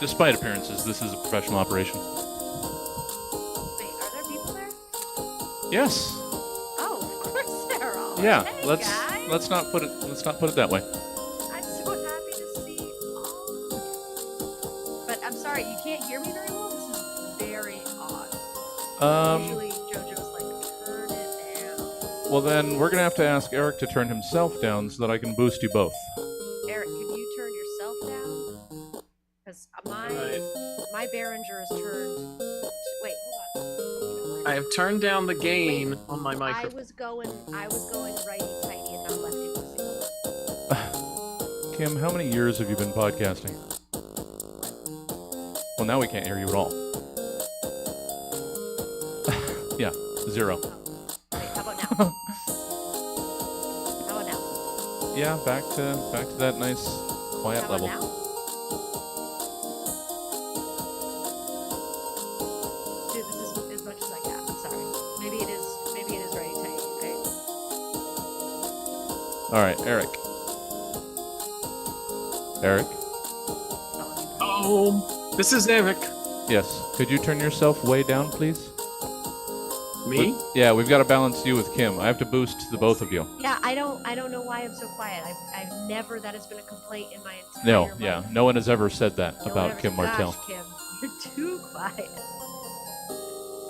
Despite appearances, this is a professional operation. Wait, are there people there? Yes. Oh, of course there are. Yeah. Hey, let's guys. not put it that way. I'm so happy to see all of you. But I'm sorry, you can't hear me very well. This is very odd. Usually JoJo's like, turn it down. Well, then we're gonna have to ask Eric to turn himself down so that I can boost you both. Eric, can you turn yourself down? Because my Behringer is turned. Wait, hold on. I have turned down the gain on my microphone. I was going righty tighty and not lefty loosey. Kim, how many years have you been podcasting? Well, now we can't hear you at all. Yeah, 0. Wait, how about now? How about now? Yeah, back to that nice quiet How level. about now? Dude, this is as much as I got. I'm sorry. Maybe it is righty tighty. All right, Eric. Eric? Oh, this is Eric. Yes. Could you turn yourself way down, please? Me? Yeah, we've got to balance you with Kim. I have to boost the both of you. Yeah, I don't know why I'm so quiet. I've never, that has been a complaint in my entire No, life. yeah, no one has ever said that No one about ever Kim said, Martel. "Gosh, Kim, you're too quiet."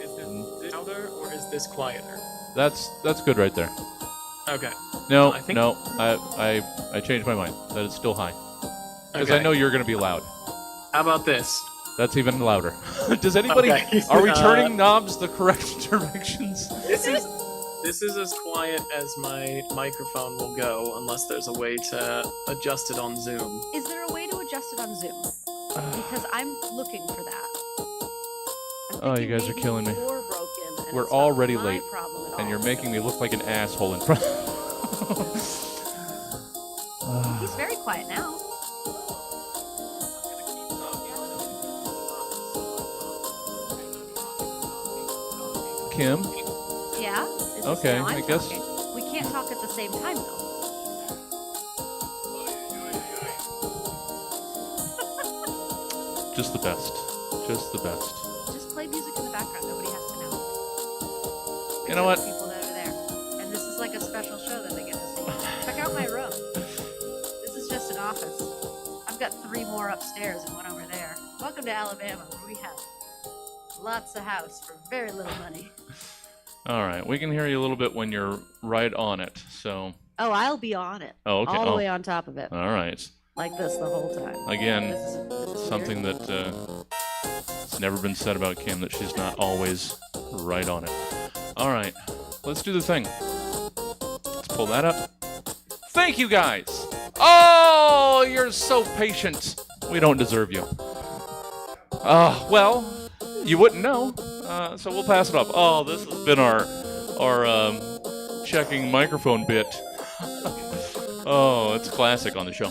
Is this louder or is this quieter? That's good right there. Okay. No, I think- no, I changed my mind. That is still high. Because Okay. I know you're going to be loud. How about this? That's even louder. Does anybody? Okay. Are we turning knobs the correct directions? This is as quiet as my microphone will go, unless there's a way to adjust it on Zoom. Is there a way to adjust it on Zoom? Because I'm looking for that. Oh, you guys are killing me. You're broken, and We're it's not already my late, problem at and all. you're making me look like an asshole in front. He's very quiet now. Kim? Yeah? Is this Okay, now I'm I guess- talking? We can't talk at the same time, though. Just the best. Just the best. Just play music in the background. Nobody has to know. You know what? Except the people that are there. And this is like a special show that they get to see. Check out my room. This is just an office. I've got 3 more upstairs and 1 over there. Welcome to Alabama, where we have lots of house for very little money. All right, we can hear you a little bit when you're right on it. So. Oh, I'll be on it. Oh, okay. All the Oh. way on top of it. All right. Like this the whole time. Again, This is something weird. that it's never been said about Kim, that she's not always right on it. All right, let's do the thing. Let's pull that up. Thank you, guys. Oh, you're so patient. We don't deserve you. Well, you wouldn't know, so we'll pass it up. Oh, this has been our checking microphone bit. Oh, it's classic on the show.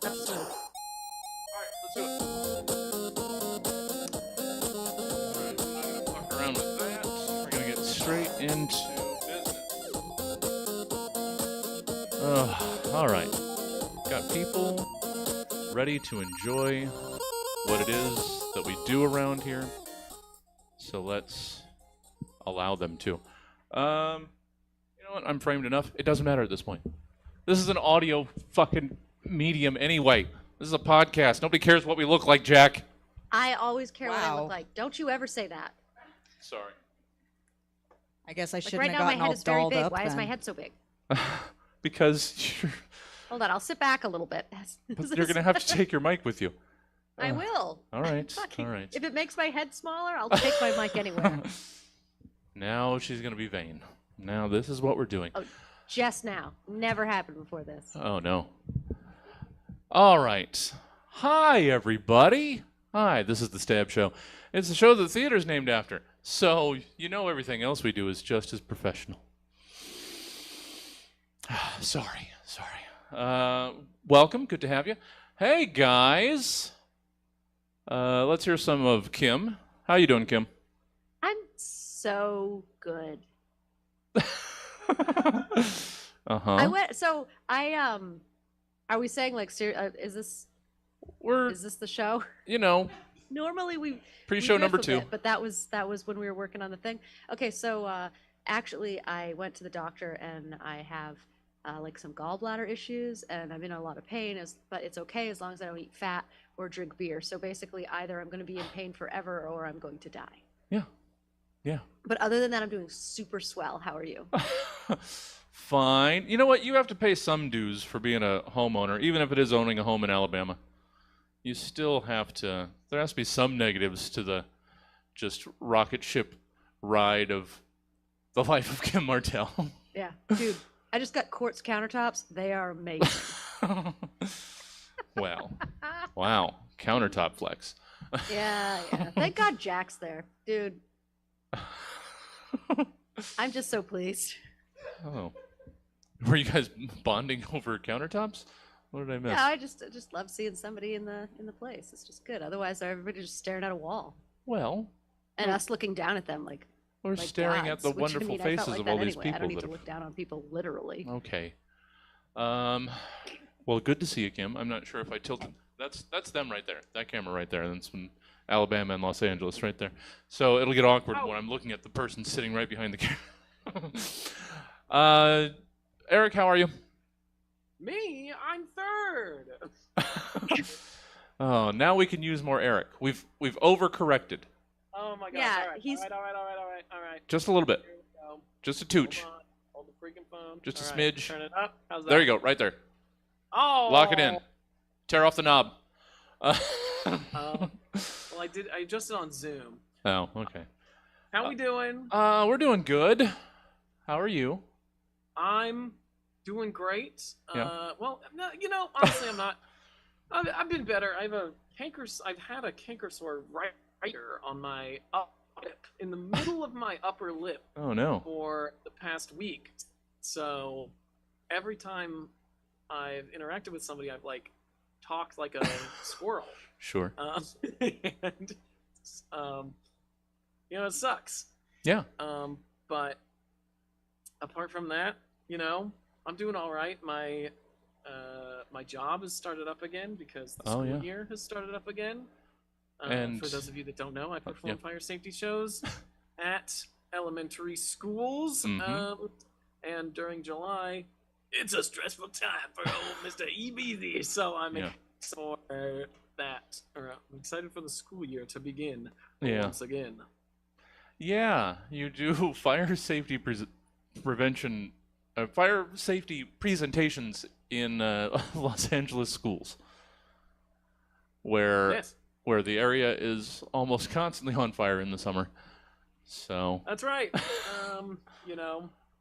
That's smooth. Alright, let's do it. Alright, I'm not gonna fuck around with that. We're gonna get straight into business. Alright. Got people ready to enjoy what it is that we do around here. So let's allow them to. You know what? I'm framed enough. It doesn't matter at this point. This is an audio fucking medium anyway. This is a podcast. Nobody cares what we look like, Jack. I always care what I Wow. look like. Don't you ever say that. Sorry. I guess I Like shouldn't right have now, my gotten head all is very dolled big. up Why is then. my head so big? Because Hold on, I'll sit back a little bit. you're going to have to take your mic with you. I will. All right. Fucking- All right. If it makes my head smaller, I'll take my mic anywhere. Now she's going to be vain. Now this is what we're doing. Oh, just now. Never happened before this. Oh, no. All right. Hi, everybody. Hi, this is The Stab Show. It's the show that the theater's named after. So, you know everything else we do is just as professional. Sorry. Welcome. Good to have you. Hey, guys. Let's hear some of Kim. How you doing, Kim? I'm so good. Uh-huh. I Are we saying like is this the show? Normally we Pre-show riff number a 2. bit, but that was when we were working on the thing. Okay, so actually I went to the doctor and I have like some gallbladder issues and I'm in a lot of pain, but it's okay as long as I don't eat fat or drink beer. So basically either I'm going to be in pain forever or I'm going to die. Yeah. But other than that, I'm doing super swell. How are you? Fine. You know what? You have to pay some dues for being a homeowner, even if it is owning a home in Alabama. You still have to, there has to be some negatives to the just rocket ship ride of the life of Kim Martel. Yeah, dude, I just got quartz countertops. They are amazing. Wow. Countertop flex. Yeah. Thank God Jack's there. Dude. I'm just so pleased. Oh. Were you guys bonding over countertops? What did I miss? Yeah, I just love seeing somebody in the place. It's just good. Otherwise, everybody's just staring at a wall. Well. And us looking down at them like we're staring at the which, wonderful I faces felt like of that all these anyway. people. I don't need to look down on people literally. Okay. Well, good to see you, Kim. I'm not sure if I tilted. That's them right there. That camera right there. That's from Alabama and Los Angeles right there. So it'll get awkward when I'm looking at the person sitting right behind the camera. Eric, how are you? Me? I'm third. Oh, now we can use more Eric. We've overcorrected. Oh my god. Yeah, all right. he's- All right. Just a little bit. Here we go. Just a tooch. Hold on. Hold the freaking phone. Just a All right, smidge. Turn it up. How's that? There you go, right there. Oh. Lock it in. Tear off the knob. Well, I adjusted on Zoom. Oh, okay. How we doing? We're doing good. How are you? I'm doing great. Yeah. Well, no, honestly, I'm not. I've been better. I've had a canker sore right here on my lip, in the middle of my upper lip Oh no. for the past week. So every time I've interacted with somebody, I've like talked like a squirrel. Sure. And it sucks. Yeah. But apart from that, I'm doing all right. My job has started up again because the school year has started up again. And for those of you that don't know, I perform fire safety shows at elementary schools. Mhm. And during July, it's a stressful time for old Mr. EBZ. So I'm excited for that. I'm excited for the school year to begin once again. Yeah, you do fire safety prevention, fire safety presentations in Los Angeles schools, where the area is almost constantly on fire in the summer. So that's right.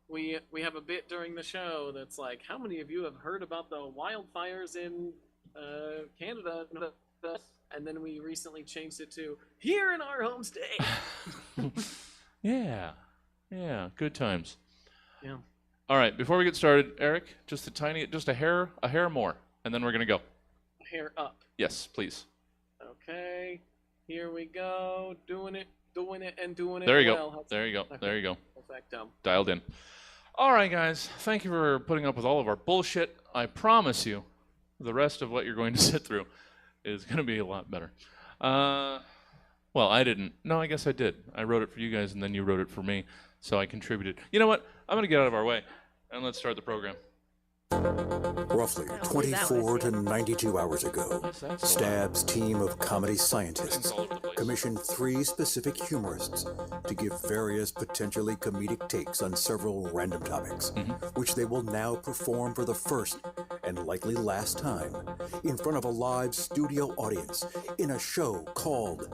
We have a bit during the show that's like, how many of you have heard about the wildfires in Canada? And then we recently changed it to here in our home state. Yeah, good times. Yeah. All right, before we get started, Eric, just a hair more, and then we're gonna go. Hair up. Yes, please. Okay, here we go. Doing it, and doing it. There you well. go. There you go. Okay. There you go. Perfecto. Dialed in. All right, guys. Thank you for putting up with all of our bullshit. I promise you, the rest of what you're going to sit through is going to be a lot better. Well, I didn't. No, I guess I did. I wrote it for you guys, and then you wrote it for me, so I contributed. You know what? I'm going to get out of our way, and let's start the program. Roughly 24 to 92 hours ago, Stab's team of comedy scientists commissioned 3 specific humorists to give various potentially comedic takes on several random topics, which they will now perform for the first and likely last time in front of a live studio audience in a show called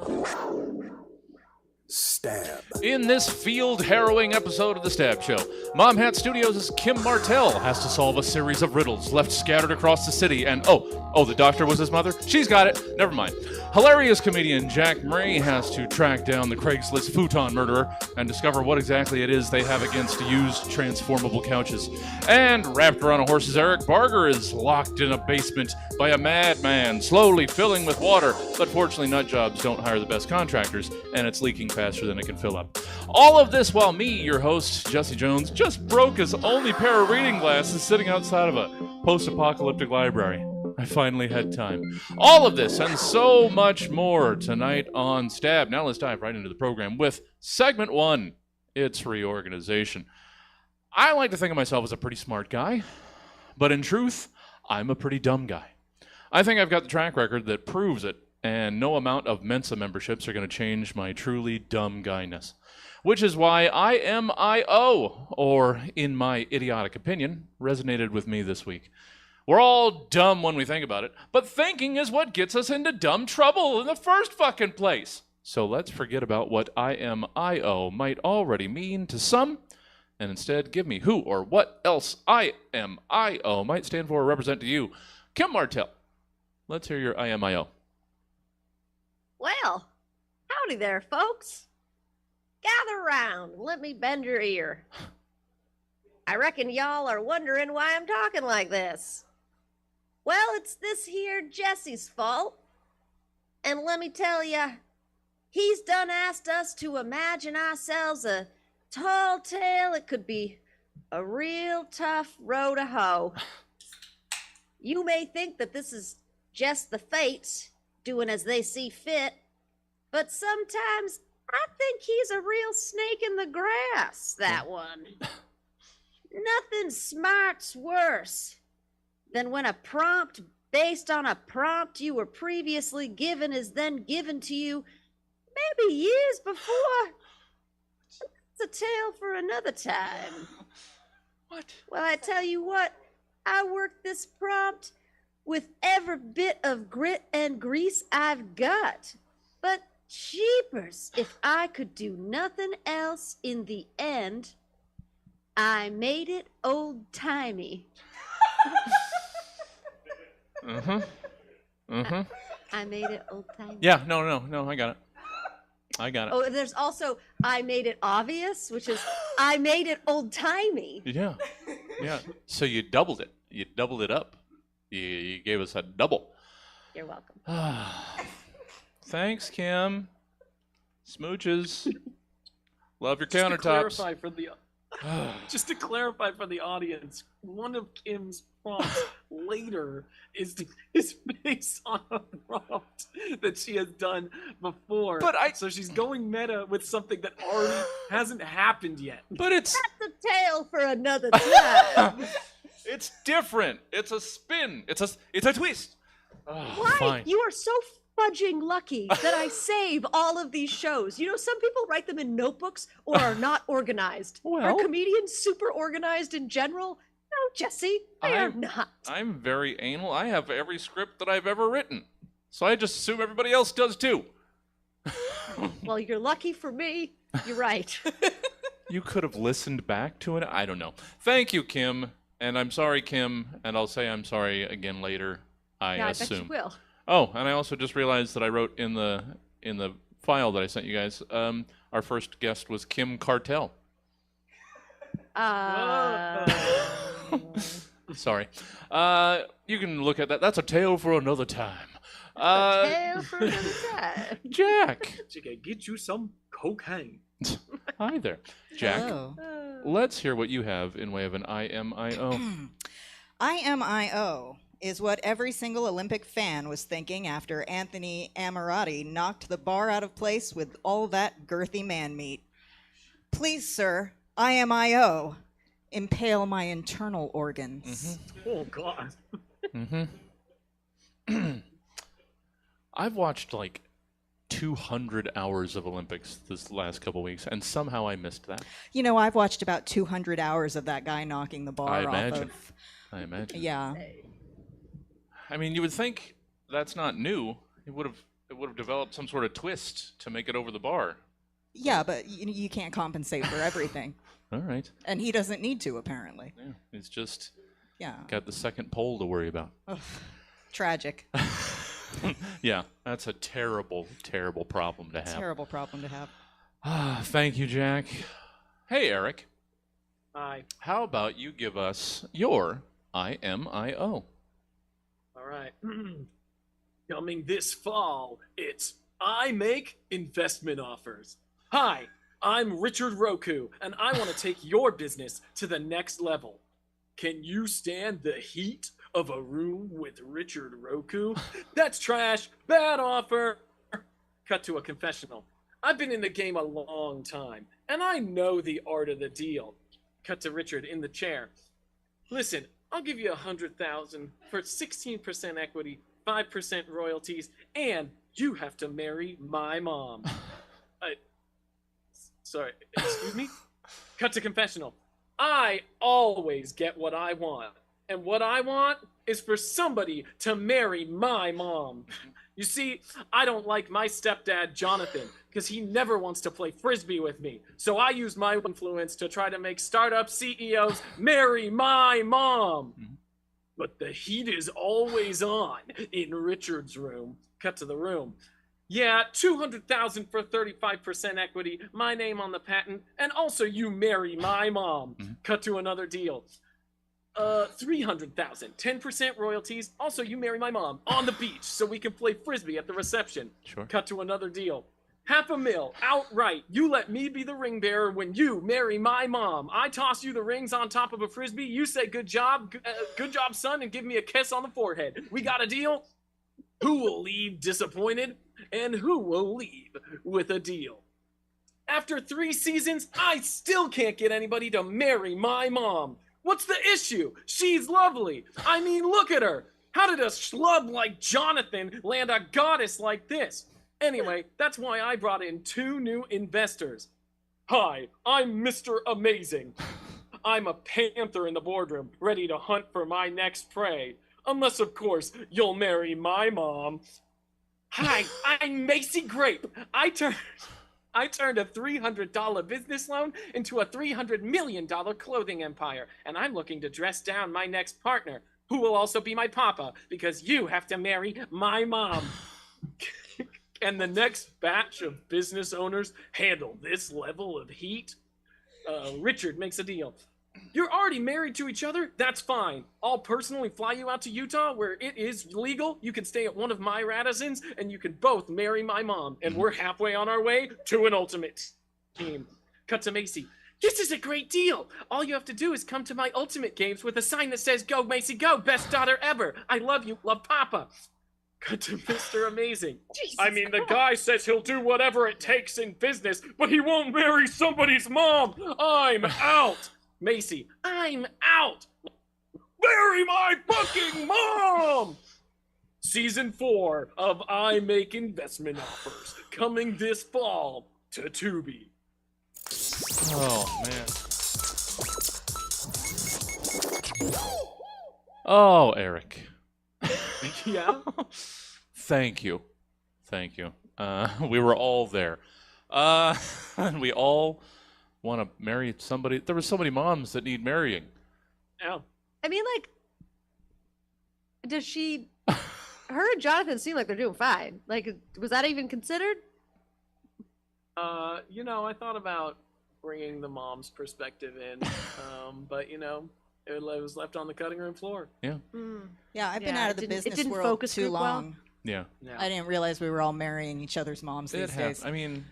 Stab. In this field-harrowing episode of The Stab Show, Mom Hat Studios' Kim Martel has to solve a series of riddles left scattered across the city, and the doctor was his mother? She's got it. Never mind. Hilarious comedian Jack Marie has to track down the Craigslist futon murderer and discover what exactly it is they have against used transformable couches. And wrapped around a horse's Eric Barger is locked in a basement by a madman, slowly filling with water. But fortunately, nut jobs don't hire the best contractors, and it's leaking faster than it can fill up. All of this while me, your host, Jesse Jones, just broke his only pair of reading glasses sitting outside of a post-apocalyptic library. I finally had time. All of this and so much more tonight on Stab. Now let's dive right into the program with segment 1. It's reorganization. I like to think of myself as a pretty smart guy, but in truth, I'm a pretty dumb guy. I think I've got the track record that proves it, and no amount of Mensa memberships are going to change my truly dumb guyness. Which is why IMIO, or in my idiotic opinion, resonated with me this week. We're all dumb when we think about it, but thinking is what gets us into dumb trouble in the first fucking place. So let's forget about what IMIO might already mean to some, and instead give me who or what else IMIO might stand for or represent to you. Kim Martel, let's hear your IMIO. Well, howdy there, folks. Gather round, let me bend your ear. I reckon y'all are wondering why I'm talking like this. Well, it's this here Jesse's fault. And let me tell ya, he's done asked us to imagine ourselves a tall tale. It could be a real tough row to hoe. You may think that this is just the fates doing as they see fit, but sometimes I think he's a real snake in the grass, that one. Nothing smarts worse than when a prompt based on a prompt you were previously given is then given to you maybe years before. It's a tale for another time. What? Well, I tell you what, I worked this prompt with every bit of grit and grease I've got. But jeepers, if I could do nothing else in the end, I made it old-timey. I made it old-timey. Yeah, no, I got it. Oh, and there's also I made it obvious, which is I made it old-timey. Yeah. So you doubled it. You doubled it up. You gave us a double. You're welcome. Thanks, Kim. Smooches. Love your Just to countertops. clarify for the Just to clarify for the audience, one of Kim's prompts later is based on a prompt that she has done before. So she's going meta with something that already hasn't happened yet. But it's That's a tale for another time. it's different. It's a spin. It's a twist. Why? Fine. You are so fudging lucky that I save all of these shows. You know, some people write them in notebooks or are not organized. Well. Are comedians super organized in general? No, Jesse, they are not. I'm very anal. I have every script that I've ever written. So I just assume everybody else does too. Well, you're lucky for me. You're right. You could have listened back to it. I don't know. Thank you, Kim. And I'm sorry, Kim. And I'll say I'm sorry again later. I Yeah, assume. I bet you will. Oh, and I also just realized that I wrote in the file that I sent you guys. Our first guest was Kim Martel. Sorry. You can look at that. That's a tale for another time. A tale for another time. Jack. She can get you some cocaine. Hi there, Jack. Hello. Let's hear what you have in way of an IMIO. IMIO is what every single Olympic fan was thinking after Anthony Ammirati knocked the bar out of place with all that girthy man meat. Please, sir, IMIO, impale my internal organs. Oh, God. I've watched like 200 hours of Olympics this last couple weeks, and somehow I missed that. You know, I've watched about 200 hours of that guy knocking the bar I off imagine. of. I imagine. Yeah. I mean, you would think that's not new. It would have developed some sort of twist to make it over the bar. Yeah, but you can't compensate for everything. All right. And he doesn't need to, apparently. Yeah, it's just Yeah. got the second pole to worry about. Ugh. Tragic. Yeah, that's a terrible, terrible problem to have. Terrible problem to have. Thank you, Jack. Hey, Eric. Hi. How about you give us your IMIO? All right. Coming this fall, it's I Make Investment Offers. Hi, I'm Richard Roku, and I want to take your business to the next level. Can you stand the heat of a room with Richard Roku? That's trash. Bad offer. Cut to a confessional. I've been in the game a long time, and I know the art of the deal. Cut to Richard in the chair. Listen, I'll give you $100,000 for 16% equity, 5% royalties, and you have to marry my mom. Sorry, excuse me? Cut to confessional. I always get what I want. And what I want is for somebody to marry my mom. You see, I don't like my stepdad, Jonathan, because he never wants to play frisbee with me. So I use my influence to try to make startup CEOs marry my mom. But the heat is always on in Richard's room. Cut to the room. Yeah, $200,000 for 35% equity, my name on the patent, and also you marry my mom. Cut to another deal. $300,000, 10% royalties, also you marry my mom on the beach so we can play frisbee at the reception. Sure. Cut to another deal. $500,000 outright. You let me be the ring bearer when you marry my mom. I toss you the rings on top of a frisbee. You say good job, son, and give me a kiss on the forehead. We got a deal? Who will leave disappointed? And who will leave with a deal? After 3 seasons, I still can't get anybody to marry my mom. What's the issue? She's lovely. I mean, look at her. How did a schlub like Jonathan land a goddess like this? Anyway, that's why I brought in 2 new investors. Hi, I'm Mr. Amazing. I'm a panther in the boardroom, ready to hunt for my next prey. Unless, of course, you'll marry my mom. Hi, I'm Macy Grape. I turned a $300 business loan into a $300 million clothing empire, and I'm looking to dress down my next partner, who will also be my papa, because you have to marry my mom. Can the next batch of business owners handle this level of heat? Richard makes a deal. You're already married to each other? That's fine. I'll personally fly you out to Utah where it is legal. You can stay at one of my Radissons and you can both marry my mom. And we're halfway on our way to an ultimate team. Cut to Macy. This is a great deal. All you have to do is come to my ultimate games with a sign that says, "Go, Macy, go. Best daughter ever. I love you. Love Papa." Cut to Mr. Amazing. I mean, the guy says he'll do whatever it takes in business, but he won't marry somebody's mom. I'm out. Macy, I'm out. Marry my fucking mom. Season 4 of I Make Investment Offers, coming this fall to Tubi. Oh, man. Oh, Eric. Yeah? Thank you. We were all there. And we all want to marry somebody. There were so many moms that need marrying. Yeah. I mean, like, does she... Her and Jonathan seem like they're doing fine. Like, was that even considered? I thought about bringing the mom's perspective in, but, it was left on the cutting room floor. Yeah. Yeah, I've been out of the business world focus too group well. long. Yeah. I didn't realize we were all marrying each other's moms these days. I mean,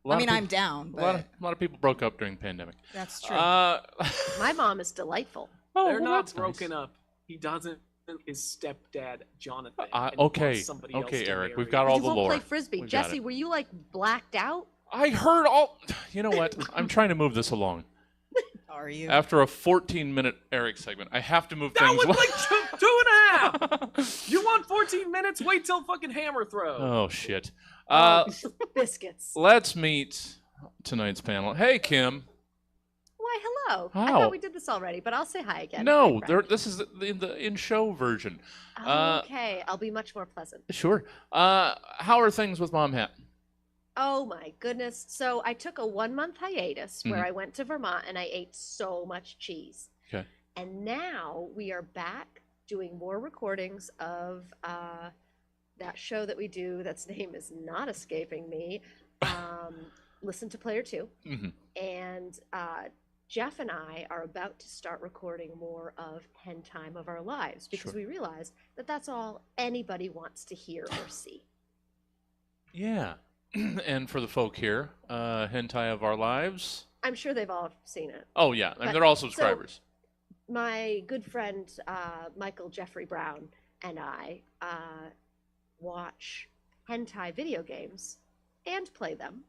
I'm down, but a lot of people broke up during the pandemic. that's true. My mom is delightful. They're not broken up. He doesn't. His stepdad, Jonathan. and okay, wants somebody else to Eric, marry. we've got all You the won't lore. play frisbee. We got Jesse, it. were you, like, blacked out? I heard all. You know what? I'm trying to move this along. Are you? After a 14-minute Eric segment, I have to move That things. was like 2.5. You want 14 minutes? Wait till fucking hammer throw. Oh shit. Biscuits. Let's meet tonight's panel. Hey, Kim. Why, hello. I How? thought we did this already, but I'll say hi again. No, Hi, friend. this is the in-show version. Okay, I'll be much more pleasant. Sure. How are things with Mom Hat? Oh my goodness. So I took a 1-month hiatus where I went to Vermont and I ate so much cheese. Okay. And now we are back doing more recordings of that show that we do that's name is not escaping me. Listen to Player 2. And Jeff and I are about to start recording more of Hen Time of Our Lives because we realized that that's all anybody wants to hear or see. Yeah. And for the folk here, Hentai of Our Lives. I'm sure they've all seen it. Oh, yeah. I mean, But- they're all subscribers. My good friend Michael Jeffrey Brown and I watch hentai video games and play them,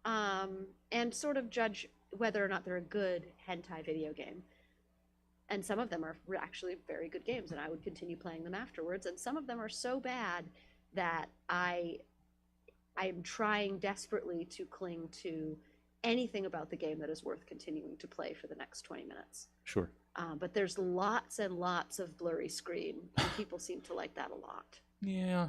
and sort of judge whether or not they're a good hentai video game. And some of them are actually very good games, and I would continue playing them afterwards. And some of them are so bad that I'm trying desperately to cling to anything about the game that is worth continuing to play for the next 20 minutes. Sure. But there's lots and lots of blurry screen, and people seem to like that a lot. Yeah.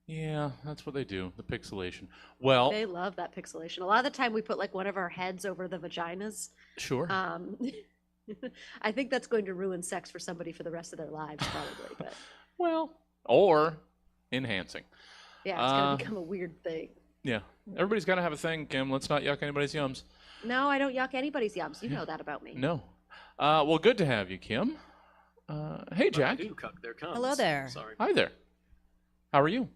Yeah, that's what they do, the pixelation. Well, They love that pixelation. A lot of the time we put like one of our heads over the vaginas. sure. I think that's going to ruin sex for somebody for the rest of their lives, probably. But Well, or enhancing. yeah, it's going to become a weird thing. Yeah. Everybody's got to have a thing, Kim. Let's not yuck anybody's yums. No, I don't yuck anybody's yums. You know that about me. No. Well, good to have you, Kim. Hey, Jack. I do cuck their cunts. Hello there. Sorry. Hi there. How are you?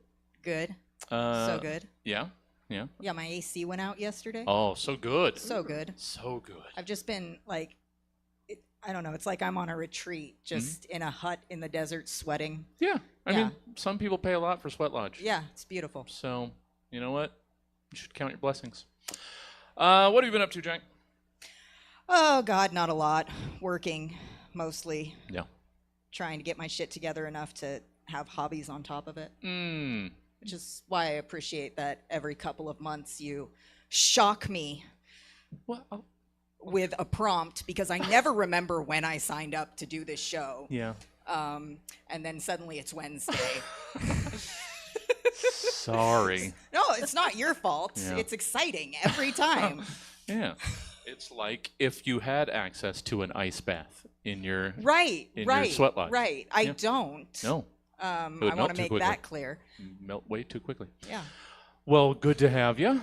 Good. So So good. Yeah. Yeah. Yeah, my AC went out yesterday. Oh, so good. So good. So good. I've just been like, I don't know. It's like I'm on a retreat, just in a hut in the desert, sweating. Yeah. I Yeah. mean, some people pay a lot for Sweat Lodge. Yeah, it's beautiful. So, you know what? You should count your blessings. What have you been up to, Jack? Oh God, not a lot. Working mostly. Yeah. Trying to get my shit together enough to have hobbies on top of it. Mm. Which is why I appreciate that every couple of months you shock me Well, with a prompt, because I never remember when I signed up to do this show. yeah. And then suddenly it's Wednesday. Sorry. No, it's not your fault. Yeah. It's exciting every time. Yeah. It's like if you had access to an ice bath in your Right, In your right, sweat lodge. right. I Yeah. don't. no, I would want melt to too make quickly. that clear. melt way too quickly. Yeah. Well, good to have you.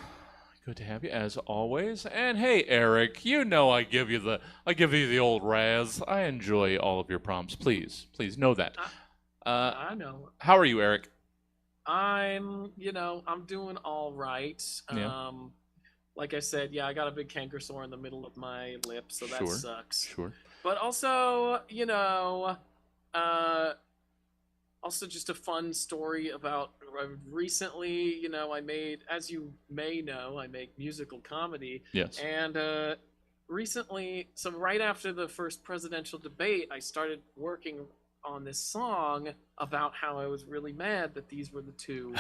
Good to have you as always. And hey, Eric, you know I give you the old razz. I enjoy all of your prompts. Please know that. I know. How are you, Eric? I'm doing all right. Yeah. Like I said, yeah, I got a big canker sore in the middle of my lip, so that Sure. sucks. Sure. But also, also just a fun story about recently, I made, as you may know, I make musical comedy. Yes. And recently, so right after the first presidential debate, I started working on this song about how I was really mad that these were the two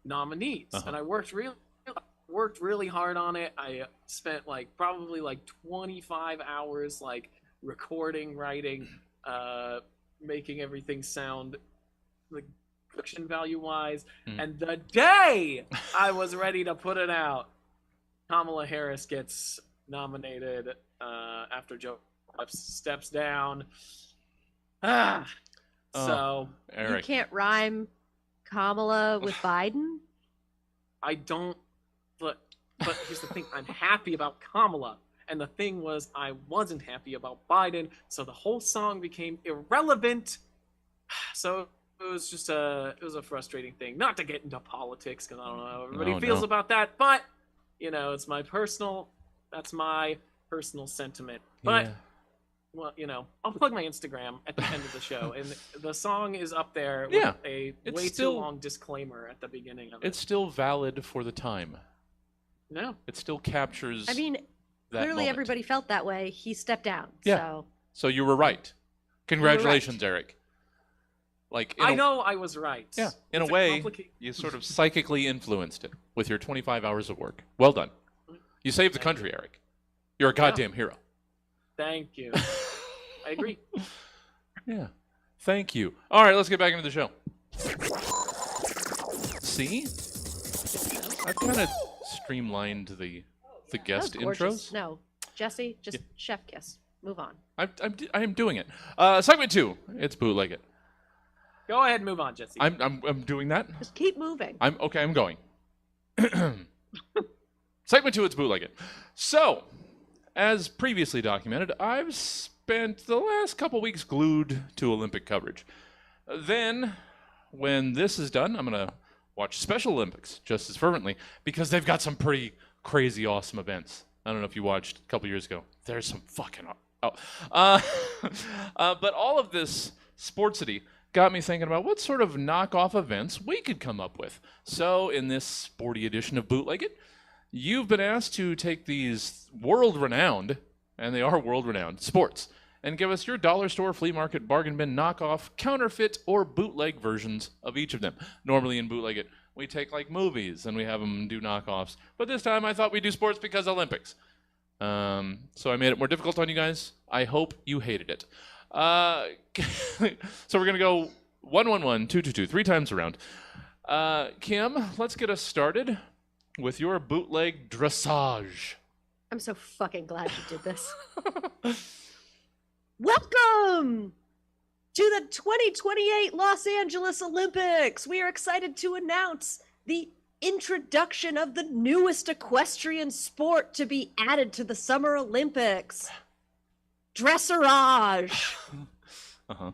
nominees. Uh-huh. And I worked really hard on it. I spent probably 25 hours recording, writing, making everything sound production value wise. And the day I was ready to put it out, Kamala Harris gets nominated after Joe steps down. So Eric. You can't rhyme Kamala with Biden? I don't, but here's the thing, I'm happy about Kamala. And the thing was, I wasn't happy about Biden, so the whole song became irrelevant. So it was just a frustrating thing. Not to get into politics, because I don't know how everybody feels about that, but it's that's my personal sentiment. But Yeah. well, I'll plug my Instagram at the end of the show, and the song is up there with Yeah, a it's way still- too long disclaimer at the beginning of it. It's still valid for the time. No. It still captures I mean, that clearly moment. everybody felt that way. He stepped down. Yeah. So So you were right. Congratulations, Eric. I know I was right. Yeah, in It's a way, complicated- you sort of psychically influenced it with your 25 hours of work. Well done. You saved the country, Eric. You're a goddamn hero. Thank you. I agree. Yeah. Thank you. All right, let's get back into the show. See? I've kind of streamlined the that was guest gorgeous. intros. No, Jesse, just chef kiss. Move on. I am doing it. Segment 2. It's bootleg it. Go ahead and move on, Jesse. I'm doing that. Just keep moving. I'm going. Segment 2, it's bootleg it. So, as previously documented, I've spent the last couple weeks glued to Olympic coverage. Then, when this is done, I'm going to watch Special Olympics just as fervently because they've got some pretty crazy awesome events. I don't know if you watched a couple years ago. There's some fucking... but all of this sportsity got me thinking about what sort of knockoff events we could come up with. So in this sporty edition of Bootleg It, you've been asked to take these world-renowned, and they are world-renowned, sports, and give us your dollar store, flea market, bargain bin, knockoff, counterfeit, or bootleg versions of each of them. Normally in Bootleg It, we take like movies and we have them do knockoffs. But this time I thought we'd do sports because Olympics. So I made it more difficult on you guys. I hope you hated it. So we're going to go 1-1-1, 2-2-2, 3 times around. Kim, let's get us started with your bootleg dressage. I'm so fucking glad you did this. Welcome to the 2028 Los Angeles Olympics. We are excited to announce the introduction of the newest equestrian sport to be added to the Summer Olympics. Dressage.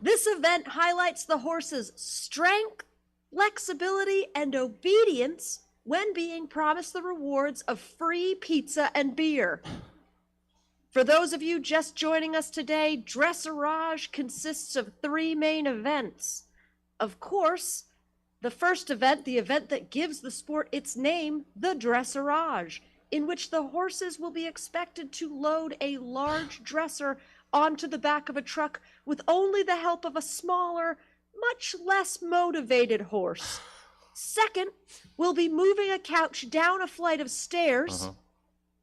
This event highlights the horse's strength, flexibility, and obedience when being promised the rewards of free pizza and beer. For those of you just joining us today, dressage consists of 3 main events. Of course, the first event, the event that gives the sport its name, the dressage, in which the horses will be expected to load a large dresser onto the back of a truck with only the help of a smaller, much less motivated horse. Second, we'll be moving a couch down a flight of stairs.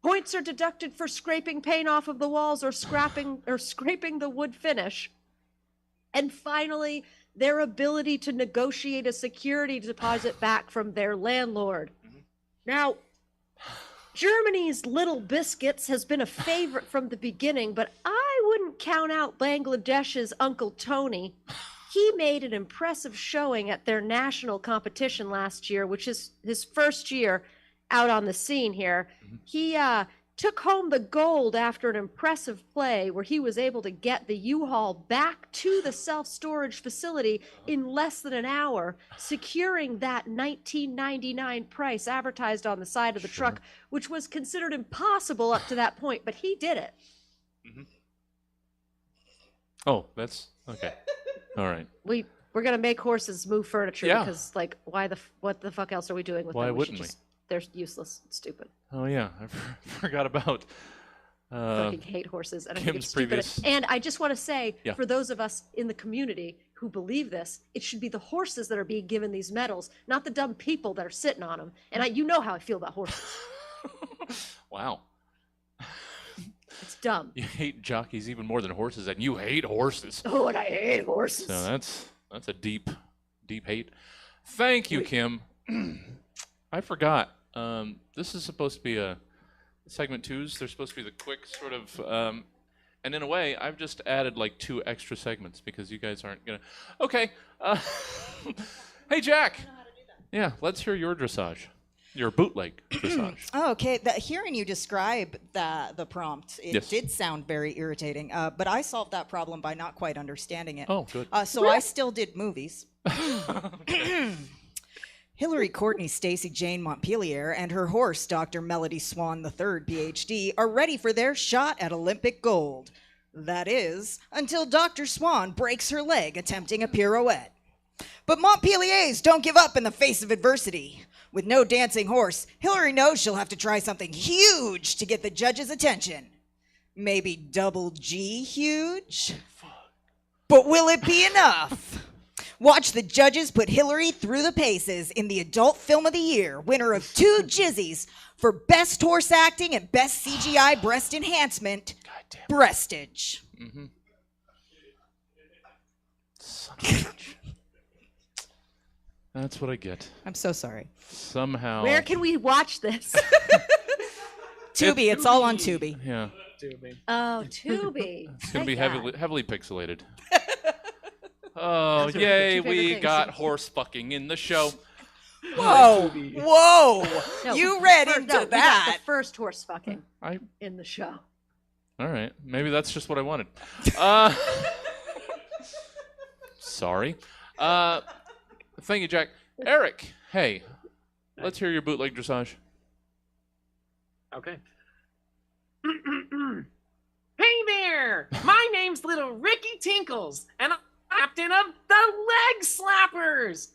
Points are deducted for scraping paint off of the walls or scraping the wood finish. And finally, their ability to negotiate a security deposit back from their landlord. Now, Germany's Little Biscuits has been a favorite from the beginning, but I wouldn't count out Bangladesh's Uncle Tony. He made an impressive showing at their national competition last year, which is his first year out on the scene here. He took home the gold after an impressive play where he was able to get the U-Haul back to the self-storage facility in less than an hour, securing that $19.99 price advertised on the side of the truck, which was considered impossible up to that point, but he did it. Oh, that's okay. All right. We're gonna make horses move furniture because, like, what the fuck else are we doing with them? Why wouldn't we? They're useless and stupid. Oh yeah, I forgot about fucking hate horses, and I think Kim's it's stupid. previous... And I just want to say, for those of us in the community who believe this, it should be the horses that are being given these medals, not the dumb people that are sitting on them. And you know how I feel about horses. Wow. It's dumb. You hate jockeys even more than horses, and you hate horses. Oh, and I hate horses. So that's a deep hate. Thank you, Kim. I forgot. This is supposed to be a segment 2s. They're supposed to be the quick sort of, and in a way, I've just added like 2 extra segments because you guys aren't gonna. Okay. Hey, Jack. I know how to do that. Yeah, let's hear your dressage. Your bootleg dressage. Oh, okay. Hearing you describe the prompt, it did sound very irritating. But I solved that problem by not quite understanding it. Oh, good. So I still did movies. Hillary Courtney Stacy Jane Montpelier and her horse, Dr. Melody Swan III, PhD, are ready for their shot at Olympic gold. That is, until Dr. Swan breaks her leg attempting a pirouette. But Montpeliers don't give up in the face of adversity. With no dancing horse, Hillary knows she'll have to try something huge to get the judges' attention. Maybe double G huge? But will it be enough? Watch the judges put Hillary through the paces in the Adult Film of the Year, winner of 2 Jizzies for Best Horse Acting and Best CGI Breast Enhancement, Breastage. Son of a bitch. That's what I get. I'm so sorry. Somehow. Where can we watch this? Tubi, it's all on Tubi. Yeah. Oh, Tubi. It's going to be Thank heavily pixelated. Oh, yay, we got horse fucking in the show. Whoa, whoa. No, You read we into got that. the first horse fucking in the show. All right. Maybe that's just what I wanted. Sorry. Thank you, Jack. Eric, hey, let's hear your bootleg dressage. Okay. Hey there! My name's little Ricky Tinkles, and I'm captain of the Leg Slappers!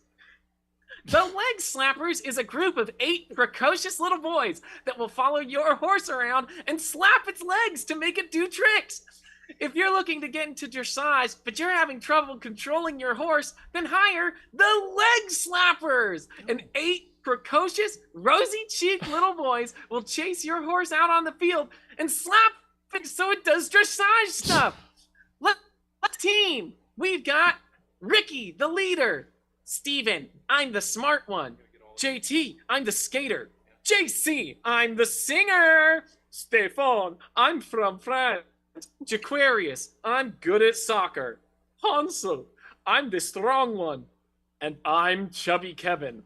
The Leg Slappers is a group of 8 precocious little boys that will follow your horse around and slap its legs to make it do tricks. If you're looking to get into dressage, but you're having trouble controlling your horse, then hire the Leg Slappers! And 8 precocious, rosy-cheeked little boys will chase your horse out on the field and slap it so it does dressage stuff. Let's team. We've got Ricky, the leader. Steven, I'm the smart one. JT, I'm the skater. JC, I'm the singer. Stefan, I'm from France. Jaquarius, I'm good at soccer. Hansel, I'm the strong one. And I'm Chubby Kevin.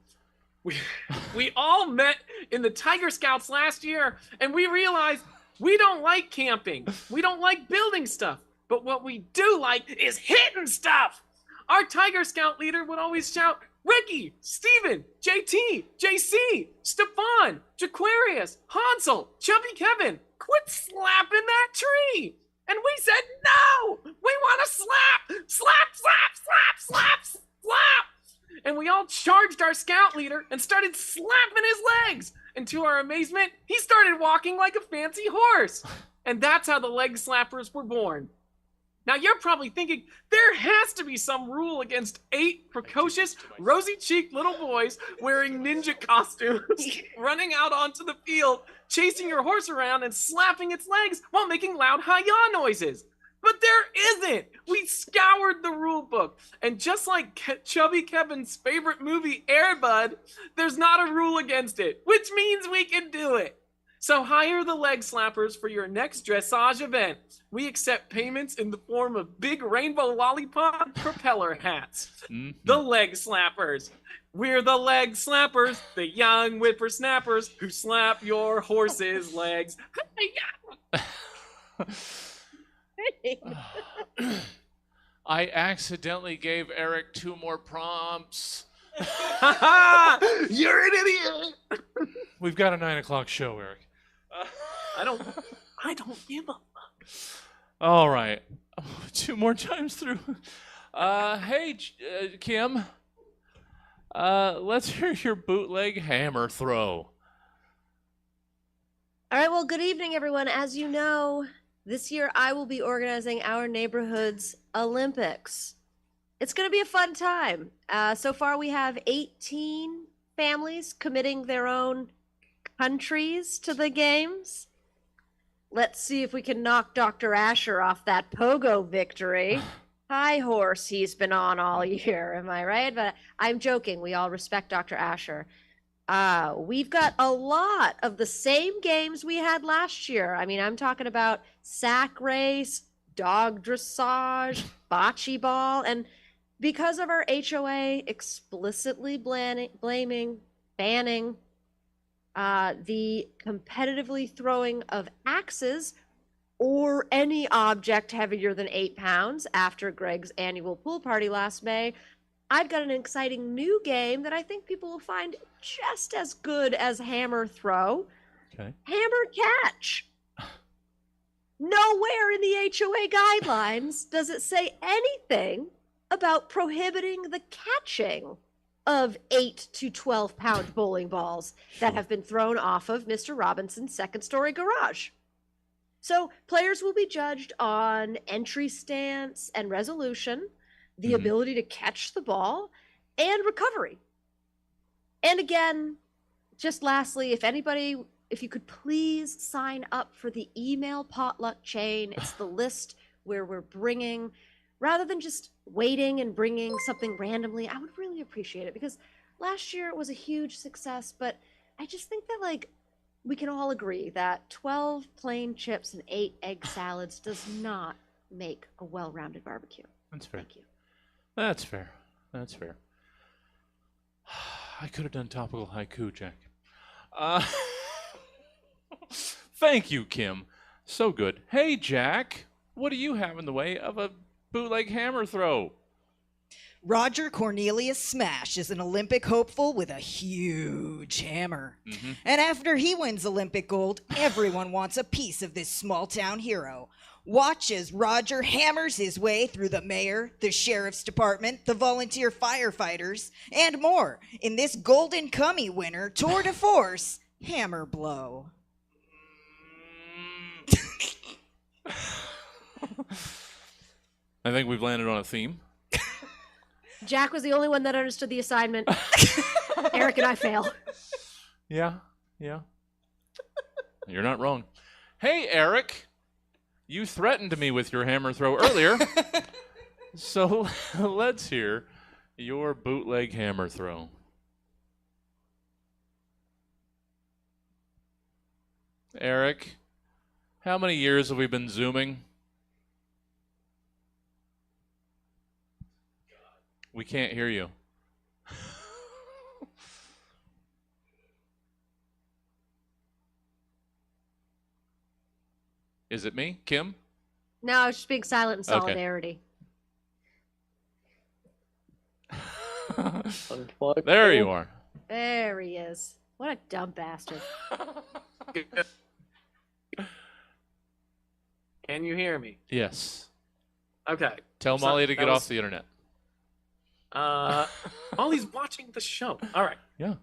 We all met in the Tiger Scouts last year, and we realized we don't like camping. We don't like building stuff. But what we do like is hitting stuff. Our Tiger Scout leader would always shout, Ricky, Steven, JT, JC, Stefan, Jaquarius, Hansel, Chubby Kevin, quit slapping that tree. And we said, no, we want to slap, slap, slap, slap, slap, slap. And we all charged our scout leader and started slapping his legs. And to our amazement, he started walking like a fancy horse. And that's how the Leg Slappers were born. Now you're probably thinking, there has to be some rule against 8 precocious, rosy-cheeked little boys wearing ninja costumes, running out onto the field, chasing your horse around and slapping its legs while making loud hi-ya noises. But there isn't! We scoured the rule book, and just like Chubby Kevin's favorite movie, Air Bud, there's not a rule against it, which means we can do it. So hire the Leg Slappers for your next dressage event. We accept payments in the form of big rainbow lollipop propeller hats. The Leg Slappers. We're the Leg Slappers, the young whippersnappers who slap your horse's legs. I accidentally gave Eric 2 more prompts. You're an idiot. We've got a 9 o'clock show, Eric. I don't give a fuck. All right. 2 more times through. Hey, Kim. Let's hear your bootleg hammer throw. All right, well, good evening, everyone. As you know, this year I will be organizing our neighborhood's Olympics. It's going to be a fun time. So far, we have 18 families committing their own countries to the games. Let's see if we can knock Dr. Asher off that pogo victory. High horse he's been on all year, am I right? But I'm joking. We all respect Dr. Asher. We've got a lot of the same games we had last year. I mean, I'm talking about sack race, dog dressage, bocce ball, and because of our HOA explicitly banning the competitively throwing of axes or any object heavier than 8 pounds after Greg's annual pool party last May, I've got an exciting new game that I think people will find just as good as hammer throw. Okay. Hammer catch. Nowhere in the HOA guidelines does it say anything about prohibiting the catching of 8 to 12 pound bowling balls that have been thrown off of Mr. Robinson's second-story garage. So players will be judged on entry stance and resolution, the ability to catch the ball, and recovery. And again, just lastly, if you could please sign up for the email potluck chain. It's the list where we're bringing, rather than just waiting and bringing something randomly, I would really appreciate it, because last year it was a huge success, but I just think that, like, we can all agree that 12 plain chips and 8 egg salads does not make a well-rounded barbecue. That's fair. Thank you. That's fair. That's fair. I could have done topical haiku, Jack. Thank you, Kim. So good. Hey, Jack, what do you have in the way of a bootleg hammer throw? Roger Cornelius Smash is an Olympic hopeful with a huge hammer. Mm-hmm. And after he wins Olympic gold, everyone wants a piece of this small-town hero. Watch as Roger hammers his way through the mayor, the sheriff's department, the volunteer firefighters, and more in this Golden Cummy winner tour de force, Hammer Blow. I think we've landed on a theme. Jack was the only one that understood the assignment. Eric and I fail. Yeah. You're not wrong. Hey, Eric. You threatened me with your hammer throw earlier. So let's hear your bootleg hammer throw. Eric, how many years have we been Zooming? We can't hear you. Is it me, Kim? No, I was just being silent in solidarity. There you are. There he is. What a dumb bastard. Can you hear me? Yes. Okay. Tell Molly to get off the internet. Molly's watching the show. All right. Yeah.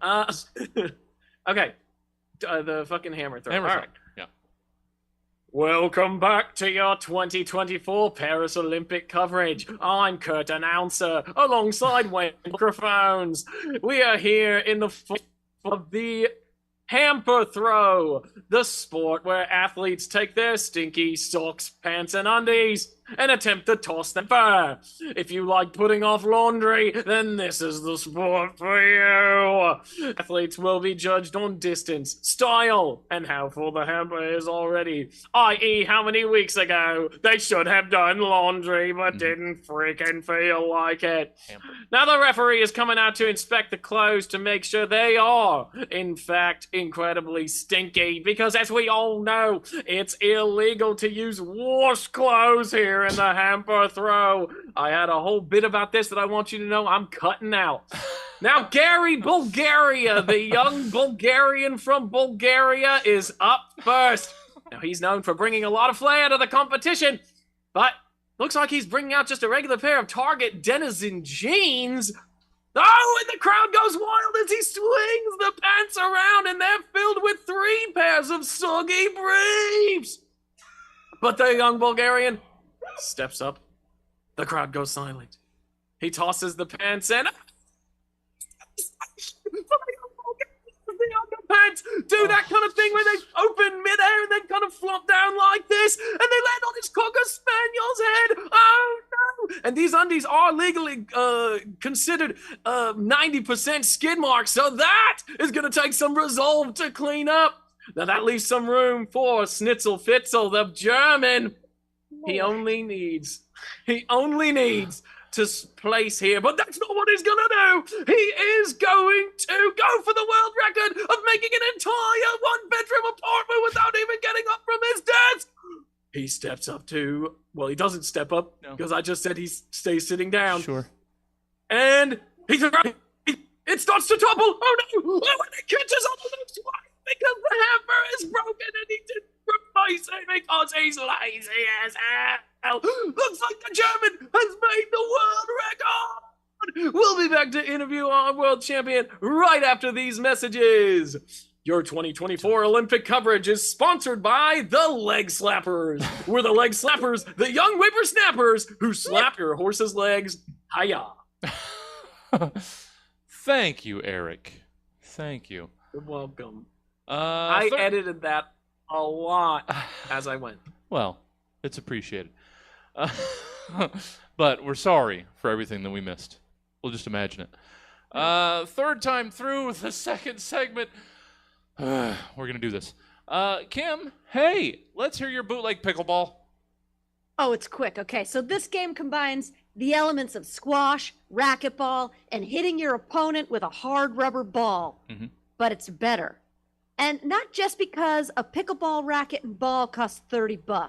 Okay. The fucking hammer throw. Hammer All throw. right. Yeah. Welcome back to your 2024 Paris Olympic coverage. I'm Kurt Announcer, alongside Wayne Microphones. We are here in the form of the hamper throw, the sport where athletes take their stinky socks, pants, and undies and attempt to toss them far. If you like putting off laundry, then this is the sport for you. Athletes will be judged on distance, style, and how full the hamper is already, i.e. how many weeks ago they should have done laundry but didn't freaking feel like it. Hamper. Now the referee is coming out to inspect the clothes to make sure they are, in fact, incredibly stinky, because as we all know, it's illegal to use washed clothes here in the hamper throw. I had a whole bit about this that I want you to know I'm cutting out. Now, Gary Bulgaria, the young Bulgarian from Bulgaria, is up first. Now, he's known for bringing a lot of flair to the competition, but looks like he's bringing out just a regular pair of Target Denizen jeans. Oh, and the crowd goes wild as he swings the pants around, and they're filled with 3 pairs of soggy briefs. But the young Bulgarian steps up. The crowd goes silent. He tosses the pants and the underpants do that kind of thing where they open midair and then kind of flop down like this, and they land on his Cocker Spaniel's head. Oh no! And these undies are legally considered 90% skid marks, so that is going to take some resolve to clean up. Now that leaves some room for Schnitzel Fitzel, the German. He only needs to place here, but that's not what he's gonna do. He is going to go for the world record of making an entire one-bedroom apartment without even getting up from his desk. He steps up to, well, he doesn't step up because I just said he stays sitting down. Sure. And it starts to topple. Oh no! Oh, and it catches on the next one because the hammer is broken and he didn't replace it because he's lazy as hell. Looks like the German has made the world record. We'll be back to interview our world champion right after these messages. Your 2024 Olympic coverage is sponsored by the Leg Slappers. We're the Leg Slappers, the young whippersnappers who slap your horse's legs. Hiya. Thank you, Eric. Thank you. You're welcome. I edited that a lot as I went. Well, it's appreciated. But we're sorry for everything that we missed. We'll just imagine it. Third time through the second segment. We're going to do this. Kim, hey, let's hear your bootleg pickleball. Oh, it's quick. Okay, so this game combines the elements of squash, racquetball, and hitting your opponent with a hard rubber ball. Mm-hmm. But it's better. And not just because a pickleball racket and ball costs $30.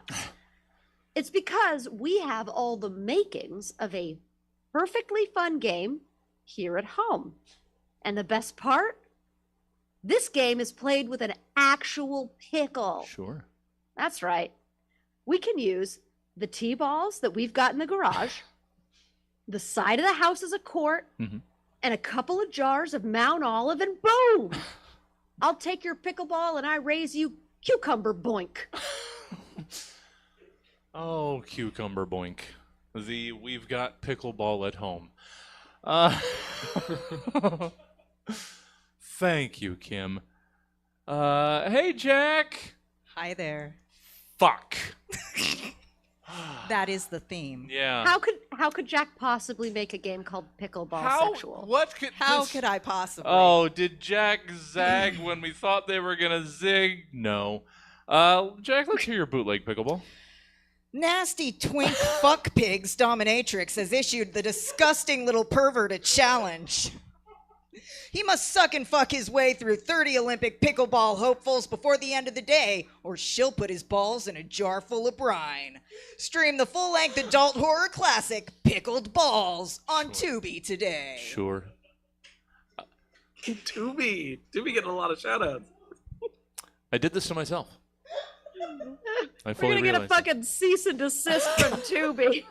It's because we have all the makings of a perfectly fun game here at home. And the best part? This game is played with an actual pickle. Sure. That's right. We can use the T-balls that we've got in the garage, the side of the house as a court, and a couple of jars of Mount Olive, and boom! I'll take your pickleball and I raise you cucumber boink. Oh, cucumber boink. We've got pickleball at home. Thank you, Kim. Hey, Jack. Hi there. Fuck. That is the theme. Yeah. How could Jack possibly make a game called pickleball sexual? What could How this... could I possibly? Oh, did Jack zag when we thought they were gonna zig? No. Jack, let's hear your bootleg pickleball. Nasty twink fuck pigs dominatrix has issued the disgusting little pervert a challenge. He must suck and fuck his way through 30 Olympic pickleball hopefuls before the end of the day, or she'll put his balls in a jar full of brine. Stream the full-length adult horror classic, Pickled Balls, on Tubi today. Sure. Tubi getting a lot of shout-outs. I did this to myself. I We're fully gonna get a realized it. fucking cease and desist from Tubi.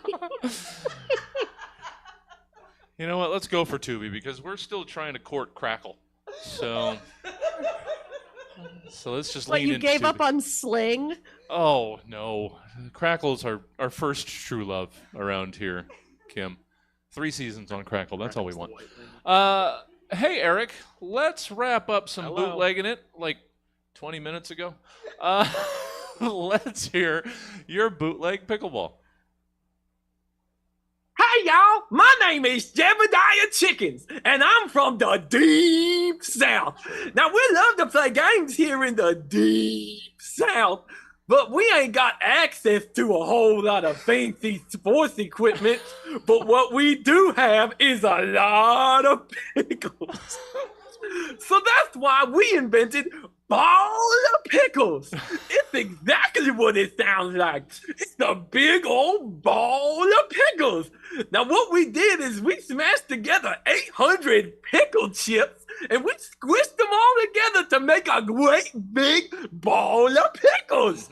You know what? Let's go for Tubi because we're still trying to court Crackle. So let's just What, lean you into gave Tubi. up on Sling? Oh, no. Crackle's our first true love around here, Kim. 3 seasons on Crackle. That's all we want. Hey, Eric. Let's wrap up some bootlegging it like 20 minutes ago. Let's hear your bootleg pickleball. Hey y'all, my name is Jebediah Chickens, and I'm from the Deep South. Now we love to play games here in the Deep South, but we ain't got access to a whole lot of fancy sports equipment, but what we do have is a lot of pickles. So that's why we invented Ball of Pickles. It's exactly what it sounds like. It's a big old ball of pickles. Now what we did is we smashed together 800 pickle chips and we squished them all together to make a great big ball of pickles.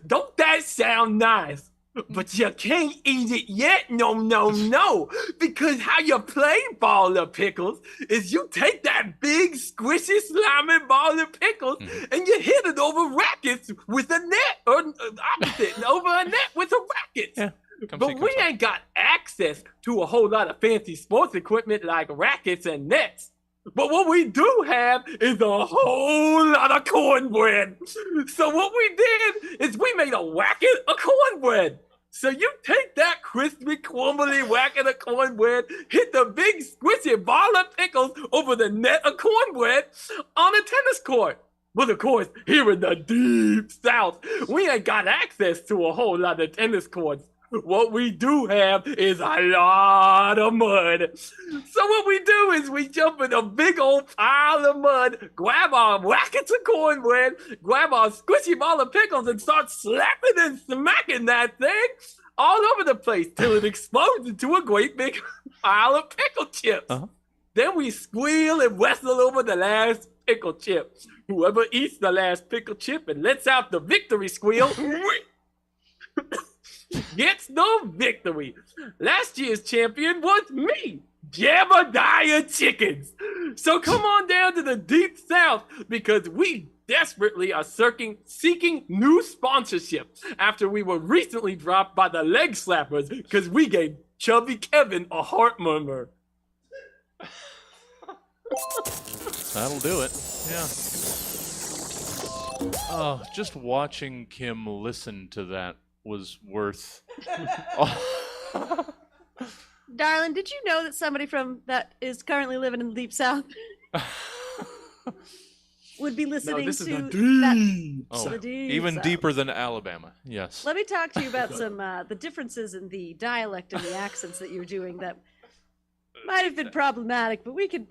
Don't that sound nice? But you can't eat it yet, no, because how you play Ball of Pickles is you take that big, squishy, slimy ball of pickles and you hit it over rackets with a net, or opposite, over a net with a racket. Yeah. But we ain't got access to a whole lot of fancy sports equipment like rackets and nets. But what we do have is a whole lot of cornbread. So what we did is we made a whacket of cornbread. So you take that crispy, crumbly whacket of cornbread, hit the big squishy ball of pickles over the net of cornbread on a tennis court. But of course, here in the Deep South, we ain't got access to a whole lot of tennis courts. What we do have is a lot of mud. So what we do is we jump in a big old pile of mud, grab our whackets of cornbread, grab our squishy ball of pickles, and start slapping and smacking that thing all over the place till it explodes into a great big pile of pickle chips. Then we squeal and wrestle over the last pickle chip. Whoever eats the last pickle chip and lets out the victory squeal gets the victory. Last year's champion was me, Jebediah Chickens. So come on down to the Deep South because we desperately are seeking new sponsorship after we were recently dropped by the Leg Slappers because we gave Chubby Kevin a heart murmur. That'll do it. Yeah. Oh, just watching Kim listen to that was worth. Darling, did you know that somebody that is currently living in the Deep South would be listening this is to the that? Deep Oh, The Deep even South. deeper than Alabama. Yes. Let me talk to you about some the differences in the dialect and the accents that you're doing that might have been problematic, but we could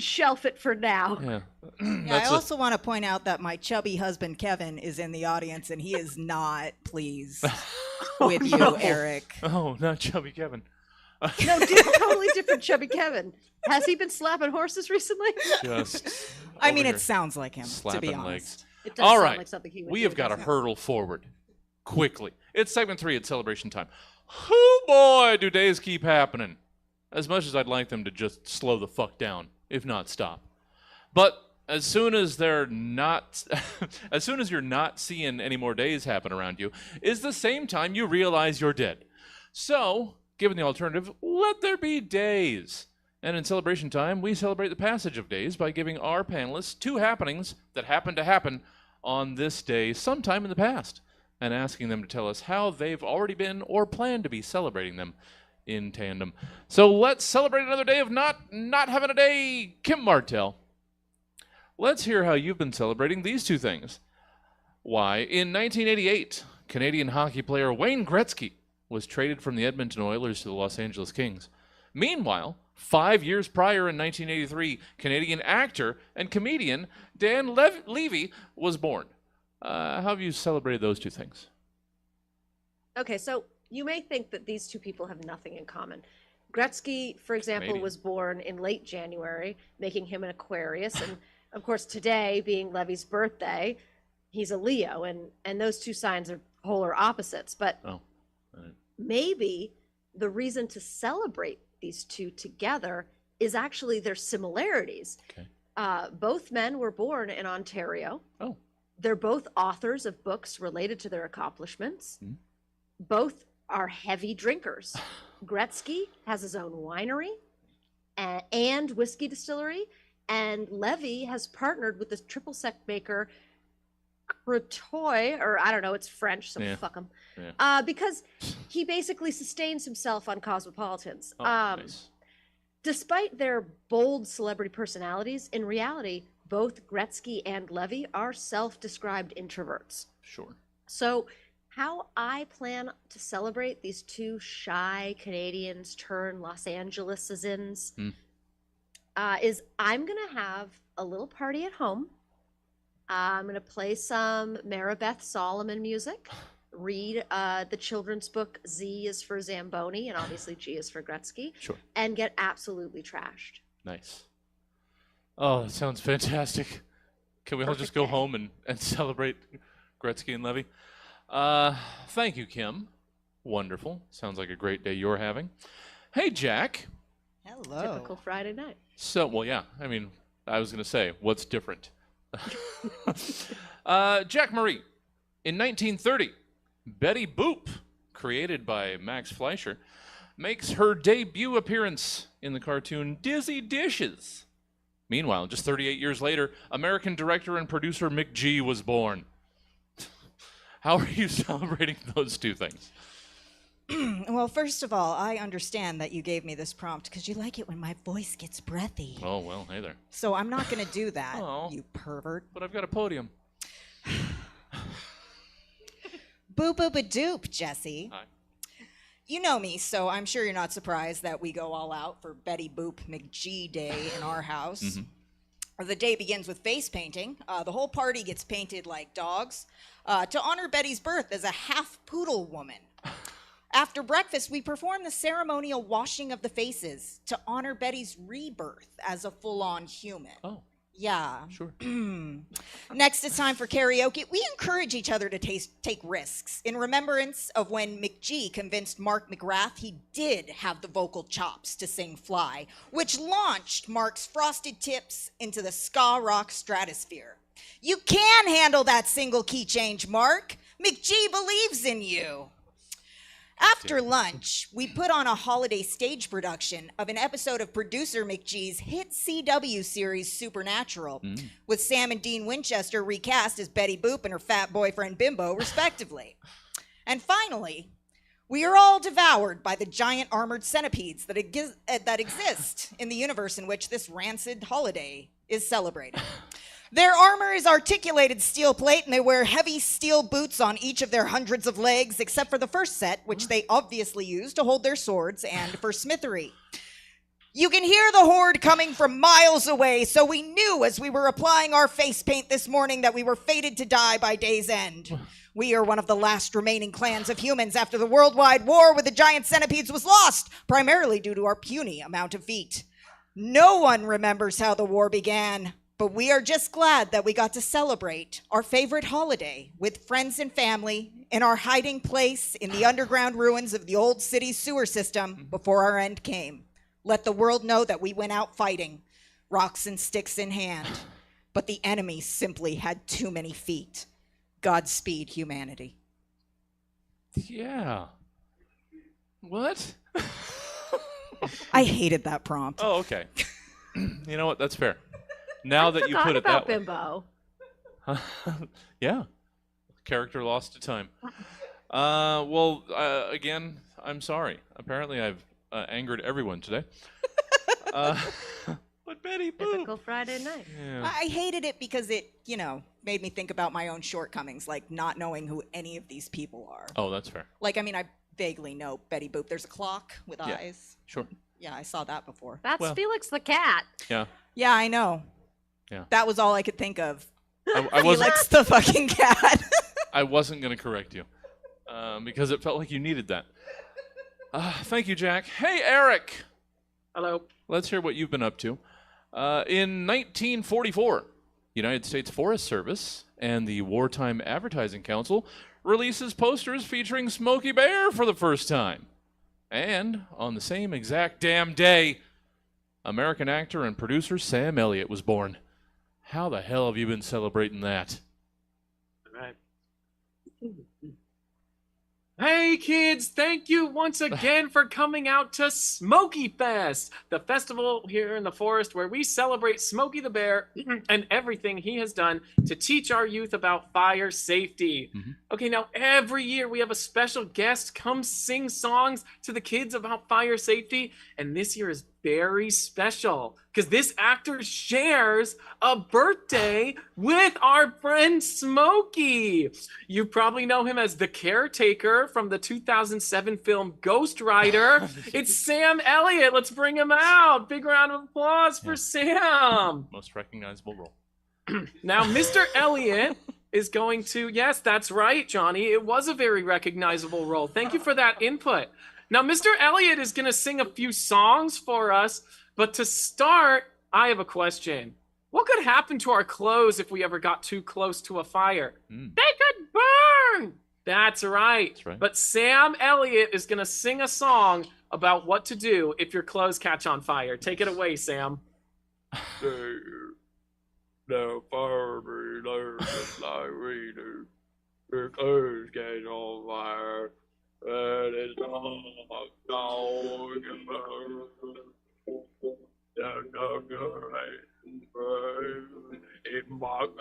shelf it for now. Yeah. Yeah, I also want to point out that my chubby husband Kevin is in the audience and he is not pleased. with you, no. Eric. Oh, not Chubby Kevin. No, totally different Chubby Kevin. Has he been slapping horses recently? Just. I over mean, here, it sounds like him, to slapping be honest. legs. It does All sound right. like something he would We do, have got to doesn't it? hurdle forward quickly. It's segment 3 at celebration time. Oh boy, do days keep happening. As much as I'd like them to just slow the fuck down, if not stop. But as soon as they're not, as soon as you're not seeing any more days happen around you, is the same time you realize you're dead. So, given the alternative, let there be days. And in celebration time, we celebrate the passage of days by giving our panelists 2 happenings that happened to happen on this day sometime in the past, and asking them to tell us how they've already been or plan to be celebrating them in tandem. So let's celebrate another day of not having a day. Kim Martel, let's hear how you've been celebrating these 2 things. Why, in 1988, Canadian hockey player Wayne Gretzky was traded from the Edmonton Oilers to the Los Angeles Kings. Meanwhile, 5 years prior in 1983, Canadian actor and comedian Dan Levy was born. How have you celebrated those 2 things? Okay, so you may think that these 2 people have nothing in common. Gretzky, for example, Maybe. was born in late January, making him an Aquarius. And of course, today being Levy's birthday, he's a Leo. And those 2 signs are polar opposites. But maybe the reason to celebrate these 2 together is actually their similarities. Okay. Both men were born in Ontario. Oh. They're both authors of books related to their accomplishments. Mm. Both are heavy drinkers. Gretzky has his own winery and whiskey distillery, and Levy has partnered with the triple sec maker Crotoy, or I don't know, it's French, so fuck him. Yeah. Because he basically sustains himself on Cosmopolitans. Oh, nice. Despite their bold celebrity personalities, in reality, both Gretzky and Levy are self-described introverts. Sure. So how I plan to celebrate these 2 shy Canadians turned Los Angelesans is I'm going to have a little party at home. I'm going to play some Maribeth Solomon music, read the children's book Z is for Zamboni, and obviously G is for Gretzky, Sure. and get absolutely trashed. Nice. Oh, that sounds fantastic. Can we all just go home and celebrate Gretzky and Levy? Thank you, Kim. Wonderful. Sounds like a great day you're having. Hey, Jack. Hello. Typical Friday night. So, well, yeah. I mean, I was going to say, what's different? Jack Marie. In 1930, Betty Boop, created by Max Fleischer, makes her debut appearance in the cartoon Dizzy Dishes. Meanwhile, just 38 years later, American director and producer Mick G was born. How are you celebrating those 2 things? Well, first of all, I understand that you gave me this prompt because you like it when my voice gets breathy. Oh, well, hey there. So I'm not going to do that, Oh. you pervert. But I've got a podium. Boop-boop-a-doop, Jesse. Hi. You know me, so I'm sure you're not surprised that we go all out for Betty Boop McGee Day in our house. Mm-hmm. The day begins with face painting. The whole party gets painted like dogs to honor Betty's birth as a half-poodle woman. After breakfast, we perform the ceremonial washing of the faces to honor Betty's rebirth as a full-on human. Oh, Yeah. sure. Next, it's time for karaoke. We encourage each other to take risks in remembrance of when McGee convinced Mark McGrath he did have the vocal chops to sing Fly, which launched Mark's frosted tips into the ska rock stratosphere. You can handle that single key change, Mark. McGee believes in you. After lunch, we put on a holiday stage production of an episode of producer McGee's hit CW series Supernatural, with Sam and Dean Winchester recast as Betty Boop and her fat boyfriend Bimbo, respectively. And finally, we are all devoured by the giant armored centipedes that exist in the universe in which this rancid holiday is celebrated. Their armor is articulated steel plate, and they wear heavy steel boots on each of their hundreds of legs, except for the first set, which they obviously use to hold their swords and for smithery. You can hear the horde coming from miles away, so we knew as we were applying our face paint this morning that we were fated to die by day's end. We are one of the last remaining clans of humans after the worldwide war with the giant centipedes was lost, primarily due to our puny amount of feet. No one remembers how the war began, but we are just glad that we got to celebrate our favorite holiday with friends and family in our hiding place in the underground ruins of the old city's sewer system before our end came. Let the world know that we went out fighting, rocks and sticks in hand, but the enemy simply had too many feet. Godspeed, humanity. Yeah. What? I hated that prompt. Oh, okay. You know what? That's fair. Now that you put it that way. Bimbo. Yeah. Character lost to time. Again, I'm sorry. Apparently I've angered everyone today. But Betty Boop. Typical Friday night. Yeah. I hated it because it, made me think about my own shortcomings, like not knowing who any of these people are. Oh, that's fair. Like, I mean, I vaguely know Betty Boop. There's a clock with eyes. Sure. Yeah, I saw that before. That's Felix the cat. Yeah. Yeah, I know. Yeah. That was all I could think of. I wasn't. Felix the fucking cat. I wasn't going to correct you because it felt like you needed that. Thank you, Jack. Hey, Eric. Hello. Let's hear what you've been up to. In 1944, United States Forest Service and the Wartime Advertising Council releases posters featuring Smokey Bear for the first time. And on the same exact damn day, American actor and producer Sam Elliot was born. How the hell have you been celebrating that? All right. Hey kids, thank you once again for coming out to Smokey Fest, the festival here in the forest where we celebrate Smokey the Bear and everything he has done to teach our youth about fire safety. Mm-hmm. Okay, now every year we have a special guest come sing songs to the kids about fire safety, and this year is very special because this actor shares a birthday with our friend Smokey. You probably know him as the caretaker from the 2007 film Ghost Rider. It's Sam Elliot. Let's bring him out. Big round of applause for Sam. Most recognizable role. Now, Mr. Elliot is going to, yes, that's right, Johnny. It was a very recognizable role. Thank you for that input. Now, Mr. Elliot is going to sing a few songs for us, but to start, I have a question. What could happen to our clothes if we ever got too close to a fire? They could burn! That's right. But Sam Elliot is going to sing a song about what to do if your clothes catch on fire. Take it away, Sam. The fire like we do. Your clothes catch on fire. And it's all gone. It marked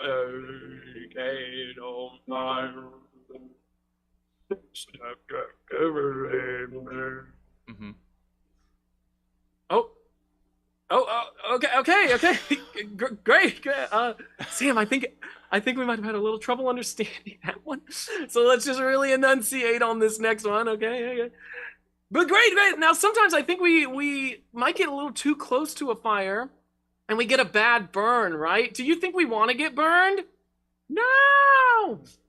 catch on fire. Stuck everywhere. Mm-hmm. Okay. Great. Sam, I think we might have had a little trouble understanding that one. So let's just really enunciate on this next one, okay? But great. Now, sometimes I think we might get a little too close to a fire and we get a bad burn, right? Do you think we want to get burned?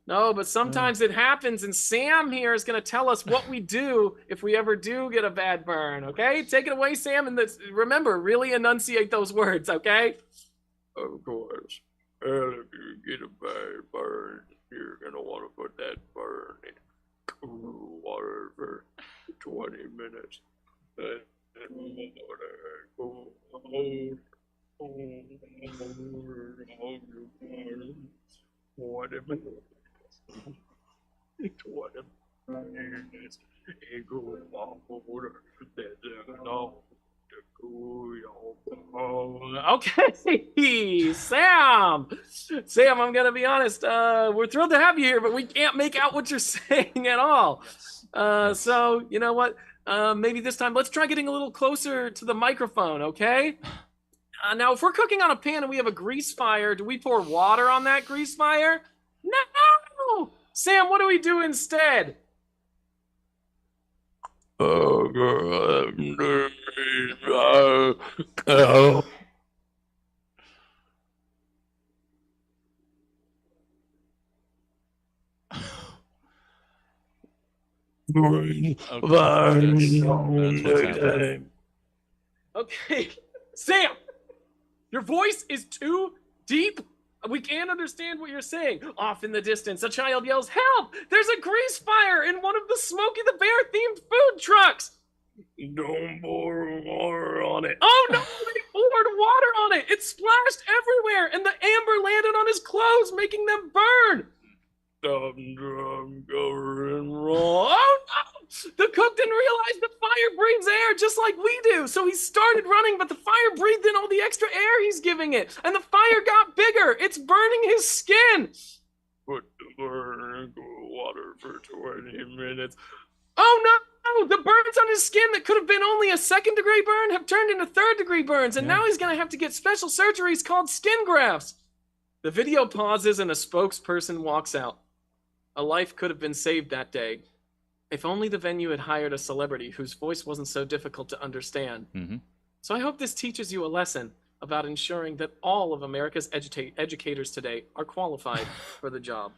No, but sometimes it happens, and Sam here is going to tell us what we do if we ever do get a bad burn, okay? Take it away, Sam, and remember, really enunciate those words, okay? Of course. Well, if you get a bad burn, you're going to want to put that burn in cool water for 20 minutes. Then water cold. 20 minutes. 20 minutes. It goes on water. There's enough to cool your bone. Okay, Sam, I'm going to be honest. We're thrilled to have you here, but we can't make out what you're saying at all. So, you know what? Maybe this time, let's try getting a little closer to the microphone, okay? Now, if we're cooking on a pan and we have a grease fire, do we pour water on that grease fire? No! Sam, what do we do instead? Underneath Okay, that's what's happening. Okay, Sam, your voice is too deep. We can't understand what you're saying. Off in the distance, a child yells, "Help! There's a grease fire in one of the Smokey the Bear themed food trucks!" Don't pour water on it. Oh no, they poured water on it! It splashed everywhere, and the amber landed on his clothes, making them burn! I'm going wrong. Oh no! The cook didn't realize the fire breathes air just like we do, so he started running, but the fire breathed in all the extra air he's giving it, and the fire got bigger. It's burning his skin. Put the burn water for 20 minutes. Oh no! The burns on his skin that could have been only a 2nd-degree burn have turned into 3rd-degree burns, and now he's gonna have to get special surgeries called skin grafts. The video pauses and a spokesperson walks out. A life could have been saved that day. If only the venue had hired a celebrity whose voice wasn't so difficult to understand. Mm-hmm. So I hope this teaches you a lesson about ensuring that all of America's educators today are qualified for the job.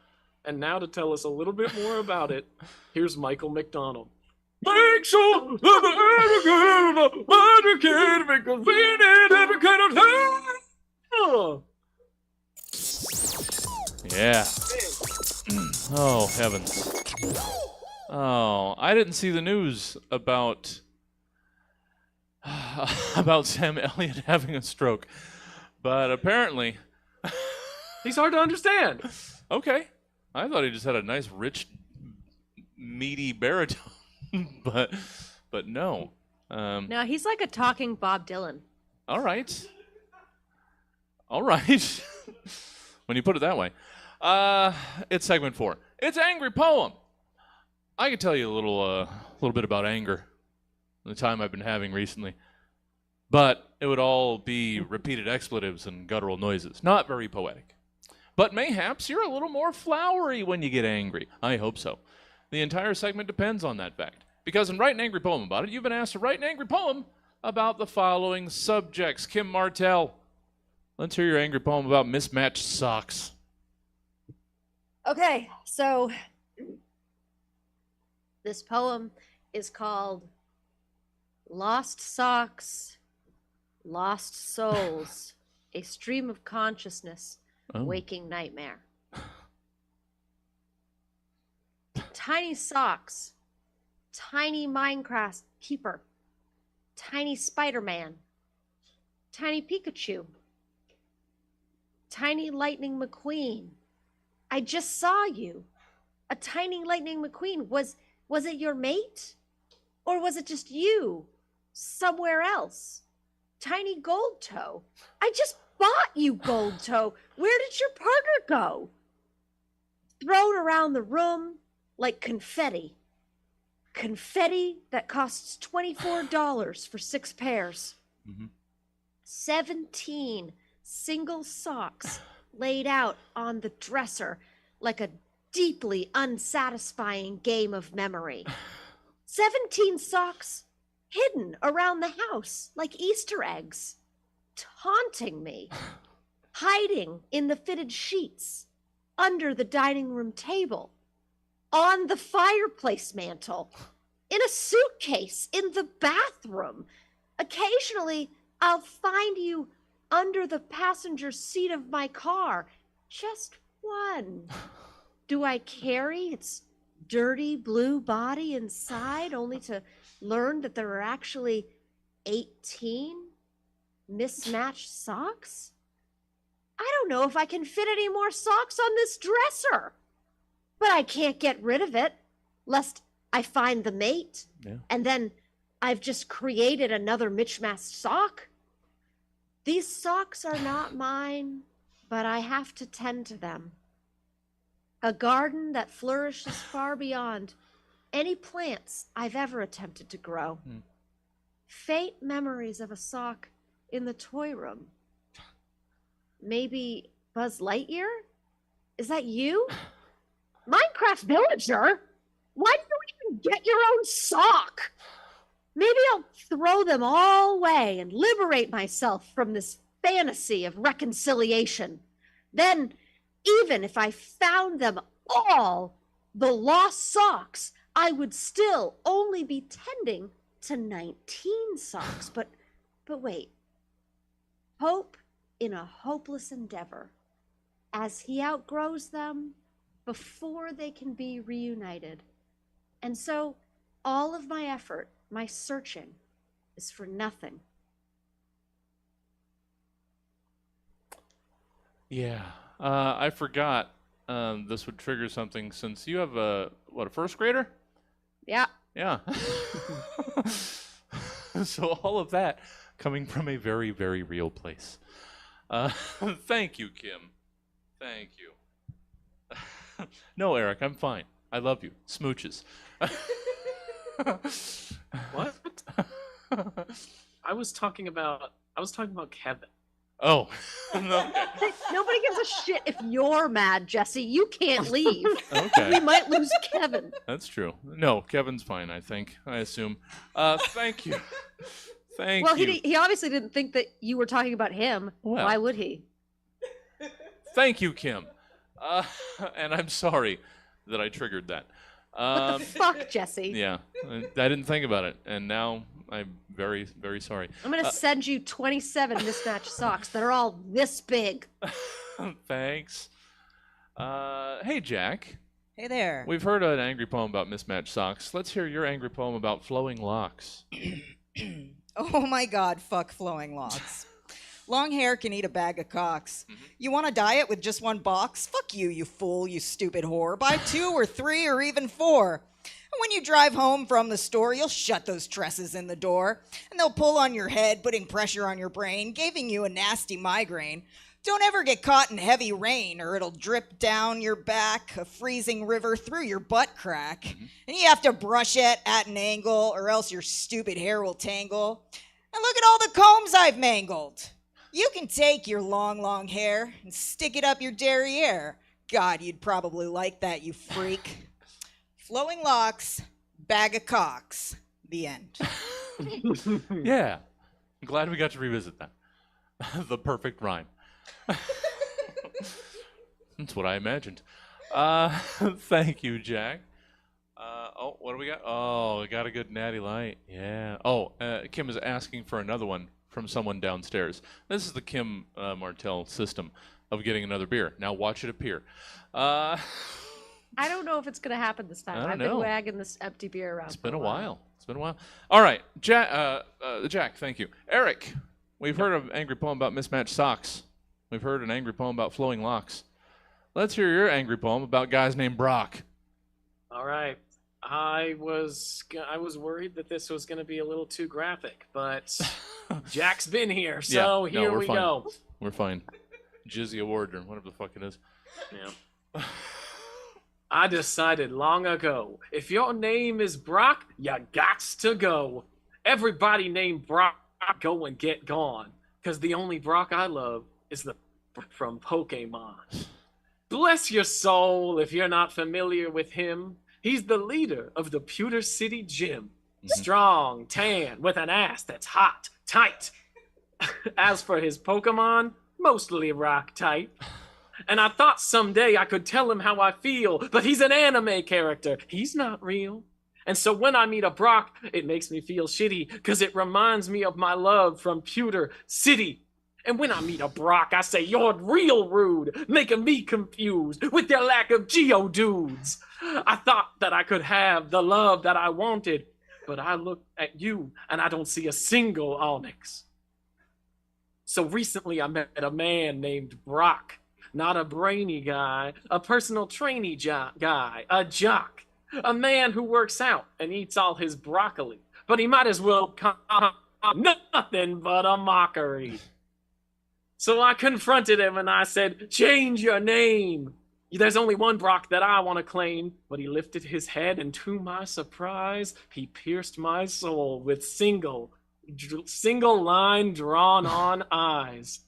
And now to tell us a little bit more about it, here's Michael McDonald. Make sure the educated because we need educated help. Yeah. Oh, heavens. Oh, I didn't see the news about Sam Elliot having a stroke. But apparently... He's hard to understand. Okay. I thought he just had a nice, rich, meaty baritone. but no. No, he's like a talking Bob Dylan. All right. All right. When you put it that way. It's segment 4. It's Angry Poem. I can tell you a little bit about anger, the time I've been having recently. But it would all be repeated expletives and guttural noises. Not very poetic. But mayhaps you're a little more flowery when you get angry. I hope so. The entire segment depends on that fact. Because in Write an Angry Poem About It, you've been asked to write an angry poem about the following subjects. Kim Martel, let's hear your angry poem about mismatched socks. Okay, so this poem is called Lost Socks, Lost Souls, a Stream of Consciousness, Waking Nightmare. Tiny socks, tiny Minecraft keeper, tiny Spider-Man, tiny Pikachu, tiny Lightning McQueen. I just saw you. A tiny Lightning McQueen. Was it your mate? Or was it just you? Somewhere else? Tiny Gold Toe. I just bought you, Gold Toe. Where did your partner go? Thrown around the room like confetti. Confetti that costs $24 for 6 pairs. Mm-hmm. 17 single socks laid out on the dresser like a deeply unsatisfying game of memory. 17 socks hidden around the house like Easter eggs, taunting me, hiding in the fitted sheets, under the dining room table, on the fireplace mantle, in a suitcase in the bathroom. Occasionally, I'll find you under the passenger seat of my car. Just one. Do I carry its dirty blue body inside only to learn that there are actually 18 mismatched socks? I don't know if I can fit any more socks on this dresser, but I can't get rid of it lest I find the mate. Yeah. And then I've just created another mismatched sock. These socks are not mine, but I have to tend to them. A garden that flourishes far beyond any plants I've ever attempted to grow. Faint memories of a sock in the toy room. Maybe Buzz Lightyear? Is that you? Minecraft Villager? Why did you even get your own sock? Maybe I'll throw them all away and liberate myself from this fantasy of reconciliation. Then, even if I found them all, the lost socks, I would still only be tending to 19 socks. But wait. Hope in a hopeless endeavor, as he outgrows them before they can be reunited. And so all of my effort, my searching, is for nothing. Yeah, I forgot this would trigger something since you have a first grader? Yeah. Yeah. So all of that coming from a very, very real place. Thank you, Kim. Thank you. No, Eric, I'm fine. I love you. Smooches. What? I was talking about Kevin. Oh. No. Nobody gives a shit if you're mad, Jesse. You can't leave. Okay. We might lose Kevin. That's true. No, Kevin's fine, I assume. Thank you. Thank Well, you. he obviously didn't think that you were talking about him. Well. Why would he? Thank you, Kim. And I'm sorry that I triggered that. What the fuck, Jesse? Yeah, I didn't think about it, and now I'm very, very sorry. I'm going to send you 27 mismatched socks that are all this big. Thanks. Hey, Jack. Hey there. We've heard an angry poem about mismatched socks. Let's hear your angry poem about flowing locks. Oh my god, fuck flowing locks. Long hair can eat a bag of cocks. You want a diet with just one box? Fuck you, you fool, you stupid whore. Buy 2 or 3 or even 4. And when you drive home from the store, you'll shut those tresses in the door. And they'll pull on your head, putting pressure on your brain, giving you a nasty migraine. Don't ever get caught in heavy rain, or it'll drip down your back, a freezing river through your butt crack. And you have to brush it at an angle, or else your stupid hair will tangle. And look at all the combs I've mangled. You can take your long, long hair and stick it up your derriere. God, you'd probably like that, you freak. Flowing locks, bag of cocks. The end. Yeah. I'm glad we got to revisit that. The perfect rhyme. That's what I imagined. Thank you, Jack. Oh, what do we got? Oh, we got a good natty light. Yeah. Oh, Kim is asking for another one from someone downstairs. This is the Kim Martel system of getting another beer. Now watch it appear. I don't know if it's going to happen this time. I've been wagging this empty beer around. It's been a while. All right, Jack, thank you. Eric, we've heard an angry poem about mismatched socks. We've heard an angry poem about flowing locks. Let's hear your angry poem about guys named Brock. All right. I was worried that this was going to be a little too graphic, but Jack's been here, so here we go. We're fine. Jizzy Award or whatever the fuck it is. Yeah. I decided long ago, if your name is Brock, you gots to go. Everybody named Brock, go and get gone, because the only Brock I love is the from Pokemon. Bless your soul if you're not familiar with him. He's the leader of the Pewter City Gym. Strong, tan, with an ass that's hot, tight. As for his Pokemon, mostly rock type. And I thought someday I could tell him how I feel, but he's an anime character. He's not real. And so when I meet a Brock, it makes me feel shitty, because it reminds me of my love from Pewter City. And when I meet a Brock, I say, you're real rude, making me confused with your lack of Geodudes. I thought that I could have the love that I wanted, but I look at you and I don't see a single Onyx. So recently I met a man named Brock, not a brainy guy, a personal trainee guy, a jock, a man who works out and eats all his broccoli, but he might as well come nothing but a mockery. So I confronted him and I said, change your name. There's only one Brock that I want to claim. But he lifted his head, and to my surprise, he pierced my soul with single line drawn on eyes.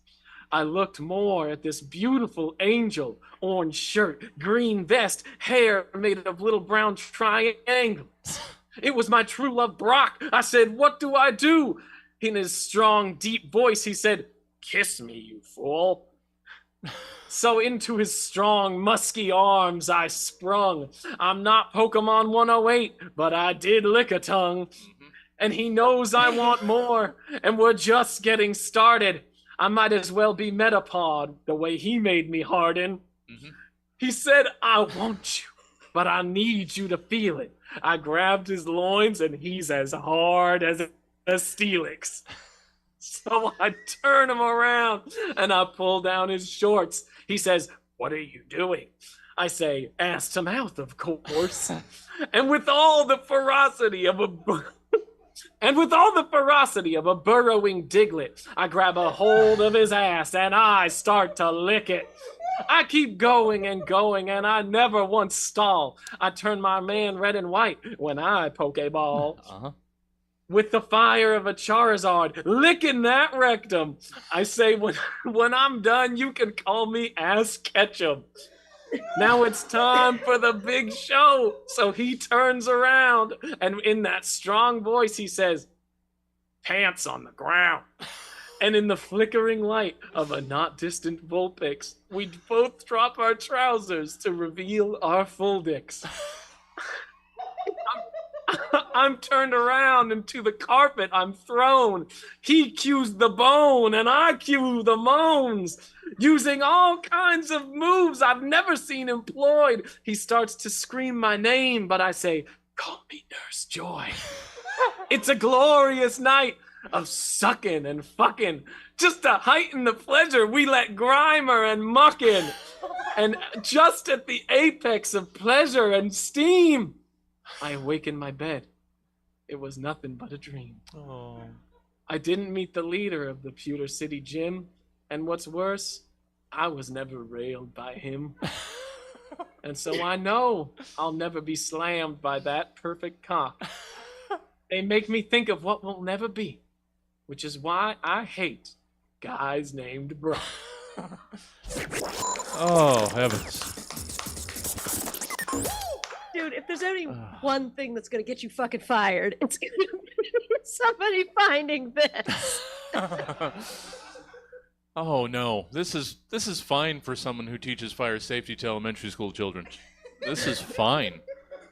I looked more at this beautiful angel, orange shirt, green vest, hair made of little brown triangles. It was my true love, Brock. I said, what do I do? In his strong, deep voice, he said, kiss me, you fool. So into his strong, musky arms I sprung. I'm not Pokemon 108, but I did lick a tongue. And he knows I want more, and we're just getting started. I might as well be Metapod, the way he made me harden. He said, I want you, but I need you to feel it. I grabbed his loins, and he's as hard as a Steelix. So I turn him around, and I pull down his shorts. He says, what are you doing? I say, ass to mouth, of course. And with all the ferocity of a burrowing Diglett, I grab a hold of his ass and I start to lick it. I keep going, and I never once stall. I turn my man red and white when I Pokeball. With the fire of a Charizard, licking that rectum. I say, when I'm done, you can call me Ass Ketchum. Now it's time for the big show. So he turns around, and in that strong voice, he says, pants on the ground. And in the flickering light of a not distant Vulpix, we both drop our trousers to reveal our full dicks. I'm turned around, and to the carpet I'm thrown. He cues the bone, and I cue the moans. Using all kinds of moves I've never seen employed. He starts to scream my name, but I say, call me Nurse Joy. It's a glorious night of sucking and fucking. Just to heighten the pleasure, we let Grimer and muckin'. And just at the apex of pleasure and steam, I awake in my bed. It was nothing but a dream. Oh. I didn't meet the leader of the Pewter City Gym, and what's worse, I was never railed by him. And so I know I'll never be slammed by that perfect cock. They make me think of what will never be, which is why I hate guys named Brock. Oh, heavens. Dude, if there's only one thing that's gonna get you fucking fired, it's gonna be somebody finding this. Oh no, this is fine for someone who teaches fire safety to elementary school children. This is fine.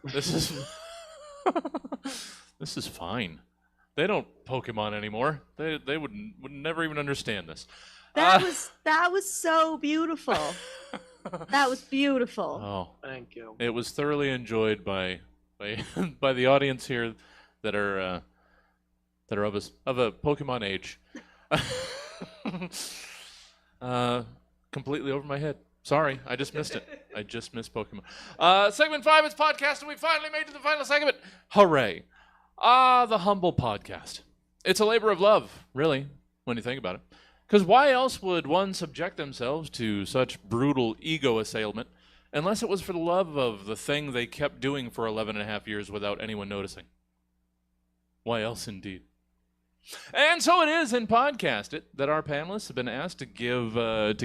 This is fine. They don't Pokemon anymore. They would never even understand this. That was so beautiful. That was beautiful. Oh, Thank you. it was thoroughly enjoyed by the audience here that are of a Pokemon age. Completely over my head. Sorry, I just missed it. I just missed Pokemon. Segment 5 is podcast, and we finally made it to the final segment. Hooray! The Humble Podcast. It's a labor of love, really, when you think about it. Because why else would one subject themselves to such brutal ego assailment unless it was for the love of the thing they kept doing for 11 and a half years without anyone noticing? Why else, indeed? And so it is in Podcast It that our panelists have been asked to give us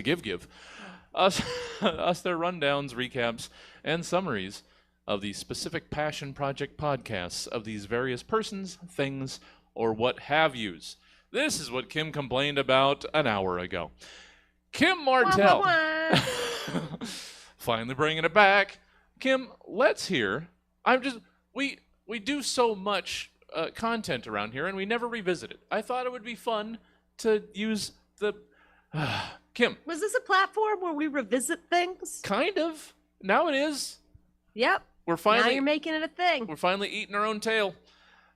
their rundowns, recaps, and summaries of the specific passion project podcasts of these various persons, things, or what have yous. This is what Kim complained about an hour ago. Kim Martel. Finally bringing it back. Kim, let's hear. We do so much content around here, and we never revisit it. I thought it would be fun to use the... Kim. Was this a platform where we revisit things? Kind of. Now it is. Yep. We're finally... Now you're making it a thing. We're finally eating our own tail.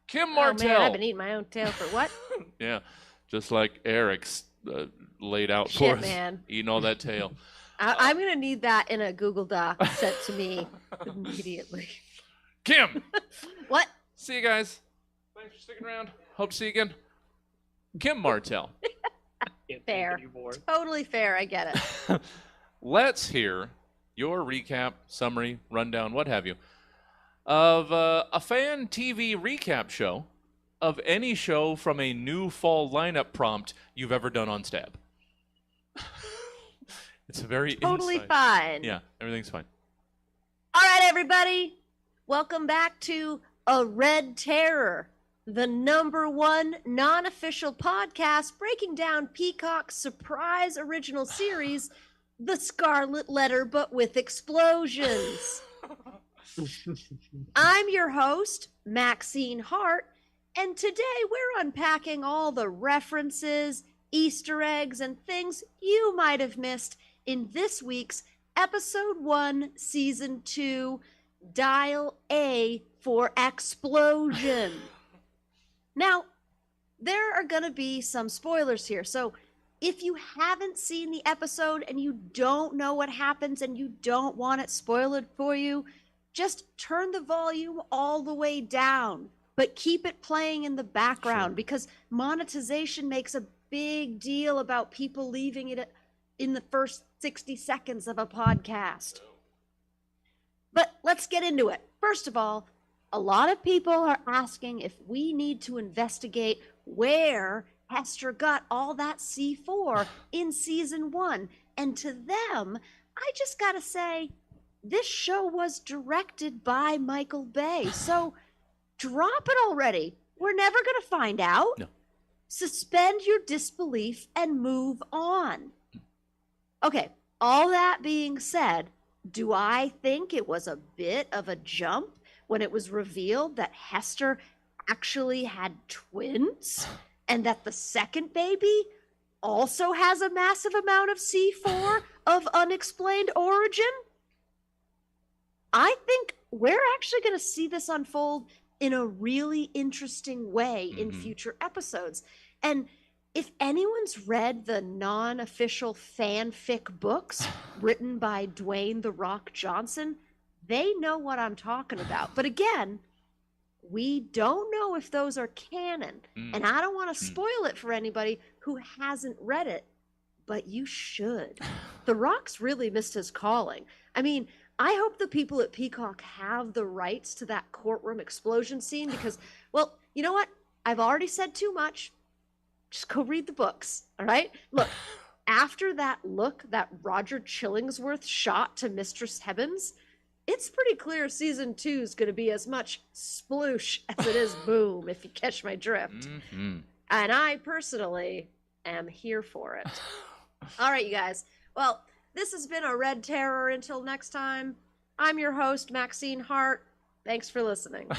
Kim Martel. Oh man, I've been eating my own tail for what? Yeah, just like Eric's laid out Shit, for us. Man. Eating all that tail. I'm going to need that in a Google Doc sent to me immediately. Kim! What? See you guys. Thanks for sticking around. Hope to see you again. Kim Martel. Fair. Totally fair. I get it. Let's hear your recap, summary, rundown, what have you, of a fan TV recap show of any show from a new fall lineup prompt you've ever done on Stab. It's a very totally inside. Fine. Yeah, everything's fine. All right, everybody. Welcome back to A Red Terror, the #1 non-official podcast breaking down Peacock's surprise original series, The Scarlet Letter, but with explosions. I'm your host, Maxine Hart, and today we're unpacking all the references, Easter eggs, and things you might have missed in this week's Episode 1, Season 2, Dial A for Explosion. Now, there are going to be some spoilers here, so if you haven't seen the episode and you don't know what happens and you don't want it spoiled for you, just turn the volume all the way down, but keep it playing in the background because monetization makes a big deal about people leaving it in the first 60 seconds of a podcast. But let's get into it. First of all, a lot of people are asking if we need to investigate where Hester got all that C4 in season 1. And to them, I just gotta say, this show was directed by Michael Bay. So drop it already. We're never gonna find out. No. Suspend your disbelief and move on. Okay, all that being said, do I think it was a bit of a jump when it was revealed that Hester actually had twins and that the second baby also has a massive amount of C4 of unexplained origin? I think we're actually going to see this unfold in a really interesting way in future episodes. And if anyone's read the non-official fanfic books written by Dwayne "The Rock" Johnson, they know what I'm talking about. But again, we don't know if those are canon. And I don't want to spoil it for anybody who hasn't read it, but you should. The Rock's really missed his calling. I mean, I hope the people at Peacock have the rights to that courtroom explosion scene because, well, you know what? I've already said too much. Just go read the books, all right? Look, after that look that Roger Chillingsworth shot to Mistress Hebbins, it's pretty clear season 2 is going to be as much sploosh as it is boom, if you catch my drift. And I personally am here for it. All right, you guys. Well, this has been a Red Terror. Until next time, I'm your host, Maxine Hart. Thanks for listening.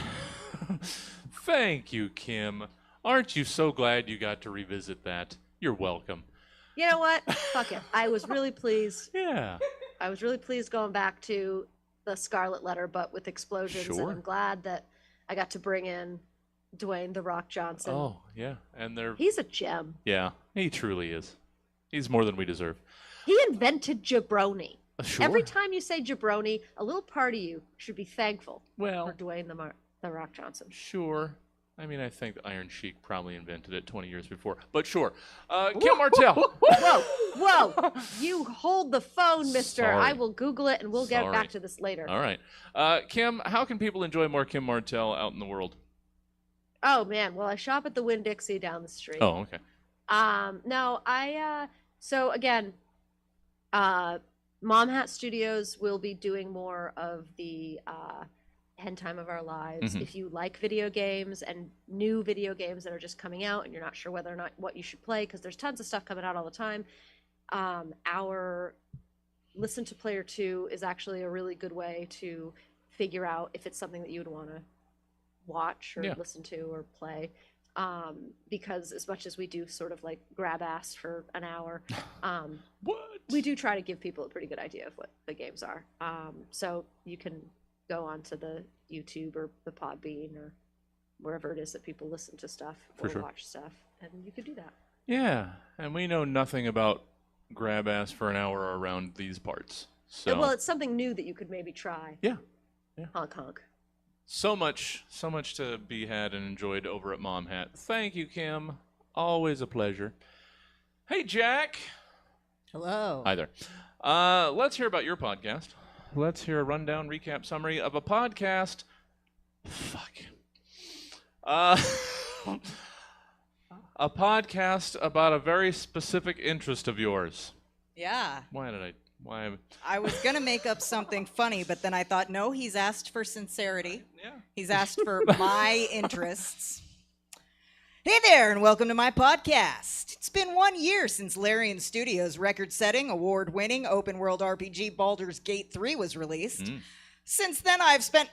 Thank you, Kim. Aren't you so glad you got to revisit that? You're welcome. You know what? Fuck it. I was really pleased. Yeah. I was really pleased going back to the Scarlet Letter, but with explosions. Sure. And I'm glad that I got to bring in Dwayne "The Rock" Johnson. Oh, yeah. And they're... He's a gem. Yeah, he truly is. He's more than we deserve. He invented jabroni. Sure. Every time you say jabroni, a little part of you should be thankful Well, for Dwayne the Rock Johnson. sure. I mean, I think the Iron Sheik probably invented it 20 years before. But sure. Kim Martel. Whoa. You hold the phone, mister. Sorry. I will Google it, and we'll get Sorry. back to this later. All right. Kim, how can people enjoy more Kim Martel out in the world? Oh, man. Well, I shop at the Winn-Dixie down the street. Oh, okay. No, so again, Mom Hat Studios will be doing more of the Hen Time of Our Lives. If you like video games and new video games that are just coming out and you're not sure whether or not what you should play, because there's tons of stuff coming out all the time, our Listen to Player 2 is actually a really good way to figure out if it's something that you would want to watch or listen to or play. Because as much as we do sort of like grab ass for an hour, we do try to give people a pretty good idea of what the games are. So you can go onto the YouTube or the Podbean or wherever it is that people listen to stuff or watch stuff, and you could do that. Yeah, and we know nothing about grab ass for an hour around these parts. So Well, it's something new that you could maybe try. Yeah. Honk honk. So much to be had and enjoyed over at Mom Hat. Thank you, Kim. Always a pleasure. Hey, Jack. Hello. Hi there. Let's hear about your podcast. Let's hear a rundown, recap, summary of a podcast. A podcast about a very specific interest of yours. Yeah. Why Why? I was going to make up something funny, but then I thought, no, he's asked for sincerity. Yeah. He's asked for my interests. Hey there, and welcome to my podcast. It's been 1 year since Larian Studios' record-setting, award-winning open-world RPG Baldur's Gate 3 was released. Since then, I've spent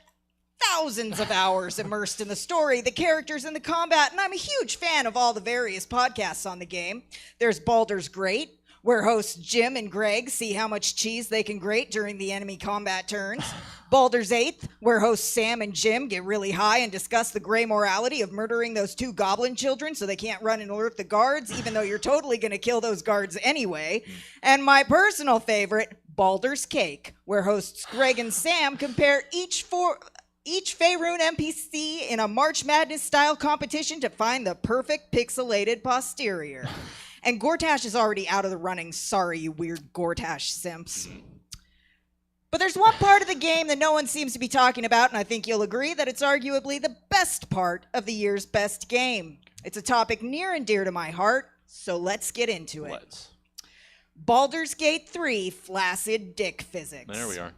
thousands of hours immersed in the story, the characters, and the combat, and I'm a huge fan of all the various podcasts on the game. There's Baldur's Great, where hosts Jim and Greg see how much cheese they can grate during the enemy combat turns. Baldur's 8th, where hosts Sam and Jim get really high and discuss the gray morality of murdering those 2 goblin children so they can't run and alert the guards, even though you're totally going to kill those guards anyway. And my personal favorite, Baldur's Cake, where hosts Greg and Sam compare each Faerun NPC in a March Madness-style competition to find the perfect pixelated posterior. And Gortash is already out of the running. Sorry, you weird Gortash simps. But there's one part of the game that no one seems to be talking about, and I think you'll agree that it's arguably the best part of the year's best game. It's a topic near and dear to my heart, so let's get into it. Let's. Baldur's Gate 3 Flaccid Dick Physics. There we are.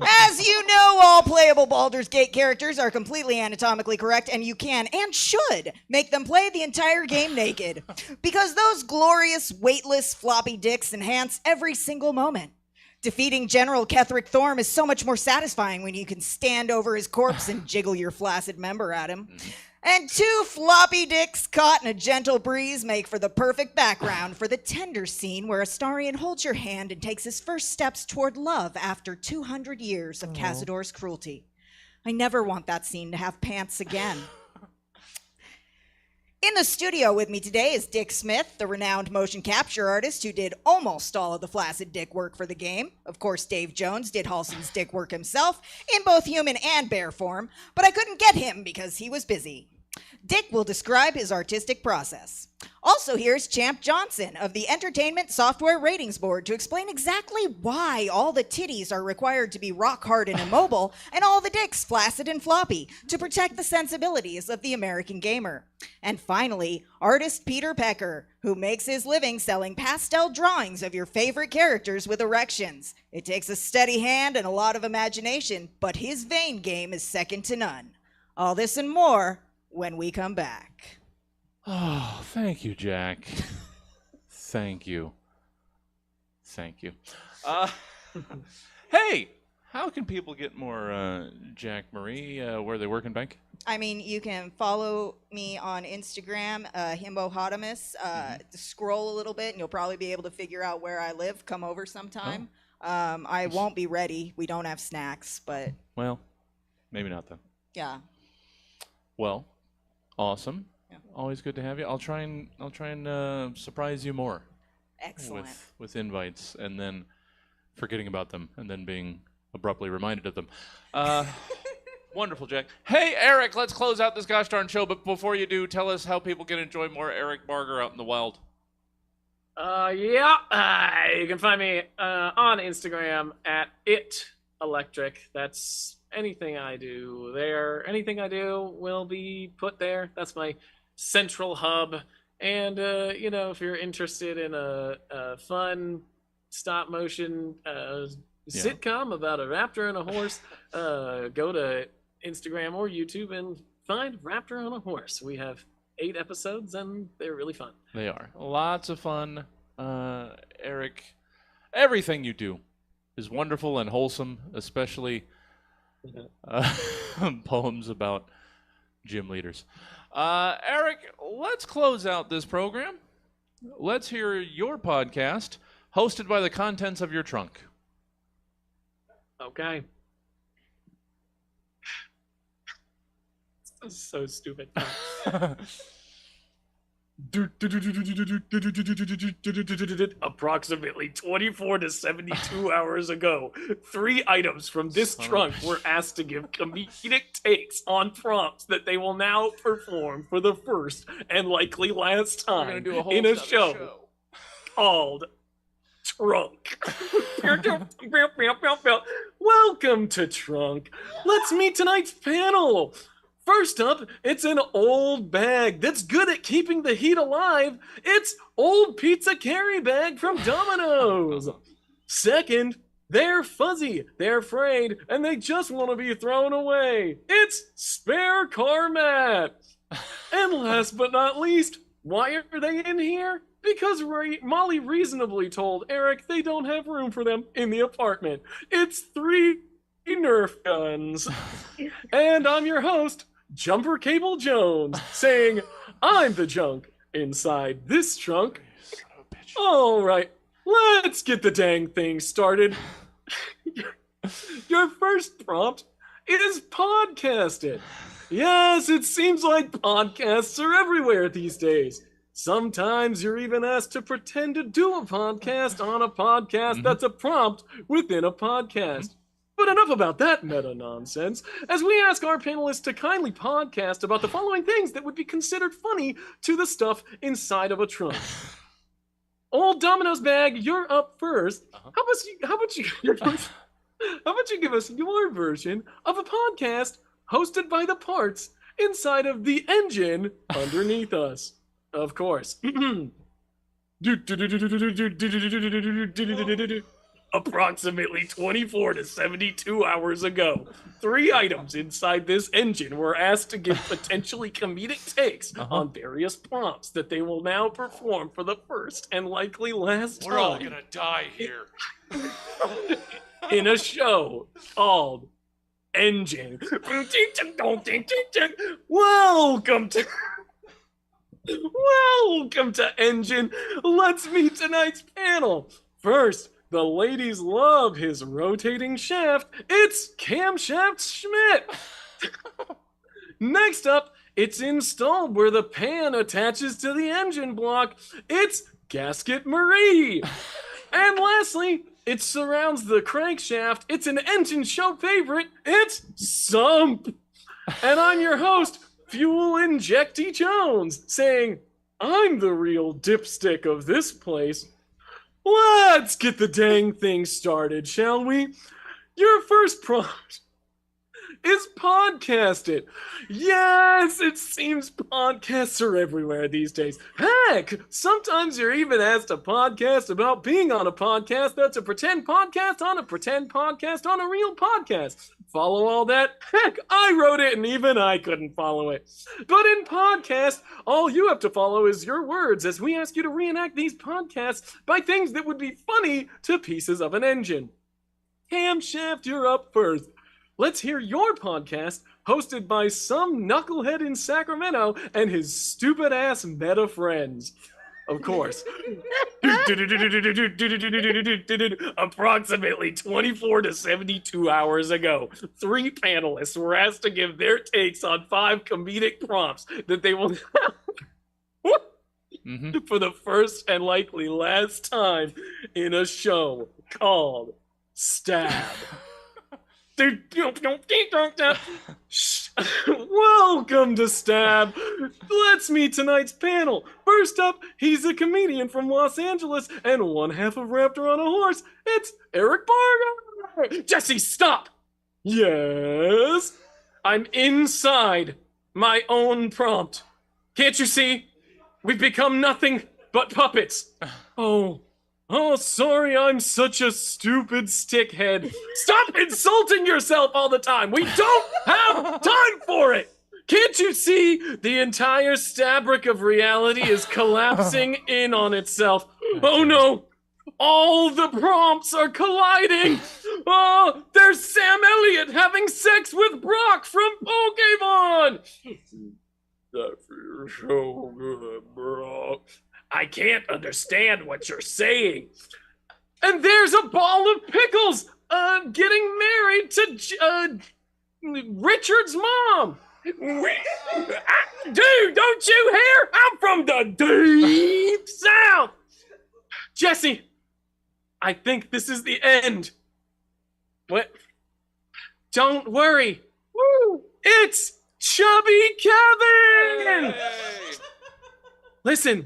As you know, all playable Baldur's Gate characters are completely anatomically correct, and you can and should make them play the entire game naked. Because those glorious, weightless, floppy dicks enhance every single moment. Defeating General Ketheric Thorm is so much more satisfying when you can stand over his corpse and jiggle your flaccid member at him. And 2 floppy dicks caught in a gentle breeze make for the perfect background for the tender scene where Astarion holds your hand and takes his first steps toward love after 200 years of Cazador's cruelty. I never want that scene to have pants again. In the studio with me today is Dick Smith, the renowned motion capture artist who did almost all of the flaccid dick work for the game. Of course, Dave Jones did Halson's dick work himself, in both human and bear form, but I couldn't get him because he was busy. Dick will describe his artistic process. Also, here's Champ Johnson of the Entertainment Software Ratings Board to explain exactly why all the titties are required to be rock hard and immobile and all the dicks flaccid and floppy to protect the sensibilities of the American gamer. And finally, artist Peter Pecker, who makes his living selling pastel drawings of your favorite characters with erections. It takes a steady hand and a lot of imagination, but his vein game is second to none. All this and more when we come back. Oh, thank you, Jack. Thank you. Thank you. Hey, how can people get more Jack Marie where they work in bank? I mean, you can follow me on Instagram, Himbohotamus. Scroll a little bit, and you'll probably be able to figure out where I live. Come over sometime. I won't be ready. We don't have snacks, but... Well, maybe not, then. Yeah. Well, awesome. Yeah. Always good to have you. I'll try and surprise you more. Excellent. With invites, and then forgetting about them, and then being abruptly reminded of them. Wonderful, Jack. Hey, Eric, let's close out this gosh darn show, but before you do, tell us how people can enjoy more Eric Barger out in the wild. You can find me on Instagram at itelectric. That's anything I do there. Anything I do will be put there. That's my central hub. And, if you're interested in a fun stop-motion sitcom about a raptor and a horse, go to Instagram or YouTube and find Raptor on a Horse. We have 8 episodes, and they're really fun. They are. Lots of fun. Eric, everything you do is wonderful and wholesome, especially poems about gym leaders. Eric, let's close out this program. Let's hear your podcast, hosted by the contents of your trunk. Okay. This is so stupid. Approximately 24 to 72 hours ago, 3 items from this trunk were asked to give comedic takes on prompts that they will now perform for the first and likely last time in a show called Trunk. Welcome to Trunk. Let's meet tonight's panel. First up, it's an old bag that's good at keeping the heat alive. It's old pizza carry bag from Domino's. Second, they're fuzzy, they're frayed, and they just want to be thrown away. It's spare car mat. And last but not least, why are they in here? Because Molly reasonably told Eric they don't have room for them in the apartment. It's 3 Nerf guns. And I'm your host, Jumper Cable Jones, saying, I'm the junk inside this trunk. All right, let's get the dang thing started. Your first prompt is podcasted. Yes, it seems like podcasts are everywhere these days. Sometimes you're even asked to pretend to do a podcast on a podcast that's a prompt within a podcast. But enough about that meta nonsense, as we ask our panelists to kindly podcast about the following things that would be considered funny to the stuff inside of a trunk. Old Domino's bag, you're up first. How about you give us your version of a podcast hosted by the parts inside of the engine underneath us? Of course. Approximately 24 to 72 hours ago, 3 items inside this engine were asked to give potentially comedic takes on various prompts that they will now perform for the first and likely last time. We're all gonna die here. In a show called Engine. Welcome to Engine. Let's meet tonight's panel. First, the ladies love his rotating shaft. It's Camshaft Schmidt. Next up, it's installed where the pan attaches to the engine block. It's Gasket Marie. And lastly, it surrounds the crankshaft. It's an engine show favorite. It's Sump. And I'm your host, Fuel Injecty Jones, saying, I'm the real dipstick of this place. Let's get the dang thing started, shall we? Your first prompt is podcast it. Yes, it seems podcasts are everywhere these days. Heck, sometimes you're even asked to podcast about being on a podcast that's a pretend podcast on a pretend podcast on a real podcast. Follow all that? Heck, I wrote it and even I couldn't follow it. But in podcast, all you have to follow is your words as we ask you to reenact these podcasts by things that would be funny to pieces of an engine. Camshaft, you're up first. Let's hear your podcast hosted by some knucklehead in Sacramento and his stupid ass meta friends. Of course. Approximately 24 to 72 hours ago, 3 panelists were asked to give their takes on 5 comedic prompts that they will for the first and likely last time in a show called Stab. Welcome to Stab. Let's meet tonight's panel. First up, he's a comedian from Los Angeles and one half of Raptor on a Horse. It's Eric Barger. Jesse, stop. Yes, I'm inside my own prompt. Can't you see? We've become nothing but puppets. Oh, sorry, I'm such a stupid stickhead. Stop insulting yourself all the time. We don't have time for it. Can't you see the entire fabric of reality is collapsing in on itself? Oh no, all the prompts are colliding. Oh, there's Sam Elliot having sex with Brock from Pokemon. That feels so good, Brock. I can't understand what you're saying. And there's a ball of pickles getting married to Richard's mom. Dude, don't you hear? I'm from the deep south. Jesse, I think this is the end. What? Don't worry. Woo! It's Chubby Kevin! Yay! Listen,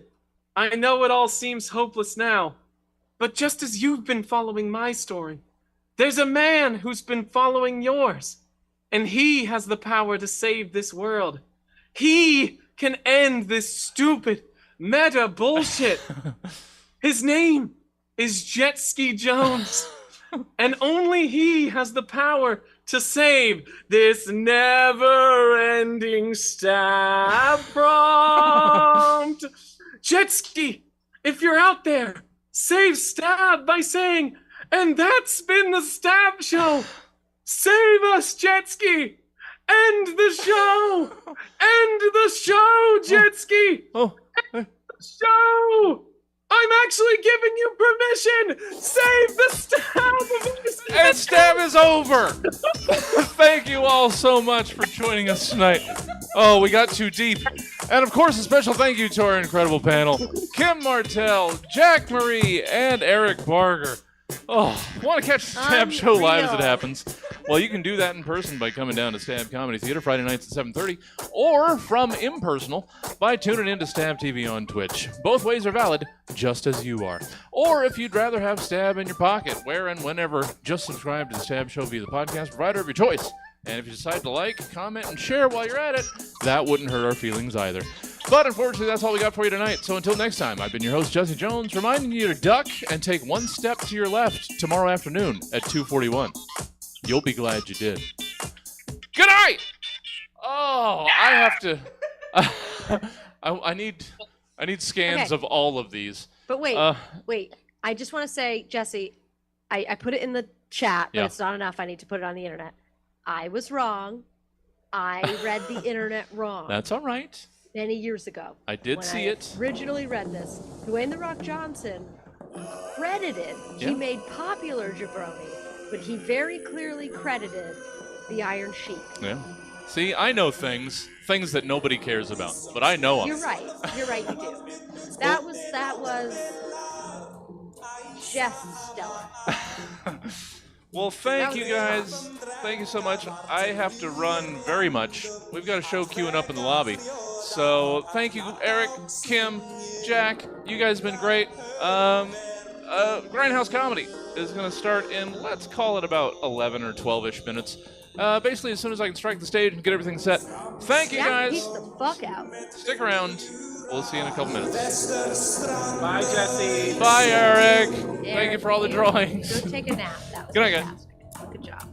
I know it all seems hopeless now, but just as you've been following my story, there's a man who's been following yours. and he has the power to save this world. He can end this stupid meta bullshit. His name is Jet Ski Jones, and only he has the power to save this never-ending stab prompt. Jet Ski, if you're out there, save Stab by saying, "And that's been the Stab Show." Save us, Jet Ski. End the show. End the show, Jet Ski. End the show. I'm actually giving you permission. Save the Stab. And Stab is over. Thank you all so much for joining us tonight. Oh, we got too deep. And of course, a special thank you to our incredible panel, Kim Martel, Jack Marie, and Eric Barger. Oh, want to catch the Stab Show live as it happens? Well, you can do that in person by coming down to Stab Comedy Theater Friday nights at 7:30, or from impersonal by tuning in to Stab TV on Twitch. Both ways are valid, just as you are. Or if you'd rather have Stab in your pocket, where and whenever, just subscribe to the Stab Show via the podcast provider of your choice. And if you decide to like, comment, and share while you're at it, that wouldn't hurt our feelings either. But unfortunately, that's all we got for you tonight. So until next time, I've been your host, Jesse Jones, reminding you to duck and take one step to your left tomorrow afternoon at 2:41. You'll be glad you did. Good night! Oh, I have to... I need scans of all of these. But wait. I just want to say, Jesse, I put it in the chat, but it's not enough. I need to put it on the internet. I was wrong. I read the internet wrong. That's all right. Many years ago. I did see it. Originally read this. Dwayne "The Rock" Johnson credited. Yeah. He made popular Jabroni, but he very clearly credited the Iron Sheik. Yeah. See, I know things that nobody cares about, but I know them. You're right. You do. That was just stellar. Well, thank you guys. Thank you so much. I have to run very much. We've got a show queuing up in the lobby. So thank you, Eric, Kim, Jack. You guys have been great. Grindhouse Comedy is going to start in, let's call it about 11 or 12-ish minutes. Basically, as soon as I can strike the stage and get everything set. Thank you, guys. Beat the fuck out. Stick around. We'll see you in a couple minutes. Bye, Jesse. Bye, Eric. Eric, Thank you for all the drawings. Go take a nap. That was Good night, guys. fantastic. Good job.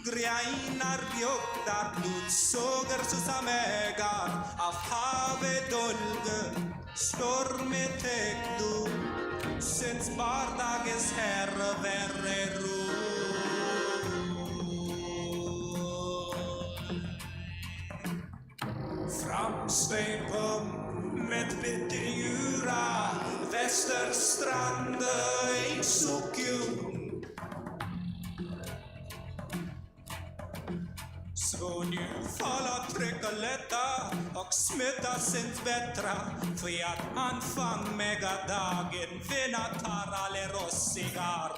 Greinar bjögdar blodsågar så samägar av havet dolger stormet täckdo syns vardagens herre värre ro framsvepum med bitterjura västerstrande i sokjum Så nu falla trycka lätta och smutta sin tvättra för att anfang mega dagen vinna tar alle rossigar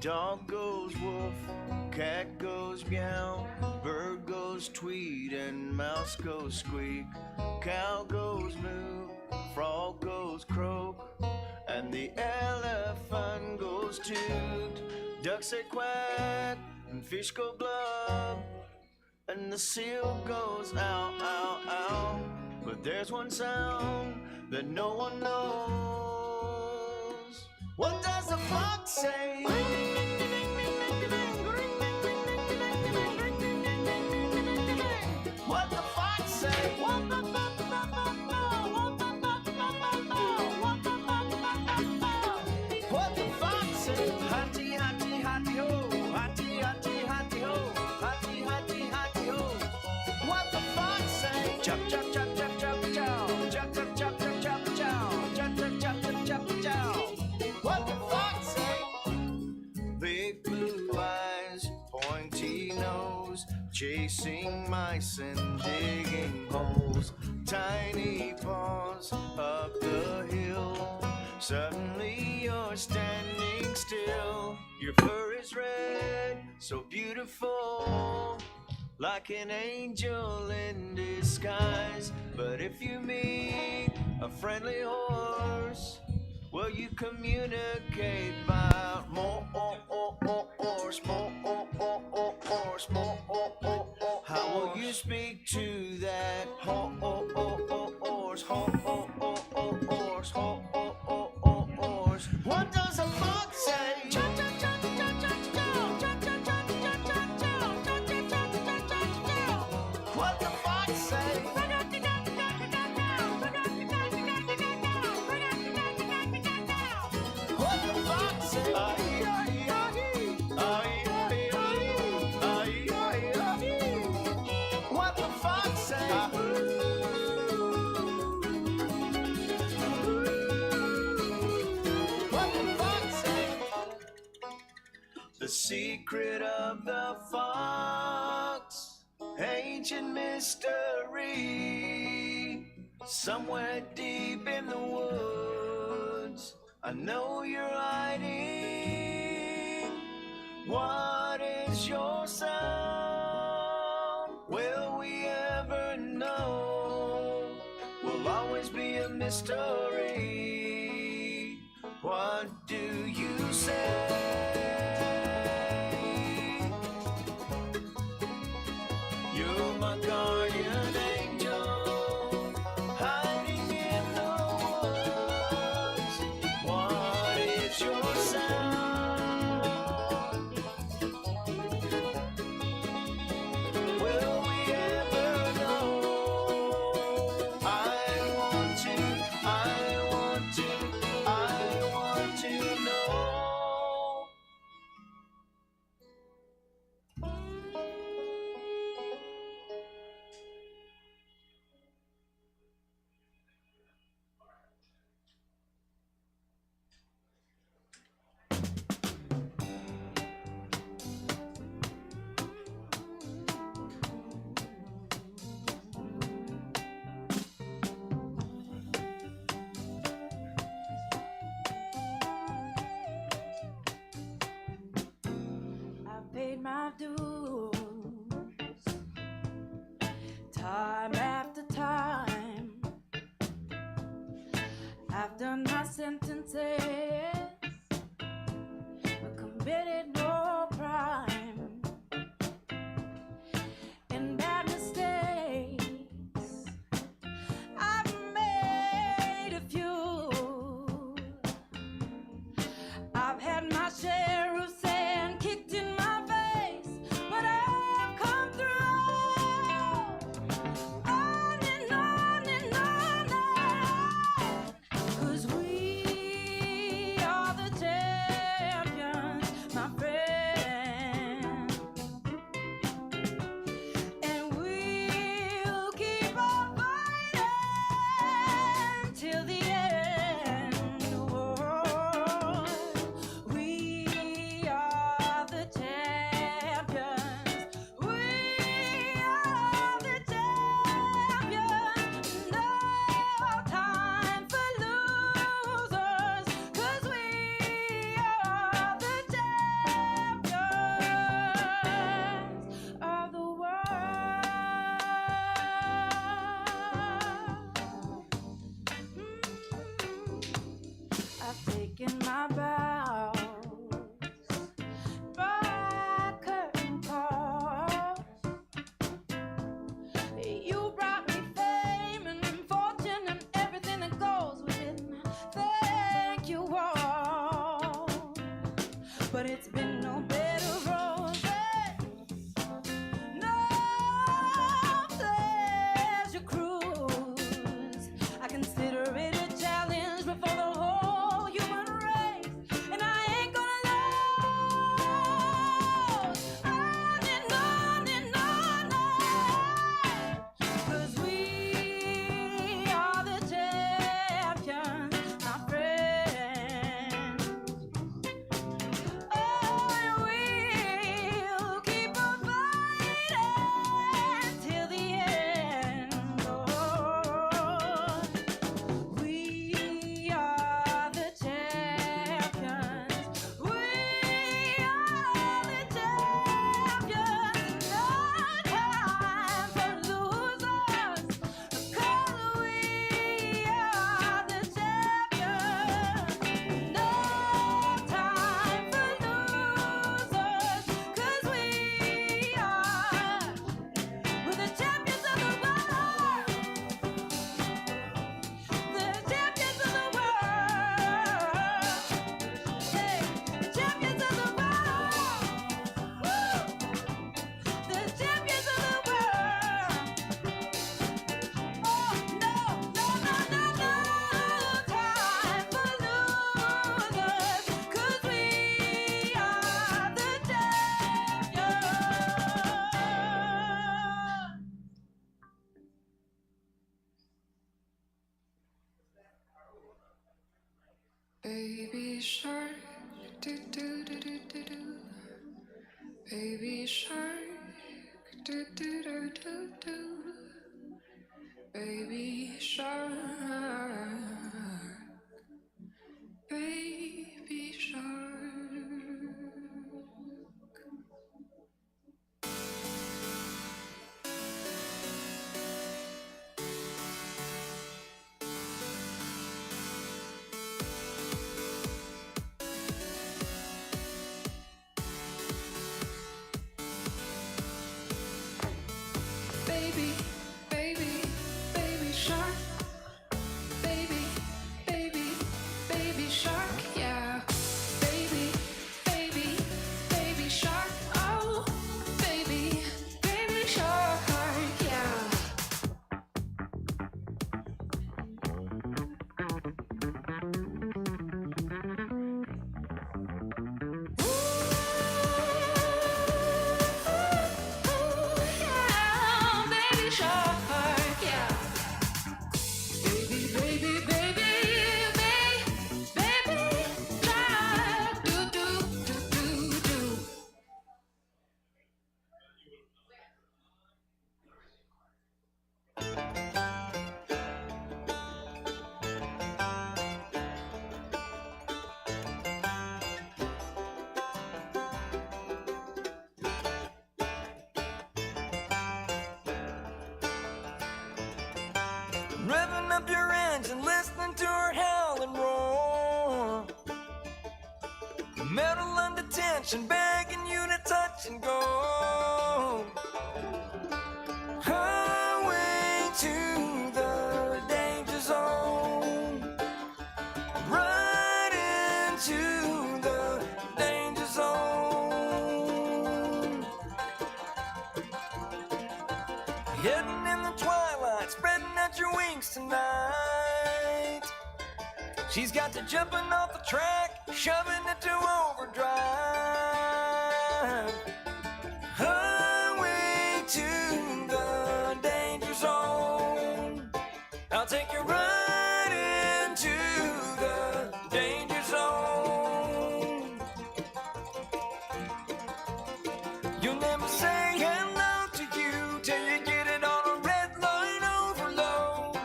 Dog goes woof, cat goes meow, bird goes tweet, and mouse goes squeak. Cow goes moo, frog goes croak, and the elephant goes toot. Ducks say quack, and fish go blub, and the seal goes ow, ow, ow. But there's one sound that no one knows. What does the fox say? Chop, chop, chop, chop, chop, chow. Chop, chop, chop, chop, chop, chow. Chop, chop, chop, chop, chop, chow. What the fox say? Big blue eyes, pointy nose, chasing mice and digging holes. Tiny paws up the hill. Suddenly you're standing still. Your fur is red, so beautiful, like an angel in disguise. But if you meet a friendly horse, will you communicate by more horse, more horse, more horse? How will you speak to that horse, horse, horse, horse? What does a fox say? What the fox say? What the fox say? What the fox say? What the fox say? The secret of the fox, ancient mystery, somewhere deep in the woods. I know you're hiding. What is your sound? Will we ever know? Will always be a mystery. What do you say? You're my guardian angel, hiding in the woods. What is your sound? Will we ever know? I want to know. I paid my dues time after time. I've done my sentences, but committed no crime. And bad mistakes, I've made a few. I've had my share of sand kicked in my face, but I've come through. On and on and on, 'cause we are the champions, my friend. And we'll keep on fighting till the end. Oh, we are the champions. We are the champions. No time for losers, 'cause we are the champions of the world. I've taken my bows by curtain calls. You brought me fame and fortune and everything that goes with it. Thank you all, but it's been no bed of roses, no pleasure cruise. I consider it a challenge before the whole human race. Baby shark, do do do do do do. Baby shark, do do do do do. Baby shark, baby shark. Baby, baby, baby shark. Baby, baby, baby shark, yeah. Baby, baby, baby shark. Oh, baby, baby shark, yeah. Yeah, baby shark, yeah. Baby, baby, baby, baby shark, do do do do do. Revving up your engine, listening to her howl and roar. Metal under tension, begging you to touch and go. Highway to the danger zone. Right into the danger zone. Heading in the twilight, spreading out your wings tonight. She's got you jumping off the track, shoving it to overdrive. Highway to the danger zone. I'll take you right into the danger zone. You'll never say hello to you till you get it on a red line overload.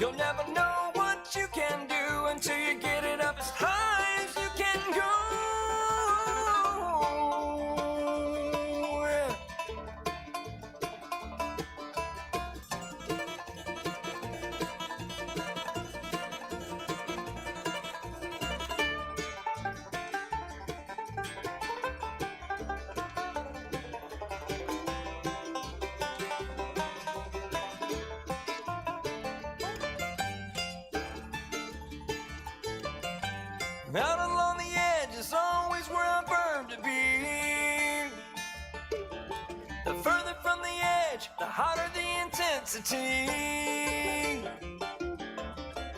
You'll never know what you can do until you get it up as high as you can go. Out along the edge is always where I burn to be. The further from the edge, the hotter the intensity.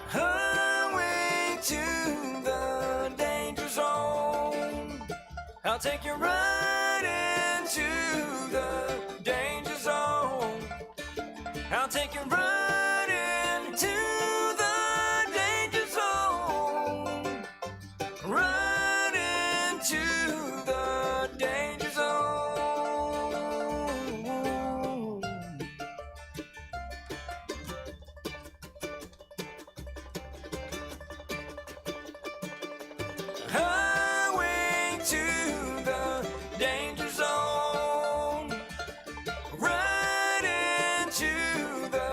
Highway to the danger zone. I'll take you right into the danger zone. I'll take you right into the danger zone. Right into the danger zone. Highway to the danger zone. Right into the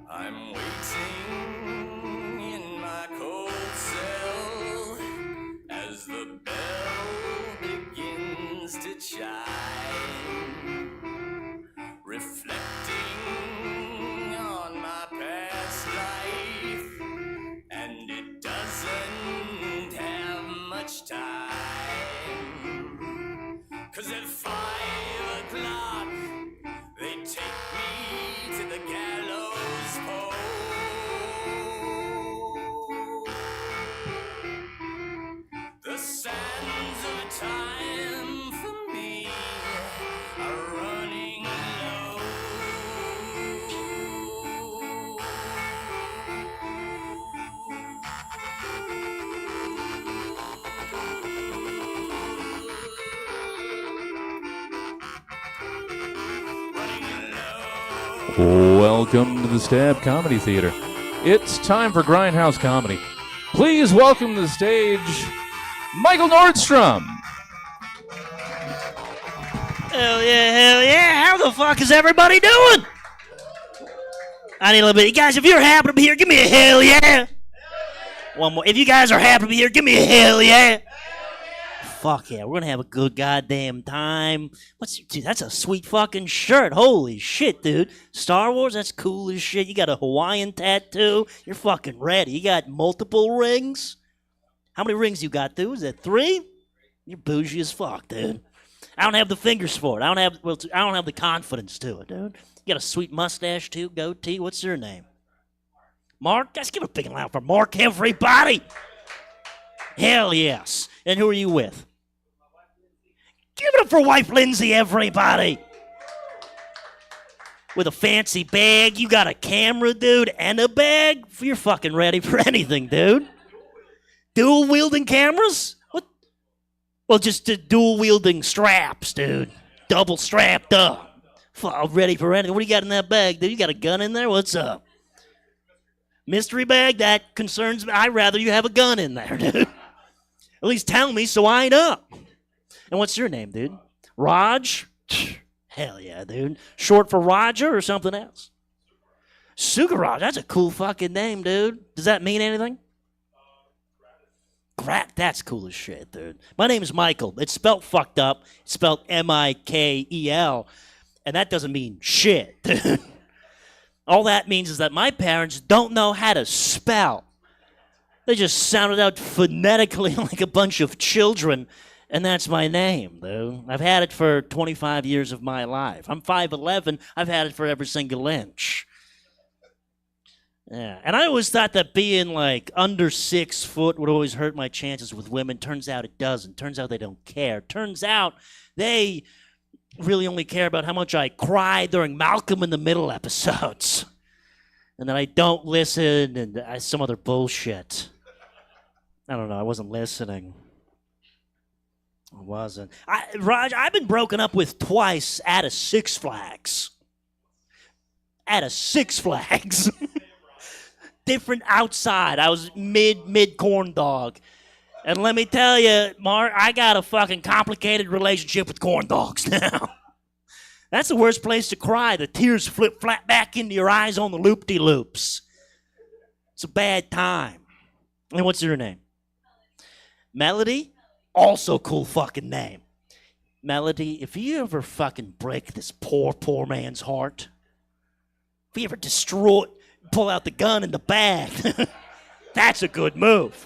I'm waiting in my cold cell as the bell begins to chime, reflecting on my past life, and it doesn't have much time, 'cause at 5 o'clock they take me to the gallows pole. The sands of time for me are running low. Welcome to the Stab Comedy Theater. It's time for Grindhouse Comedy. Please welcome to the stage Michael Nordstrom. Hell yeah. How the fuck is everybody doing? I need a little bit. You guys, if you're happy to be here, give me a hell yeah. One more. If you guys are happy to be here, give me a hell yeah. Fuck yeah, we're gonna have a good goddamn time. Dude, that's a sweet fucking shirt. Holy shit, dude. Star Wars, that's cool as shit. You got a Hawaiian tattoo. You're fucking ready. You got multiple rings. How many rings you got, dude? Is that 3? You're bougie as fuck, dude. I don't have the fingers for it. I don't have the confidence to it, dude. You got a sweet mustache too, goatee. What's your name? Mark? Guys, give a big loud for Mark, everybody. Hell yes. And who are you with? Give it up for wife Lindsay, everybody. With a fancy bag. You got a camera, dude, and a bag. You're fucking ready for anything, dude. Dual-wielding cameras? What? Well, just dual-wielding straps, dude. Double strapped up. Ready for anything. What do you got in that bag, dude? You got a gun in there? What's up? Mystery bag? That concerns me. I'd rather you have a gun in there, dude. At least tell me so I know. And what's your name, dude? Raj? Hell yeah, dude. Short for Roger or something else? Sugaraj, that's a cool fucking name, dude. Does that mean anything? That's cool as shit, dude. My name is Michael. It's spelled fucked up. It's spelled Mikel. And that doesn't mean shit, dude. All that means is that my parents don't know how to spell. They just sounded out phonetically like a bunch of children, and that's my name, dude. I've had it for 25 years of my life. I'm 5'11". I've had it for every single inch. Yeah, and I always thought that being like under 6 foot would always hurt my chances with women. Turns out it doesn't. Turns out they don't care. Turns out they really only care about how much I cry during Malcolm in the Middle episodes. And that I don't listen and some other bullshit. I don't know. I wasn't listening. I wasn't. Raj, I've been broken up with twice at a Six Flags. At a Six Flags. Different outside. I was mid corn dog. And let me tell you, Mark, I got a fucking complicated relationship with corn dogs now. That's the worst place to cry. The tears flip flat back into your eyes on the loop-de-loops. It's a bad time. And what's your name? Melody? Also cool fucking name. Melody, if you ever fucking break this poor man's heart, if you ever pull out the gun in the bag, that's a good move.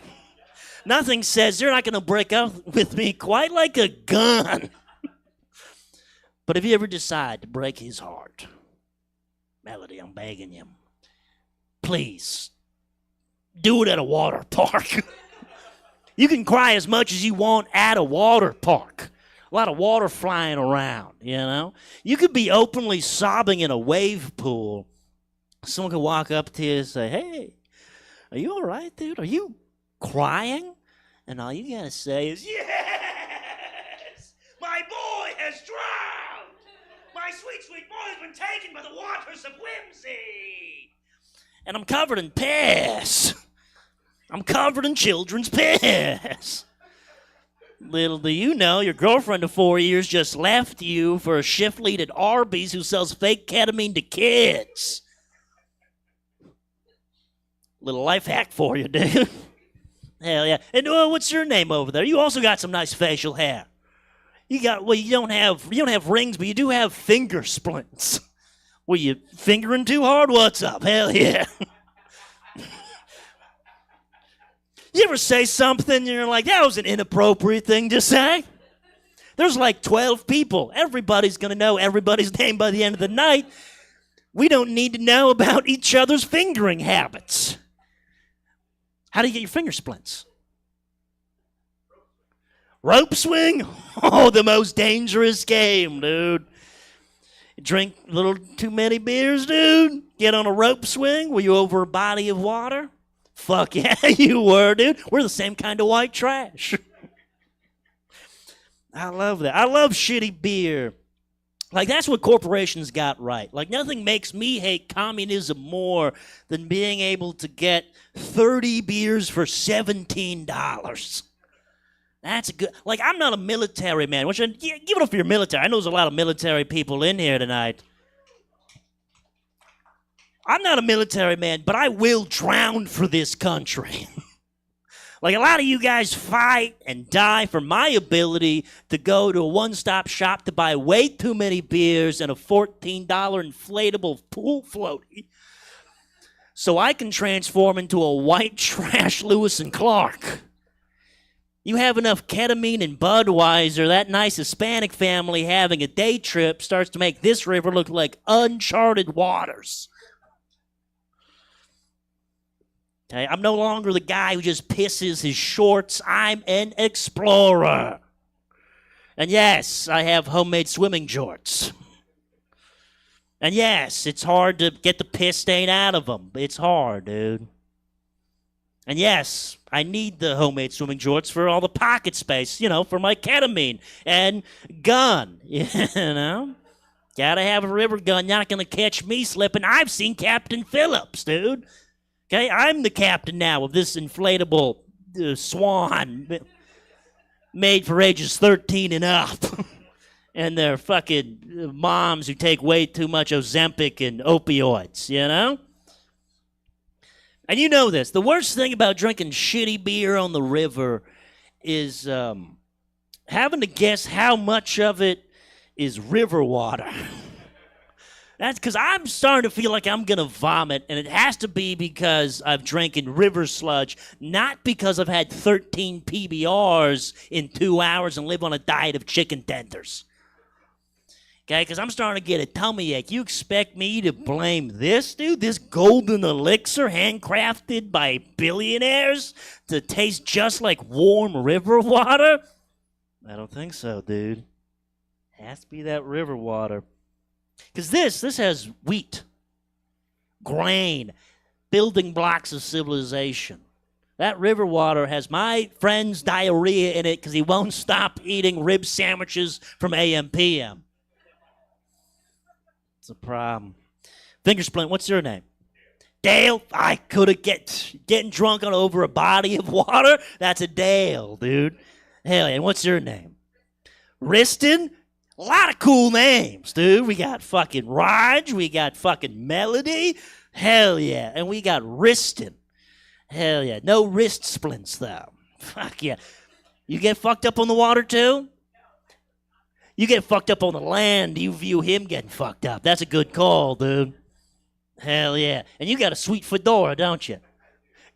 Nothing says you're not going to break up with me quite like a gun. But if you ever decide to break his heart, Melody, I'm begging you, please, do it at a water park. You can cry as much as you want at a water park. A lot of water flying around, you know? You could be openly sobbing in a wave pool. Someone could walk up to you and say, hey, are you all right, dude? Are you crying? And all you gotta say is, yes! My boy has drowned! My sweet, sweet boy has been taken by the waters of whimsy! And I'm covered in piss. I'm covered in children's piss. Little do you know, your girlfriend of 4 years just left you for a shift lead at Arby's who sells fake ketamine to kids. Little life hack for you, dude. Hell yeah. And what's your name over there? You also got some nice facial hair. You don't have rings, but you do have finger splints. Were you fingering too hard? What's up? Hell yeah. You ever say something and you're like, that was an inappropriate thing to say? There's like 12 people. Everybody's going to know everybody's name by the end of the night. We don't need to know about each other's fingering habits. How do you get your finger splints? Rope swing? Oh, the most dangerous game, dude. Drink a little too many beers, dude? Get on a rope swing? Were you over a body of water? Fuck yeah, you were, dude. We're the same kind of white trash. I love that. I love shitty beer. Like, that's what corporations got right. Like, nothing makes me hate communism more than being able to get 30 beers for $17. That's a good... Like, I'm not a military man. Give it up for your military. I know there's a lot of military people in here tonight. I'm not a military man, but I will drown for this country. Like, a lot of you guys fight and die for my ability to go to a one-stop shop to buy way too many beers and a $14 inflatable pool floaty so I can transform into a white trash Lewis and Clark. You have enough ketamine and Budweiser, that nice Hispanic family having a day trip starts to make this river look like uncharted waters. Okay, I'm no longer the guy who just pisses his shorts. I'm an explorer. And yes, I have homemade swimming jorts. And yes, it's hard to get the piss stain out of them. It's hard, dude. And yes, I need the homemade swimming jorts for all the pocket space, for my ketamine and gun, Gotta have a river gun. You're not gonna catch me slipping. I've seen Captain Phillips, dude. Okay, I'm the captain now of this inflatable swan made for ages 13 and up. And their fucking moms who take way too much Ozempic and opioids, And you know this. The worst thing about drinking shitty beer on the river is having to guess how much of it is river water. That's because I'm starting to feel like I'm going to vomit, and it has to be because I've drinking river sludge, not because I've had 13 PBRs in 2 hours and live on a diet of chicken tenders. Okay, because I'm starting to get a tummy ache. You expect me to blame this, dude? This golden elixir handcrafted by billionaires to taste just like warm river water? I don't think so, dude. Has to be that river water. Because this has wheat, grain, building blocks of civilization. That river water has my friend's diarrhea in it because he won't stop eating rib sandwiches from AM/PM. It's a problem. Fingersplint, what's your name? Dale. I could have getting drunk on over a body of water. That's a Dale, dude. Hell yeah. And what's your name? Riston. A lot of cool names, dude. We got fucking Raj. We got fucking Melody. Hell yeah. And we got Riston. Hell yeah. No wrist splints, though. Fuck yeah. You get fucked up on the water, too? You get fucked up on the land. You view him getting fucked up. That's a good call, dude. Hell yeah. And you got a sweet fedora, don't you?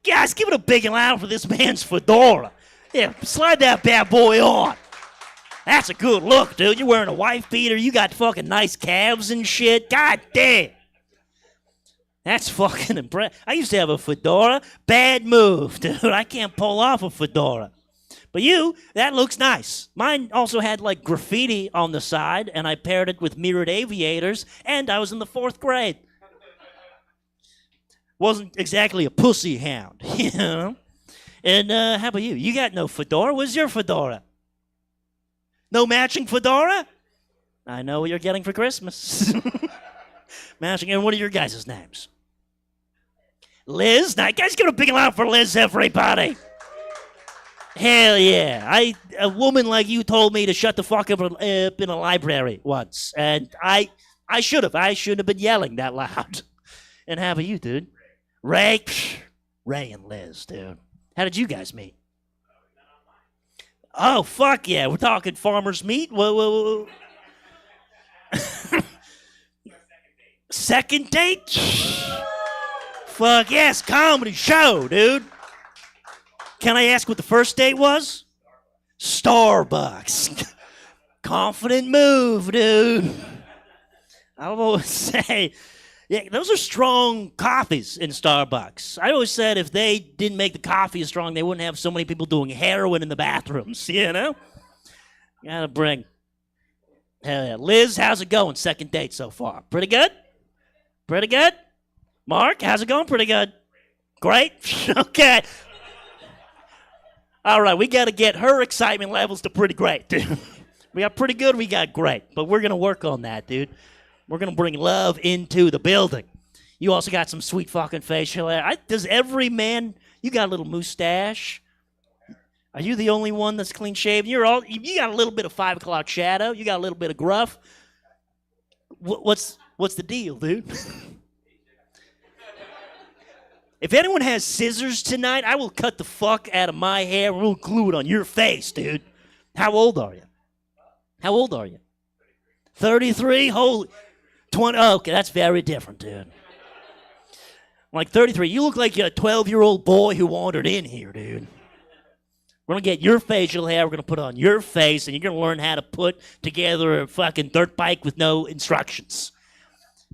Guys, give it a big and loud for this man's fedora. Yeah, slide that bad boy on. That's a good look, dude. You're wearing a wife beater. You got fucking nice calves and shit. God damn. That's fucking impressive. I used to have a fedora. Bad move, dude. I can't pull off a fedora. But that looks nice. Mine also had like graffiti on the side, and I paired it with mirrored aviators, and I was in the 4th grade. Wasn't exactly a pussy hound, And how about you? You got no fedora? What's your fedora? No matching fedora? I know what you're getting for Christmas. Matching. And what are your guys' names? Liz? Now, guys, give it a big loud for Liz, everybody. Hell yeah. A woman like you told me to shut the fuck up in a library once. And I shouldn't have been yelling that loud. And how about you, dude? Ray? Ray and Liz, dude. How did you guys meet? Oh, fuck yeah. We're talking farmer's meat? Whoa. Second date? Fuck yes, comedy show, dude. Can I ask what the first date was? Starbucks. Confident move, dude. I would always say, yeah, those are strong coffees in Starbucks. I always said if they didn't make the coffee as strong, they wouldn't have so many people doing heroin in the bathrooms, you know? Gotta bring. Hell yeah. Liz, how's it going? Second date so far. Pretty good? Pretty good? Mark, how's it going? Pretty good. Great? Okay. All right, we got to get her excitement levels to pretty great, dude. We got pretty good, we got great. But we're going to work on that, dude. We're going to bring love into the building. You also got some sweet fucking facial hair. Does every man, you got a little mustache? Are you the only one that's clean shaven? You got a little bit of 5 o'clock shadow. You got a little bit of gruff. What's the deal, dude? If anyone has scissors tonight, I will cut the fuck out of my hair and we'll glue it on your face, dude. How old are you? How old are you? 33? Holy. 20. Oh, okay, that's very different, dude. Like 33. You look like a 12-year-old boy who wandered in here, dude. We're going to get your facial hair. We're going to put it on your face, and you're going to learn how to put together a fucking dirt bike with no instructions.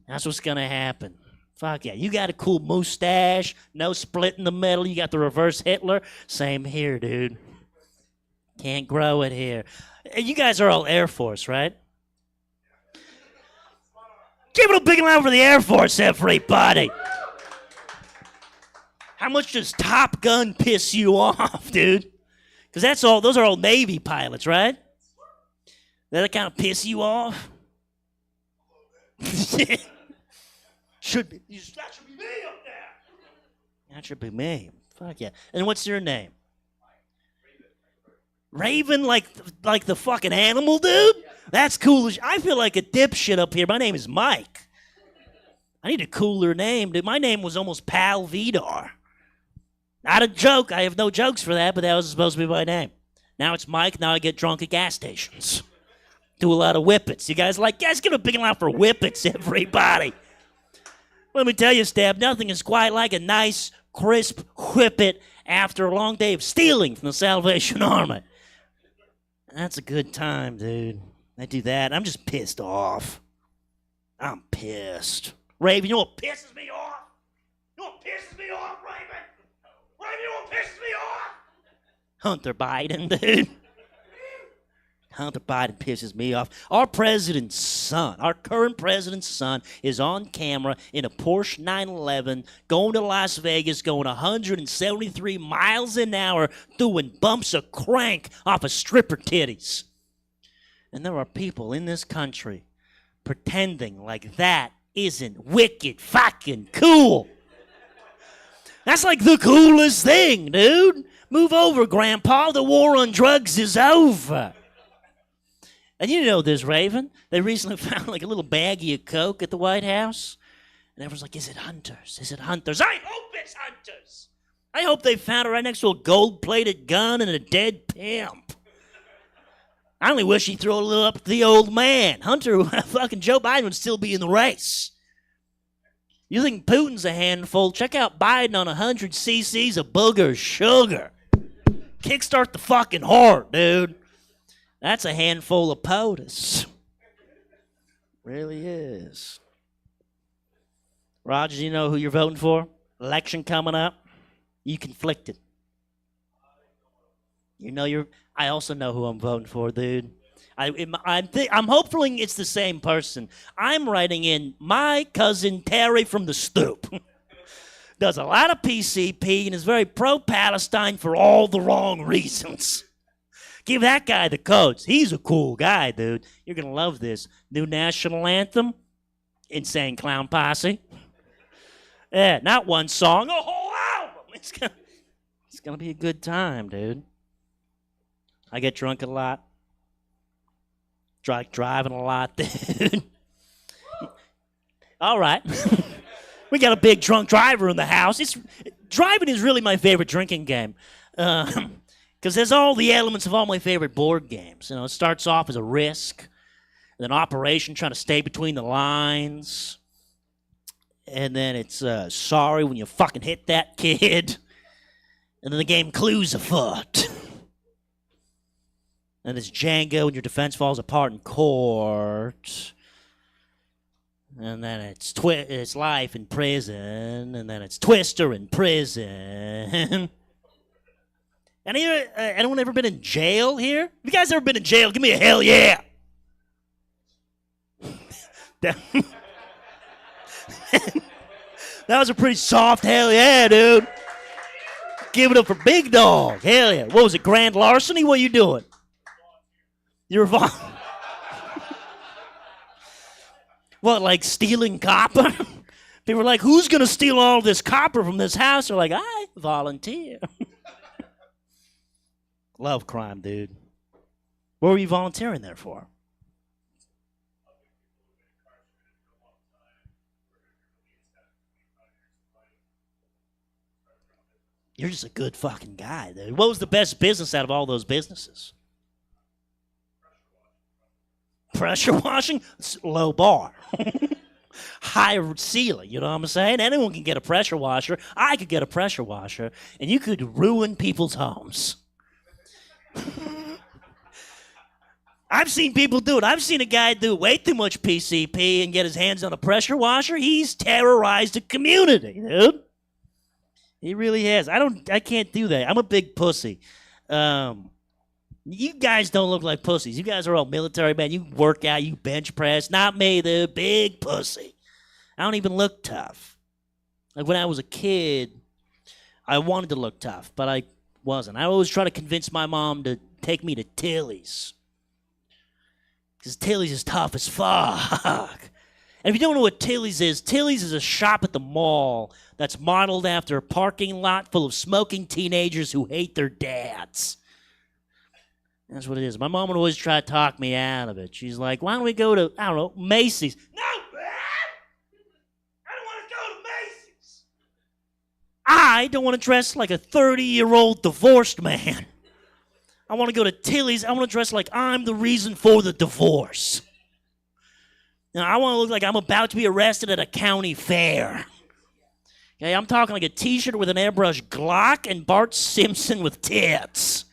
That's what's going to happen. Fuck yeah. You got a cool mustache, no split in the middle. You got the reverse Hitler. Same here, dude. Can't grow it here. You guys are all Air Force, right? Give it a big round for the Air Force, everybody. How much does Top Gun piss you off, dude? Because those are all Navy pilots, right? That kind of piss you off? Should be. That should be me up there. That should be me. Fuck yeah. And what's your name? Raven, like the fucking animal, dude? That's cool. I feel like a dipshit up here. My name is Mike. I need a cooler name, dude. My name was almost Pal Vidar. Not a joke. I have no jokes for that, but that was supposed to be my name. Now it's Mike. Now I get drunk at gas stations. Do a lot of whippets. You guys give a big round for whippets, everybody. Let me tell you, Stab, nothing is quite like a nice, crisp whippet after a long day of stealing from the Salvation Army. That's a good time, dude. I do that. I'm just pissed off. I'm pissed. Raven, you know what pisses me off? You know what pisses me off, Raven? Raven, you know what pisses me off? Hunter Biden, dude. Hunter Biden pisses me off. Our president's son, our current president's son, is on camera in a Porsche 911 going to Las Vegas, going 173 miles an hour, doing bumps of crank off of stripper titties. And there are people in this country pretending like that isn't wicked fucking cool. That's like the coolest thing, dude. Move over, Grandpa. The war on drugs is over. And you know this, Raven. They recently found like a little baggie of coke at the White House. And everyone's like, is it Hunters? Is it Hunters? I hope it's Hunters. I hope they found it right next to a gold-plated gun and a dead pimp. I only wish he'd throw a little up to the old man. Hunter, fucking Joe Biden would still be in the race. You think Putin's a handful? Check out Biden on 100 cc's of booger sugar. Kickstart the fucking heart, dude. That's a handful of POTUS. Really is. Roger, you know who you're voting for? Election coming up. You conflicted. I also know who I'm voting for, dude. I'm hoping it's the same person. I'm writing in my cousin Terry from the Stoop. Does a lot of PCP and is very pro-Palestine for all the wrong reasons. Give that guy the codes. He's a cool guy, dude. You're going to love this. New national anthem, Insane Clown Posse. Yeah, not one song, a whole album. It's gonna be a good time, dude. I get drunk a lot. Driving a lot, dude. All right. We got a big drunk driver in the house. Driving is really my favorite drinking game. Because there's all the elements of all my favorite board games. You know, it starts off as a Risk, then Operation, trying to stay between the lines. And then it's Sorry when you fucking hit that kid. And then the game Clues Afoot. And it's Django when your defense falls apart in court. And then it's Life in Prison. And then it's Twister in Prison. Anyone ever been in jail here? Have you guys ever been in jail? Give me a hell yeah. That was a pretty soft hell yeah, dude. Give it up for Big Dog. Hell yeah. What was it, grand larceny? What are you doing? You're what, like stealing copper? People were like, who's going to steal all this copper from this house? They're like, I volunteer. Love crime, dude. What were you volunteering there for? You're just a good fucking guy, dude. What was the best business out of all those businesses? Pressure washing? It's low bar. High ceiling, you know what I'm saying? Anyone can get a pressure washer. I could get a pressure washer, and you could ruin people's homes. I've seen people do it. I've seen a guy do way too much PCP and get his hands on a pressure washer. He's terrorized a community, dude. He really has. I can't do that. I'm a big pussy. You guys don't look like pussies. You guys are all military men. You work out, you bench press. Not me, the big pussy. I don't even look tough. Like when I was a kid, I wanted to look tough, but I wasn't. I always try to convince my mom to take me to Tilly's. Because Tilly's is tough as fuck. And if you don't know what Tilly's is a shop at the mall that's modeled after a parking lot full of smoking teenagers who hate their dads. That's what it is. My mom would always try to talk me out of it. She's like, why don't we go to, I don't know, Macy's? No, man! I don't want to go to Macy's. I don't want to dress like a 30-year-old divorced man. I want to go to Tilly's. I want to dress like I'm the reason for the divorce. Now, I want to look like I'm about to be arrested at a county fair. Okay, I'm talking like a T-shirt with an airbrush Glock and Bart Simpson with tits.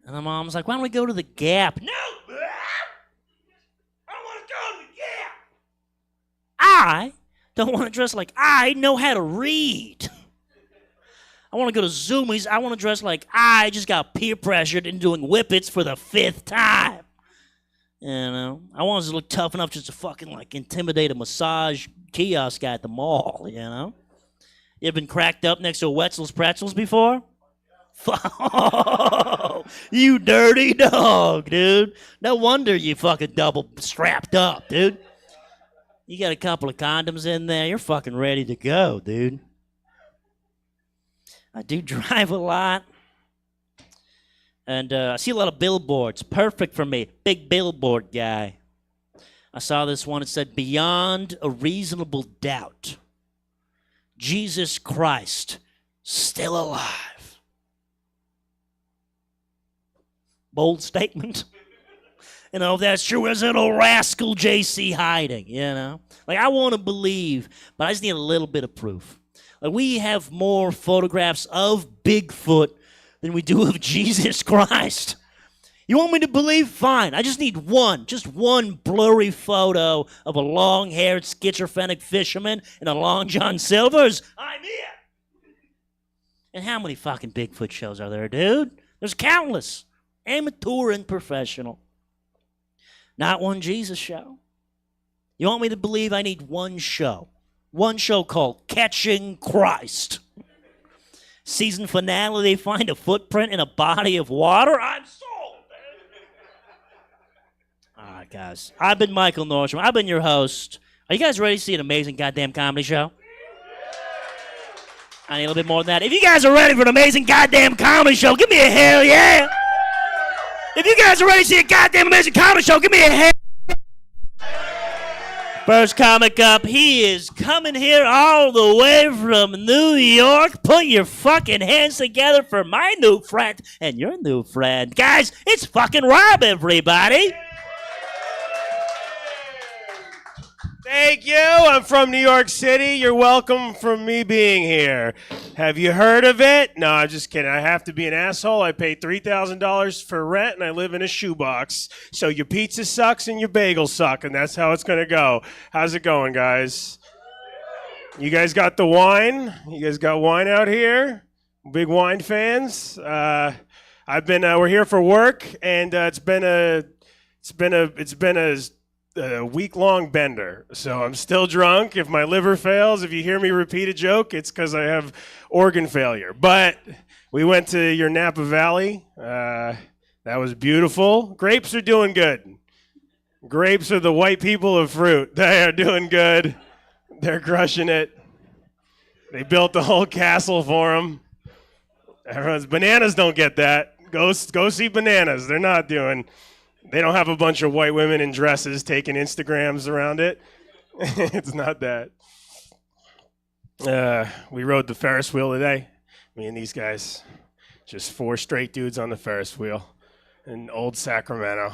And the mom's like, why don't we go to the Gap? No, man! I don't want to go to the Gap. I don't want to dress like I know how to read. I want to go to Zoomies. I want to dress like I just got peer pressured into doing whippets for the 5th time. You know, I want to look tough enough just to fucking like intimidate a massage kiosk guy at the mall, you know? You ever been cracked up next to a Wetzel's Pretzels before? You dirty dog, dude. No wonder you fucking double strapped up, dude. You got a couple of condoms in there, you're fucking ready to go, dude. I do drive a lot. And I see a lot of billboards. Perfect for me. Big billboard guy. I saw this one. It said, beyond a reasonable doubt, Jesus Christ, still alive. Bold statement. You know, if that's true, where's that old rascal JC hiding, you know? Like, I want to believe, but I just need a little bit of proof. Like, we have more photographs of Bigfoot than we do of Jesus Christ. You want me to believe? Fine. I just need just one blurry photo of a long-haired schizophrenic fisherman in a Long John Silver's. I'm here. And how many fucking Bigfoot shows are there, dude? There's countless. Amateur and professional. Not one Jesus show. You want me to believe? I need one show. One show called Catching Christ. Season finale, they find a footprint in a body of water. I'm sold, man. All right, guys. I've been Michael Nordstrom. I've been your host. Are you guys ready to see an amazing goddamn comedy show? I need a little bit more than that. If you guys are ready for an amazing goddamn comedy show, give me a hell yeah. If you guys are ready to see a goddamn amazing comedy show, give me a hell. First comic up, he is coming here all the way from New York. Put your fucking hands together for my new friend and your new friend. Guys, it's fucking Rob, everybody. Thank you. I'm from New York City. You're welcome for me being here. Have you heard of it? No, I'm just kidding. I have to be an asshole. I pay $3,000 for rent, and I live in a shoebox. So your pizza sucks and your bagels suck, and that's how it's going to go. How's it going, guys? You guys got the wine? You guys got wine out here? Big wine fans? We're here for work, and it's been a week-long bender, so I'm still drunk. If my liver fails, if you hear me repeat a joke, it's because I have organ failure. But we went to your Napa Valley. That was beautiful. Grapes are doing good. Grapes are the white people of fruit. They are doing good. They're crushing it. They built the whole castle for them. Bananas don't get that. Go see bananas. They don't have a bunch of white women in dresses taking Instagrams around it. It's not that. We rode the Ferris wheel today. Me and these guys. Just 4 straight dudes on the Ferris wheel in old Sacramento.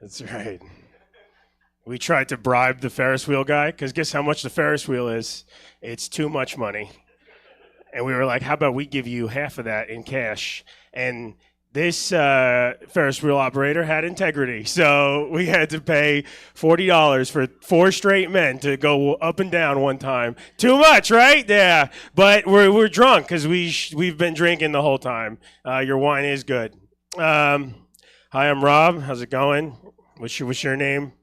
That's right. We tried to bribe the Ferris wheel guy, because guess how much the Ferris wheel is? It's too much money. And we were like, how about we give you half of that in cash? And this Ferris wheel operator had integrity, so we had to pay $40 for 4 straight men to go up and down one time. Too much, right? Yeah, but we're drunk because we've been drinking the whole time. Your wine is good. Hi, I'm Rob. How's it going? What's your name?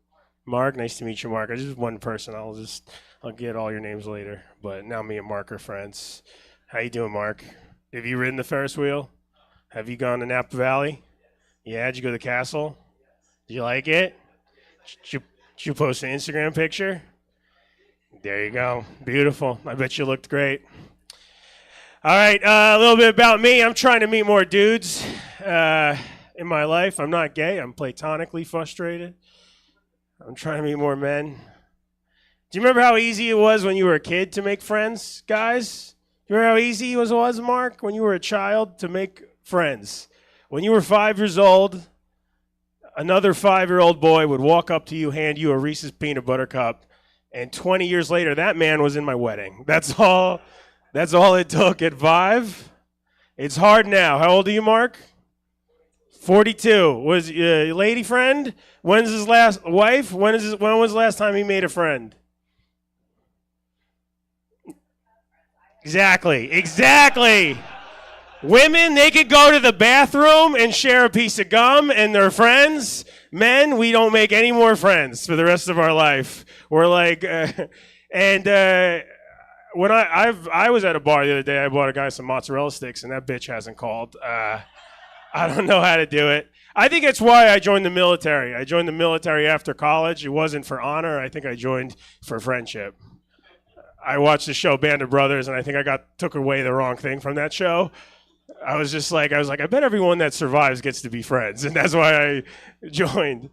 Mark. Nice to meet you, Mark. I'm just one person. I'll get all your names later. But now me and Mark are friends. How you doing, Mark? Have you ridden the Ferris wheel? Have you gone to Napa Valley? Yeah, did you go to the castle? Did you like it? Did you post an Instagram picture? There you go. Beautiful. I bet you looked great. All right, a little bit about me. I'm trying to meet more dudes in my life. I'm not gay. I'm platonically frustrated. I'm trying to meet more men. Do you remember how easy it was when you were a kid to make friends, guys? Do you remember how easy it was, Mark, when you were a child to make friends? When you were 5 years old, another 5-year-old boy would walk up to you, hand you a Reese's peanut butter cup, and 20 years later, that man was in my wedding. That's all it took at 5. It's hard now. How old are you, Mark? 42. Was a lady friend? When's his last wife? When was the last time he made a friend? Exactly. Women, they could go to the bathroom and share a piece of gum and they're friends. Men, we don't make any more friends for the rest of our life. We're like, when I was at a bar the other day, I bought a guy some mozzarella sticks and that bitch hasn't called. I don't know how to do it. I think it's why I joined the military. I joined the military after college. It wasn't for honor. I think I joined for friendship. I watched the show Band of Brothers, and I think I took away the wrong thing from that show. I was like, I bet everyone that survives gets to be friends, and that's why I joined.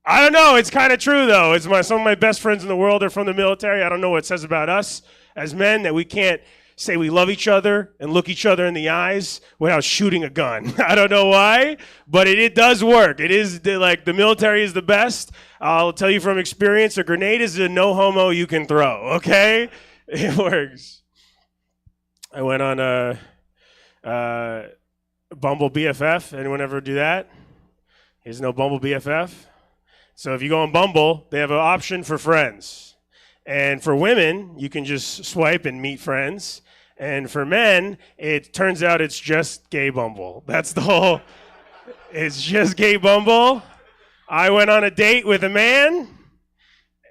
I don't know. It's kind of true, though. Some of my best friends in the world are from the military. I don't know what it says about us as men that we can't say we love each other and look each other in the eyes without shooting a gun. I don't know why, but it does work. It is like the military is the best. I'll tell you from experience, a grenade is a no homo you can throw, okay? It works. I went on a Bumble BFF. Anyone ever do that? There's no Bumble BFF. So if you go on Bumble, they have an option for friends. And for women, you can just swipe and meet friends. And for men, it turns out it's just gay Bumble. That's the whole, it's just gay Bumble. I went on a date with a man,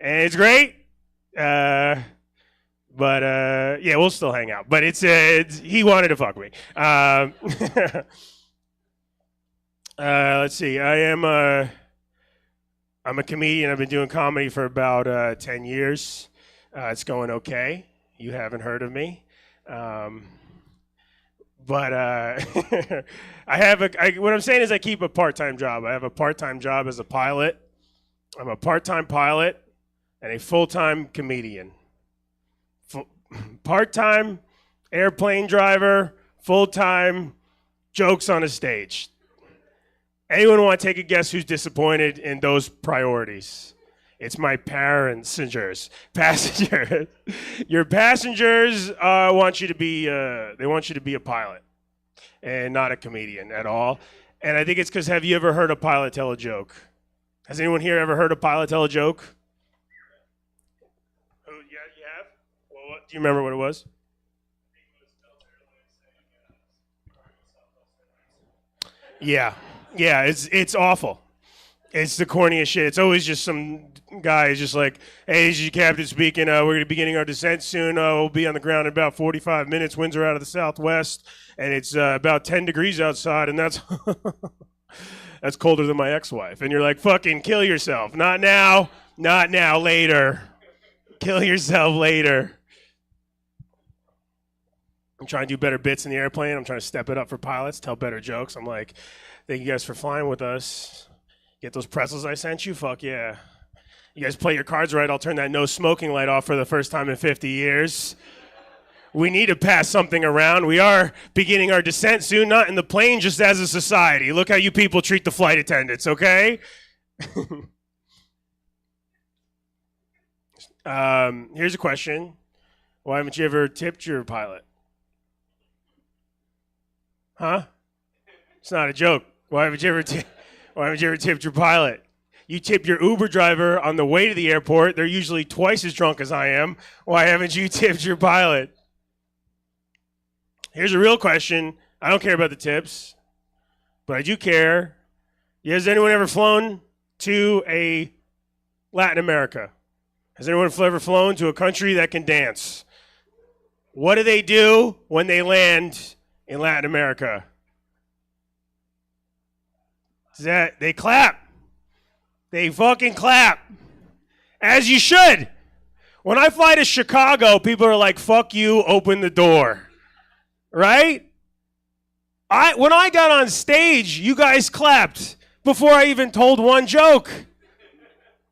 and it's great. Yeah, we'll still hang out. But he wanted to fuck me. Let's see. I'm a comedian. I've been doing comedy for about 10 years. It's going okay. You haven't heard of me. But what I'm saying is I keep a part-time job. I have a part-time job as a pilot. I'm a part-time pilot and a full-time comedian. Part-time airplane driver, full-time jokes on a stage. Anyone want to take a guess who's disappointed in those priorities? It's my passengers. Your passengers want you to be. They want you to be a pilot, and not a comedian at all. And I think it's because, have you ever heard a pilot tell a joke? Has anyone here ever heard a pilot tell a joke? Oh, yeah, you have. Well, do you remember what it was? Yeah, it's awful. It's the corniest shit. It's always just some guy who's just like, hey, this is your captain speaking. We're going to be beginning our descent soon. We'll be on the ground in about 45 minutes. Winds are out of the southwest, and it's about 10 degrees outside, and that's that's colder than my ex-wife. And you're like, fucking kill yourself. Not now. Not now. Later. Kill yourself later. I'm trying to do better bits in the airplane. I'm trying to step it up for pilots, tell better jokes. I'm like, thank you guys for flying with us. Get those pretzels I sent you? Fuck yeah. You guys play your cards right, I'll turn that no smoking light off for the first time in 50 years. We need to pass something around. We are beginning our descent soon, not in the plane, just as a society. Look how you people treat the flight attendants, okay? Here's a question. Why haven't you ever tipped your pilot? Huh? It's not a joke. Why haven't you ever tipped your pilot? You tip your Uber driver on the way to the airport. They're usually twice as drunk as I am. Why haven't you tipped your pilot? Here's a real question. I don't care about the tips, but I do care. Has anyone ever flown to Latin America? Has anyone ever flown to a country that can dance? What do they do when they land in Latin America? They clap. They fucking clap. As you should. When I fly to Chicago, people are like, fuck you, open the door. Right? When I got on stage, you guys clapped before I even told one joke.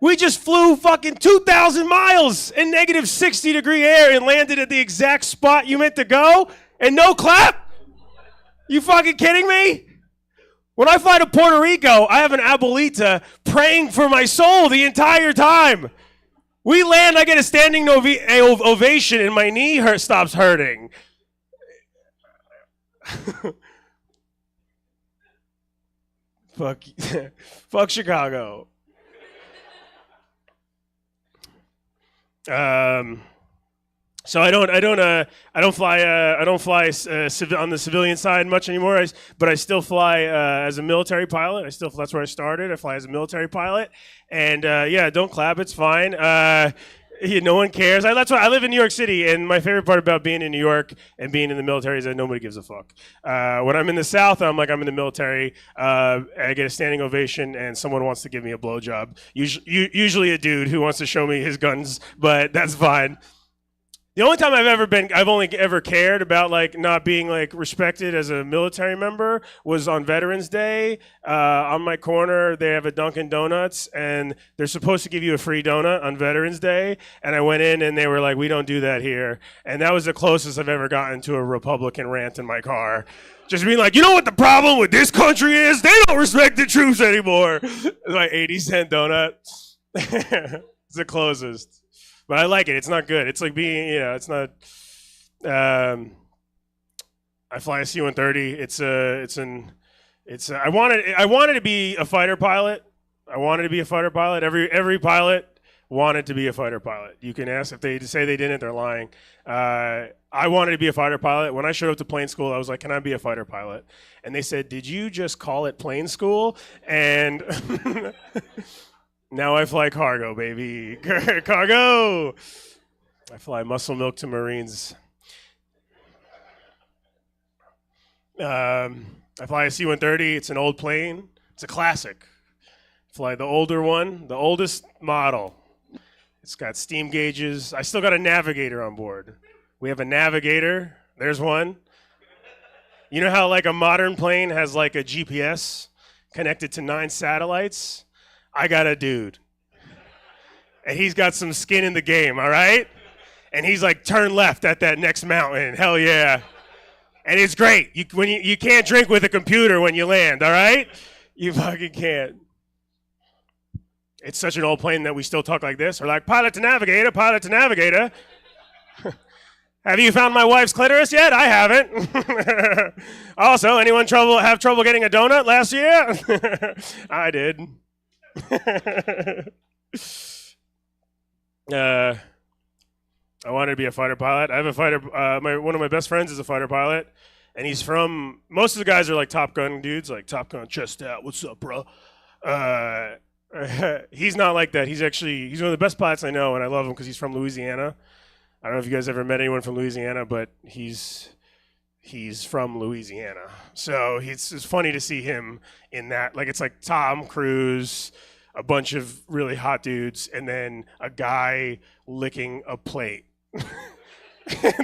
We just flew fucking 2,000 miles in negative 60-degree air and landed at the exact spot you meant to go, and no clap? You fucking kidding me? When I fly to Puerto Rico, I have an abuelita praying for my soul the entire time. We land, I get a standing ovation, and my knee stops hurting. Fuck Chicago. So I don't fly on the civilian side much anymore. But I still fly as a military pilot. That's where I started. I fly as a military pilot, and don't clap. It's fine. No one cares. That's why I live in New York City, and my favorite part about being in New York and being in the military is that nobody gives a fuck. When I'm in the South, I'm in the military. I get a standing ovation, and someone wants to give me a blowjob. Usually a dude who wants to show me his guns, but that's fine. The only time I've only ever cared about not being respected as a military member was on Veterans Day. On my corner, they have a Dunkin' Donuts, and they're supposed to give you a free donut on Veterans Day. And I went in, and they were like, "We don't do that here." And that was the closest I've ever gotten to a Republican rant in my car. Just being like, you know what the problem with this country is? They don't respect the troops anymore. It's like 80-cent donut. It's the closest. But I like it. It's not good. It's like being, it's not. I fly a C-130. I wanted to be a fighter pilot. Every pilot wanted to be a fighter pilot. You can ask if they say they didn't, they're lying. I wanted to be a fighter pilot. When I showed up to plane school, I was like, "Can I be a fighter pilot?" And they said, "Did you just call it plane school?" And now I fly cargo, baby. Cargo! I fly muscle milk to Marines. I fly a C-130. It's an old plane. It's a classic. I fly the older one, the oldest model. It's got steam gauges. I still got a navigator on board. We have a navigator. There's one. You know how like a modern plane has like a GPS connected to 9 satellites? I got a dude. And he's got some skin in the game, all right? And he's like, turn left at that next mountain. Hell yeah. And it's great. You can't drink with a computer when you land, all right? You fucking can't. It's such an old plane that we still talk like this. We're like, pilot to navigator, pilot to navigator. Have you found my wife's clitoris yet? I haven't. Also, anyone have trouble getting a donut last year? I did. I wanted to be a fighter pilot. I have a fighter. One of my best friends is a fighter pilot, and he's from. Most of the guys are like Top Gun dudes, like Top Gun, chest out. What's up, bro? He's not like that. He's one of the best pilots I know, and I love him because he's from Louisiana. I don't know if you guys ever met anyone from Louisiana, but he's from Louisiana. So it's funny to see him in that. Like, it's like Tom Cruise, a bunch of really hot dudes, and then a guy licking a plate.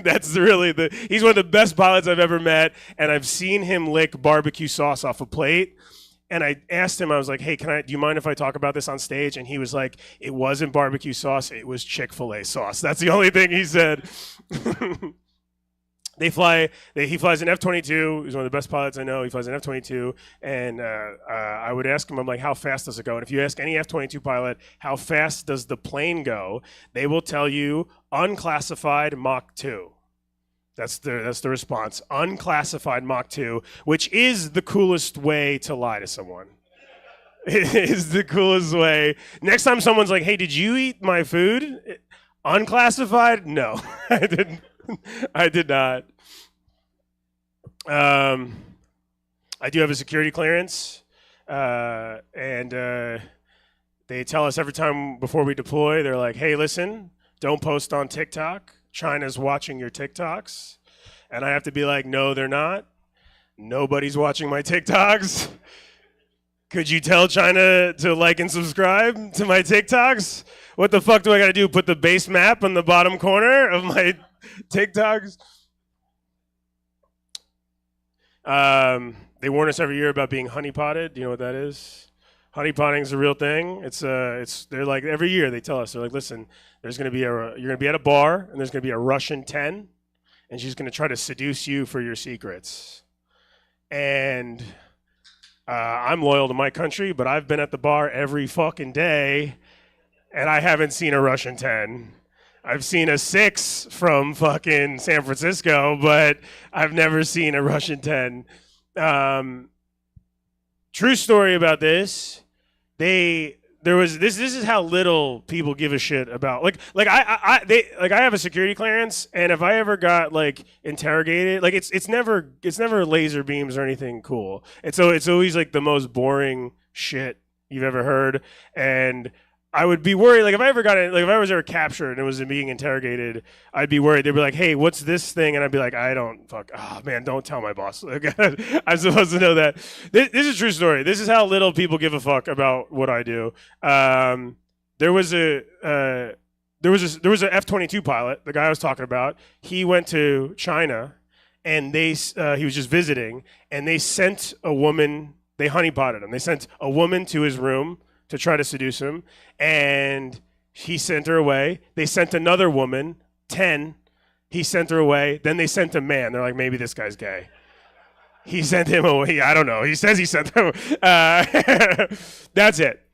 That's really he's one of the best pilots I've ever met, and I've seen him lick barbecue sauce off a plate. And I asked him, I was like, hey, do you mind if I talk about this on stage? And he was like, it wasn't barbecue sauce, it was Chick-fil-A sauce. That's the only thing he said. He flies an F-22. He's one of the best pilots I know. He flies an F-22. And I would ask him, I'm like, how fast does it go? And if you ask any F-22 pilot, how fast does the plane go? They will tell you unclassified Mach 2. That's the response. Unclassified Mach 2, which is the coolest way to lie to someone. It is the coolest way. Next time someone's like, hey, did you eat my food? Unclassified? No, I didn't. I did not. I do have a security clearance, and they tell us every time before we deploy, they're like, hey, listen, don't post on TikTok. China's watching your TikToks. And I have to be like, no, they're not. Nobody's watching my TikToks. Could you tell China to like and subscribe to my TikToks? What the fuck do I got to do? Put the base map on the bottom corner of my TikToks? They warn us every year about being honeypotted. Do you know what that is? Honeypotting is a real thing. They're like every year they tell us, they're like, listen, you're going to be at a bar and there's going to be a Russian 10 and she's going to try to seduce you for your secrets. And I'm loyal to my country, but I've been at the bar every fucking day and I haven't seen a Russian 10. I've seen a 6 from fucking San Francisco, but I've never seen a Russian 10. True story about this. This is how little people give a shit about I have a security clearance, and if I ever got like interrogated, like it's never laser beams or anything cool. It's always like the most boring shit you've ever heard, and I would be worried, like if I was ever captured and it was being interrogated, I'd be worried. They'd be like, hey, what's this thing? And I'd be like, don't tell my boss. I'm supposed to know that. This is a true story. This is how little people give a fuck about what I do. There was a F-22 pilot, the guy I was talking about. He went to China, and he was just visiting, and they sent a woman, they honeypotted him. They sent a woman to his room to try to seduce him, and he sent her away. They sent another woman, 10. He sent her away. Then they sent a man. They're like, maybe this guy's gay. He sent him away. I don't know. He says he sent him. That's it.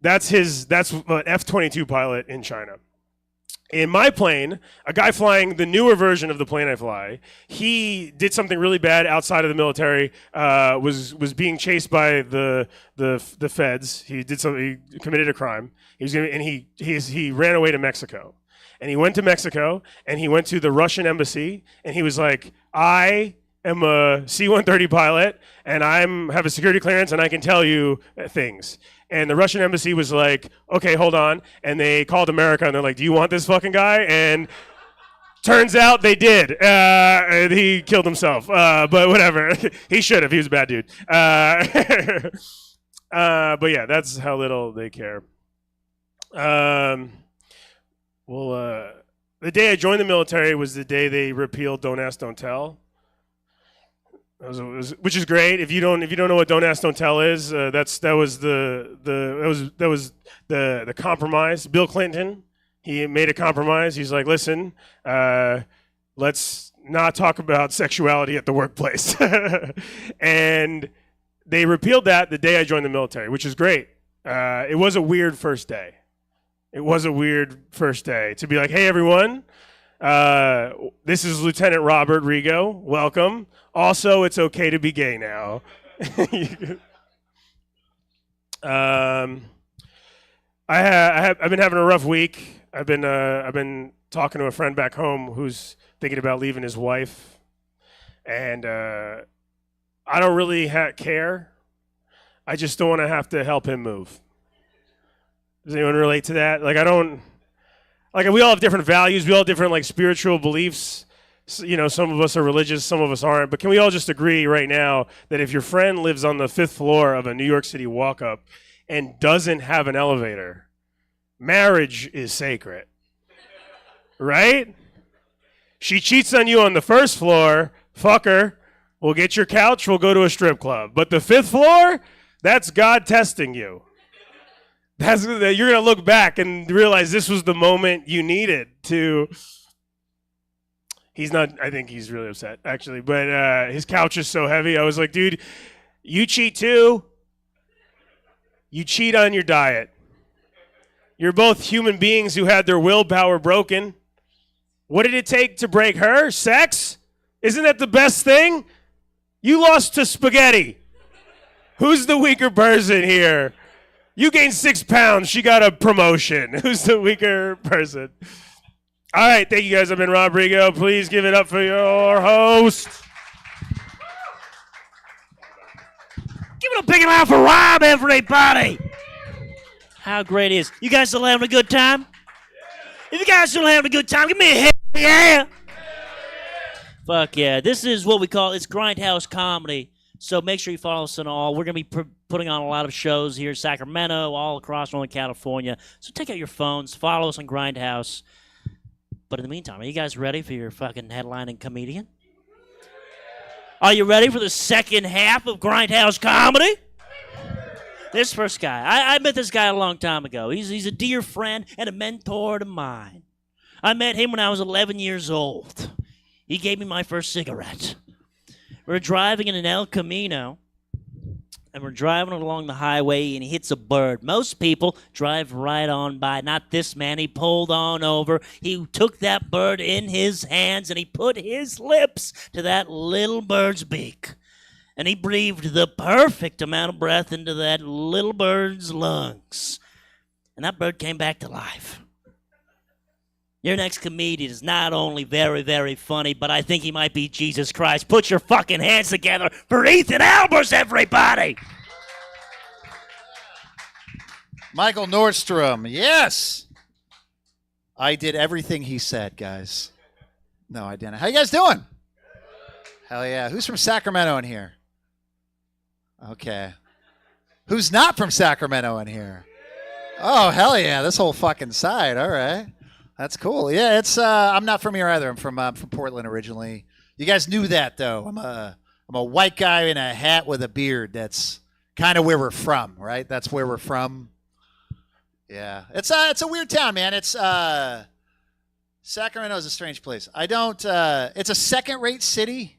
That's an F-22 pilot in China. In my plane, a guy flying the newer version of the plane I fly, he did something really bad outside of the military. Was being chased by the feds. He committed a crime. He ran away to Mexico, and he went to Mexico and he went to the Russian embassy and he was like, I am a C-130 pilot and have a security clearance and I can tell you things. And the Russian embassy was like, okay, hold on. And they called America, and they're like, do you want this fucking guy? And turns out they did. And he killed himself. But whatever. He should have. He was a bad dude. But yeah, that's how little they care. The day I joined the military was the day they repealed Don't Ask, Don't Tell. Which is great. If you don't know what Don't Ask, Don't Tell is, that was the compromise. Bill Clinton, he made a compromise. He's like, listen, let's not talk about sexuality at the workplace. And they repealed that the day I joined the military, which is great. It was a weird first day. It was a weird first day to be like, hey, everyone, this is Lieutenant Robert Rigo. Welcome. Also, it's okay to be gay now. I've been having a rough week. I've been talking to a friend back home who's thinking about leaving his wife, and I don't really care. I just don't want to have to help him move. Does anyone relate to that? Like, we all have different values. We all have different, like, spiritual beliefs. You know, some of us are religious, some of us aren't. But can we all just agree right now that if your friend lives on the 5th floor of a New York City walk-up and doesn't have an elevator, marriage is sacred, right? She cheats on you on the 1st floor, fuck her. We'll get your couch, we'll go to a strip club. But the 5th floor, that's God testing you. You're going to look back and realize this was the moment you needed to... He's not, I think he's really upset, actually. But his couch is so heavy. I was like, dude, you cheat too. You cheat on your diet. You're both human beings who had their willpower broken. What did it take to break her? Sex? Isn't that the best thing? You lost to spaghetti. Who's the weaker person here? You gained 6 pounds. She got a promotion. Who's the weaker person? All right, thank you guys. I've been Rob Rigo. Please give it up for your host. Give it a big round for Rob, everybody. How great is. You guys still having a good time? If you guys still having a good time, give me a hell yeah. Fuck yeah. This is what we call, it's Grindhouse Comedy. So make sure you follow us on all. We're going to be putting on a lot of shows here in Sacramento, all across Northern California. So take out your phones, follow us on Grindhouse. But in the meantime, are you guys ready for your fucking headlining comedian? Are you ready for the second half of Grindhouse Comedy? This first guy, I met this guy a long time ago. He's a dear friend and a mentor to mine. I met him when I was 11 years old. He gave me my first cigarette. We're driving in an El Camino, and we're driving along the highway, and he hits a bird. Most people drive right on by. Not this man. He pulled on over. He took that bird in his hands, and he put his lips to that little bird's beak. And he breathed the perfect amount of breath into that little bird's lungs. And that bird came back to life. Your next comedian is not only very, very funny, but I think he might be Jesus Christ. Put your fucking hands together for Ethan Albers, everybody! Michael Nordstrom, yes! I did everything he said, guys. No, I didn't. How you guys doing? Hell yeah. Who's from Sacramento in here? Okay. Who's not from Sacramento in here? Oh, hell yeah. This whole fucking side. All right. That's cool. Yeah, it's I'm not from here either. I'm from Portland originally. You guys knew that though. I'm a white guy in a hat with a beard. That's kind of where we're from, right? That's where we're from. Yeah. It's a weird town, man. It's Sacramento is a strange place. It's a second-rate city.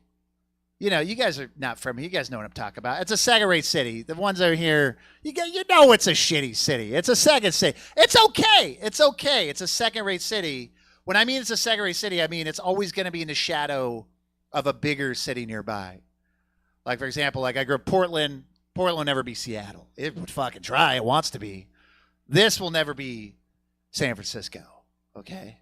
You know, you guys are not from here. You guys know what I'm talking about. It's a second-rate city. The ones that are here, you know it's a shitty city. It's a second city. It's okay. It's okay. It's a second-rate city. When I mean it's a second-rate city, I mean it's always going to be in the shadow of a bigger city nearby. Like, for example, like I grew up Portland. Portland will never be Seattle. It would fucking try. It wants to be. This will never be San Francisco. Okay?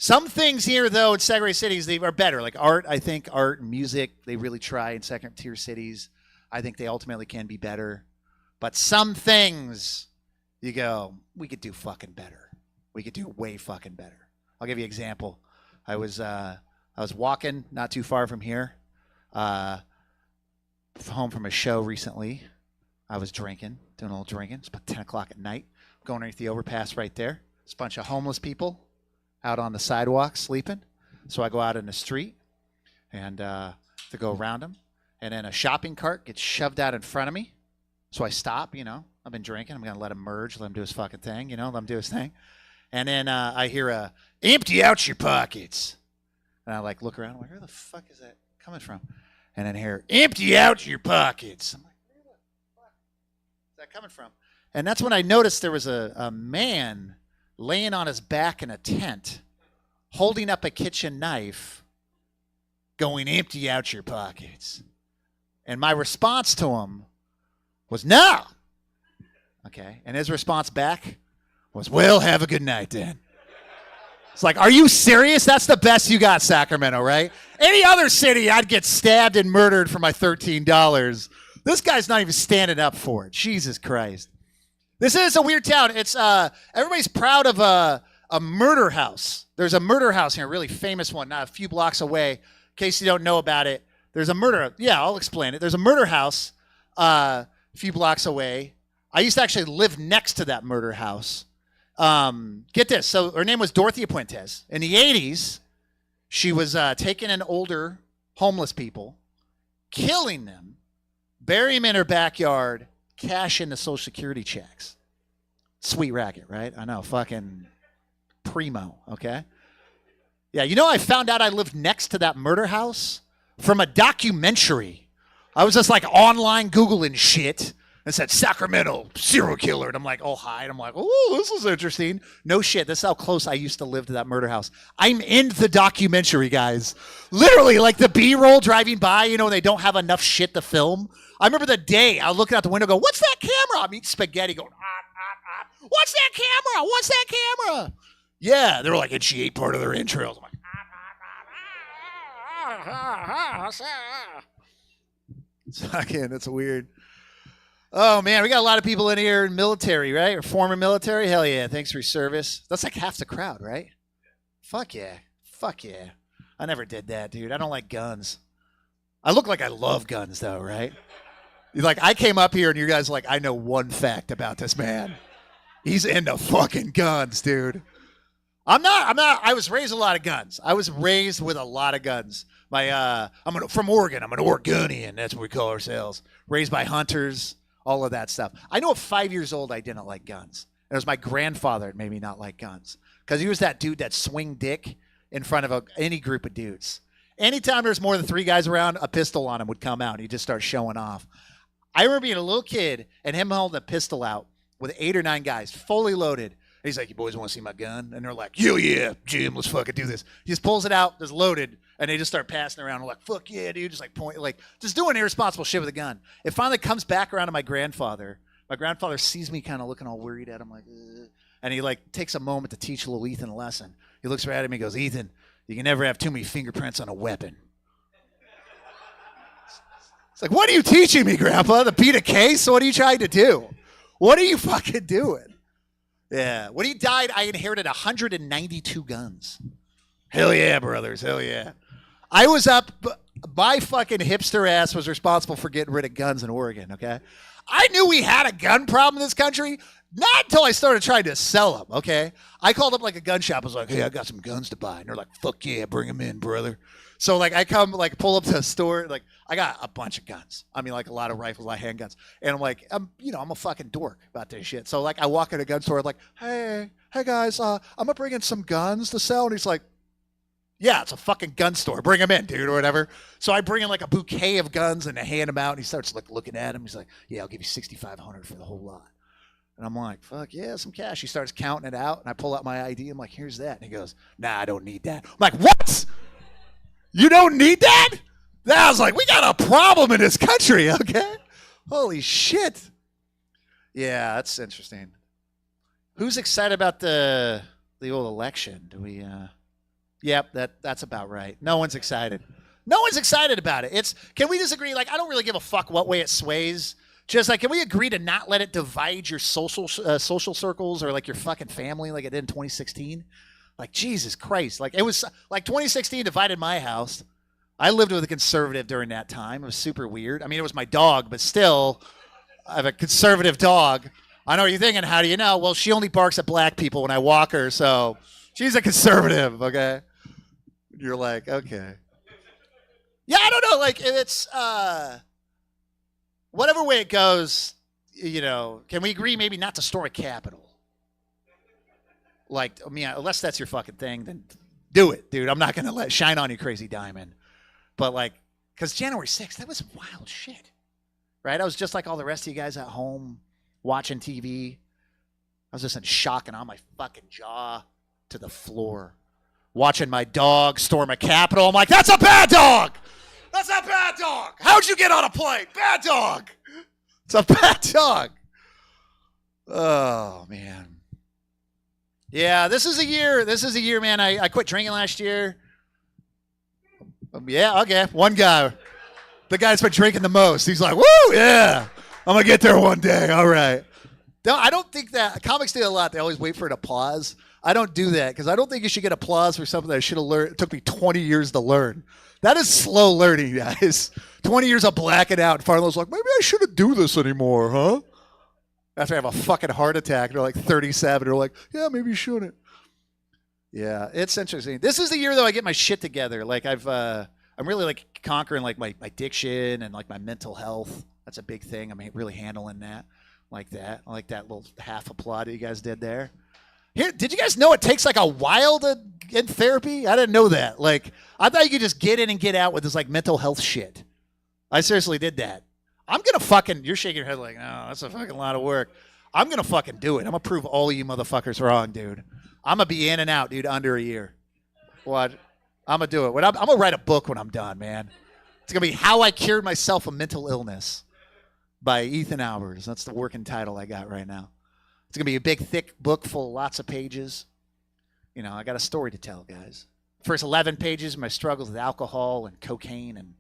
Some things here, though, in second-rate cities, they are better. Like art, I think art and music, they really try in second-tier cities. I think they ultimately can be better. But some things, you go, we could do fucking better. We could do way fucking better. I'll give you an example. I was walking not too far from here, home from a show recently. I was drinking, doing a little drinking. It's about 10 o'clock at night. Going underneath the overpass right there. It's a bunch of homeless people. out on the sidewalk sleeping. So I go out in the street and to go around him. And then a shopping cart gets shoved out in front of me. So I stop, you know. I've been drinking. I'm going to let him merge, let him do his fucking thing, you know, let him do his thing. And then I hear a, empty out your pockets. And I like look around. I'm like, where the fuck is that coming from? And then I hear, empty out your pockets. I'm like, where the fuck is that coming from? And that's when I noticed there was a man laying on his back in a tent, holding up a kitchen knife, going, empty out your pockets. And my response to him was, no. Okay. And his response back was, well, have a good night then. It's like, are you serious? That's the best you got, Sacramento, right? Any other city, I'd get stabbed and murdered for my $13. This guy's not even standing up for it. Jesus Christ. This is a weird town. It's everybody's proud of a murder house. There's a murder house here, a really famous one, not a few blocks away. In case you don't know about it, there's a murder. Yeah, I'll explain it. There's a murder house a few blocks away. I used to actually live next to that murder house. Get this. So her name was Dorothea Puentes. In the 80s, she was taking in older homeless people, killing them, burying them in her backyard, cash in the Social Security checks. Sweet racket, right? I know, fucking primo, okay? Yeah, you know, I found out I lived next to that murder house from a documentary. I was just like online Googling shit and said, Sacramento serial killer. And I'm like, oh, hi. And I'm like, oh, this is interesting. No shit. This is how close I used to live to that murder house. I'm in the documentary, guys. Literally, like the B-roll driving by, you know, they don't have enough shit to film. I remember the day I was looking out the window, go, what's that camera? I'm eating spaghetti going, what's that camera? What's that camera? Yeah, they were like, and she ate part of their intros. I'm like, it's weird. Oh, man, we got a lot of people in here in military, right? Or former military. Hell yeah, thanks for your service. That's like half the crowd, right? Fuck yeah. Fuck yeah. I never did that, dude. I don't like guns. I look like I love guns, though, right? Like, I came up here and you guys are like, I know one fact about this man. He's into fucking guns, dude. I'm not. I was raised with a lot of guns. I was raised with a lot of guns. I'm from Oregon. I'm an Oregonian. That's what we call ourselves. Raised by hunters, all of that stuff. I know at 5 years old, I didn't like guns. It was my grandfather that made me not like guns. Because he was that dude that swing dick in front of any group of dudes. Anytime there's more than 3 guys around, a pistol on him would come out. And he'd just start showing off. I remember being a little kid and him holding a pistol out with 8 or 9 guys, fully loaded. He's like, you boys want to see my gun? And they're like, yeah, Jim, let's fucking do this. He just pulls it out, it's loaded, and they just start passing around. I'm like, fuck yeah, dude. Just like just doing irresponsible shit with a gun. It finally comes back around to my grandfather. My grandfather sees me kind of looking all worried at him, like, ugh. And he like takes a moment to teach little Ethan a lesson. He looks right at me and goes, Ethan, you can never have too many fingerprints on a weapon. It's like, what are you teaching me, Grandpa? To beat a case? What are you trying to do? What are you fucking doing? Yeah. When he died, I inherited 192 guns. Hell yeah, brothers. Hell yeah. I was up. My fucking hipster ass was responsible for getting rid of guns in Oregon, okay? I knew we had a gun problem in this country, not until I started trying to sell them, okay? I called up like a gun shop. I was like, hey, I got some guns to buy. And they're like, fuck yeah, bring them in, brother. So, like, I come, like, pull up to a store. Like, I got a bunch of guns. I mean, like, a lot of rifles, a lot of handguns. And I'm like, I'm a fucking dork about this shit. So, like, I walk in a gun store. I'm like, hey guys, I'm going to bring in some guns to sell. And he's like, yeah, it's a fucking gun store. Bring them in, dude, or whatever. So I bring in, like, a bouquet of guns and I hand them out. And he starts, like, looking at them. He's like, yeah, I'll give you $6,500 for the whole lot. And I'm like, fuck yeah, some cash. He starts counting it out. And I pull out my ID. I'm like, here's that. And he goes, nah, I don't need that. I'm like, what? You don't need that? I was like, we got a problem in this country, okay? Holy shit. Yeah, that's interesting. Who's excited about the old election? Do we Yep, that's about right. No one's excited. No one's excited about it. Can we just agree, like, I don't really give a fuck what way it sways. Just like, can we agree to not let it divide your social circles or like your fucking family like it did in 2016? Like, Jesus Christ. Like, it was like 2016 divided my house. I lived with a conservative during that time. It was super weird. I mean, it was my dog, but still, I have a conservative dog. I know what you're thinking. How do you know? Well, she only barks at black people when I walk her, so She's a conservative, okay? You're like, okay. Yeah, I don't know. Like, if it's whatever way it goes, you know, can we agree maybe not to storm a Capitol? Like, I mean, unless that's your fucking thing, then do it, dude. I'm not going to let shine on you, crazy diamond. But, like, because January 6th, that was wild shit, right? I was just like all the rest of you guys at home watching TV. I was just in shock and on my fucking jaw to the floor. Watching my dog storm a Capitol. I'm like, that's a bad dog. That's a bad dog. How'd you get on a plane? Bad dog. It's a bad dog. Oh, man. Yeah, this is a year, man. I quit drinking last year. Yeah, okay. One guy. The guy that's been drinking the most. He's like, woo, yeah. I'm going to get there one day. All right. No, I don't think that. Comics do a lot. They always wait for an applause. I don't do that because I don't think you should get applause for something that I should have learned. It took me 20 years to learn. That is slow learning, guys. 20 years of blacking out. And finally I was like, maybe I shouldn't do this anymore, huh? After I have a fucking heart attack, they're like 37. They're like, yeah, maybe you shouldn't. Yeah, it's interesting. This is the year, though, I get my shit together. Like, I'm really, like, conquering, like, my addiction and, like, my mental health. That's a big thing. I'm really handling that like that. I like that little half applaud that you guys did there. Here, did you guys know it takes like a while to get therapy? I didn't know that. Like, I thought you could just get in and get out with this like mental health shit. I seriously did that. I'm gonna fucking. You're shaking your head like, no, that's a fucking lot of work. I'm gonna fucking do it. I'm gonna prove all of you motherfuckers wrong, dude. I'm gonna be in and out, dude, under a year. What? I'm gonna do it. I'm gonna write a book when I'm done, man. It's gonna be How I Cured Myself of Mental Illness by Ethan Albers. That's the working title I got right now. It's going to be a big, thick book full of lots of pages. You know, I got a story to tell, guys. First 11 pages, my struggles with alcohol and cocaine and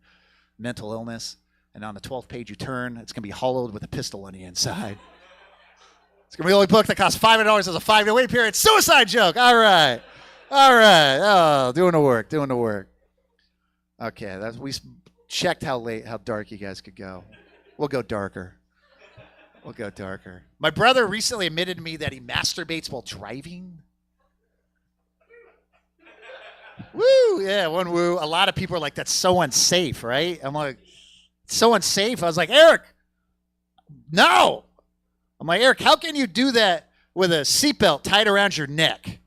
mental illness. And on the 12th page you turn, it's going to be hollowed with a pistol on the inside. It's going to be the only book that costs $500 as a 5-day wait period. Suicide joke. All right. All right. Oh, doing the work. Doing the work. Okay. We checked how dark you guys could go. We'll go darker. We'll go darker. My brother recently admitted to me that he masturbates while driving. Woo, yeah, one woo. A lot of people are like, that's so unsafe, right? I'm like, it's so unsafe. I was like, Eric, no. I'm like, Eric, how can you do that with a seatbelt tied around your neck?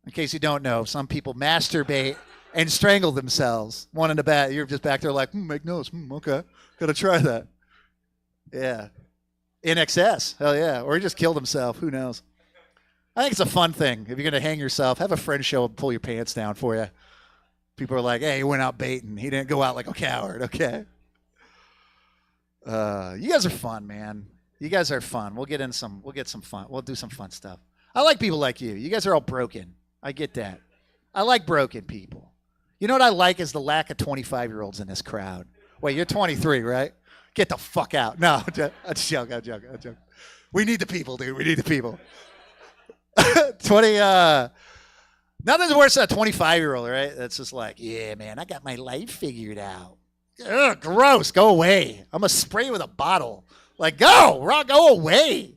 In case you don't know, some people masturbate and strangle themselves. One in the back, you're just back there like, make noise. Okay. Gotta try that. Yeah. In excess. Hell yeah. Or he just killed himself. Who knows? I think it's a fun thing. If you're going to hang yourself, have a friend show up and pull your pants down for you. People are like, hey, he went out baiting. He didn't go out like a coward. Okay. You guys are fun, man. You guys are fun. We'll get some fun. We'll do some fun stuff. I like people like you. You guys are all broken. I get that. I like broken people. You know what I like is the lack of 25-year-olds in this crowd. Wait, you're 23, right? Get the fuck out. No, I'm joking. We need the people, dude. We need the people. 20, nothing's worse than a 25-year-old, right? That's just like, yeah, man, I got my life figured out. Ugh, gross. Go away. I'm going to spray you with a bottle. Like, go away.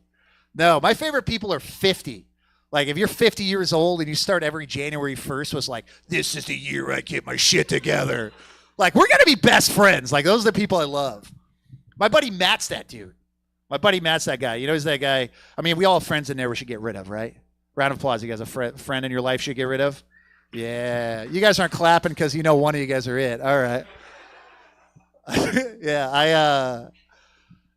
No, my favorite people are 50. Like, if you're 50 years old and you start every January 1st was like, this is the year I get my shit together. Like, we're going to be best friends. Like, those are the people I love. My buddy Matt's that dude. My buddy Matt's that guy. You know, he's that guy. I mean, we all have friends in there we should get rid of, right? Round of applause. You guys have a friend in your life should get rid of? Yeah. You guys aren't clapping because you know one of you guys are it. All right. Yeah,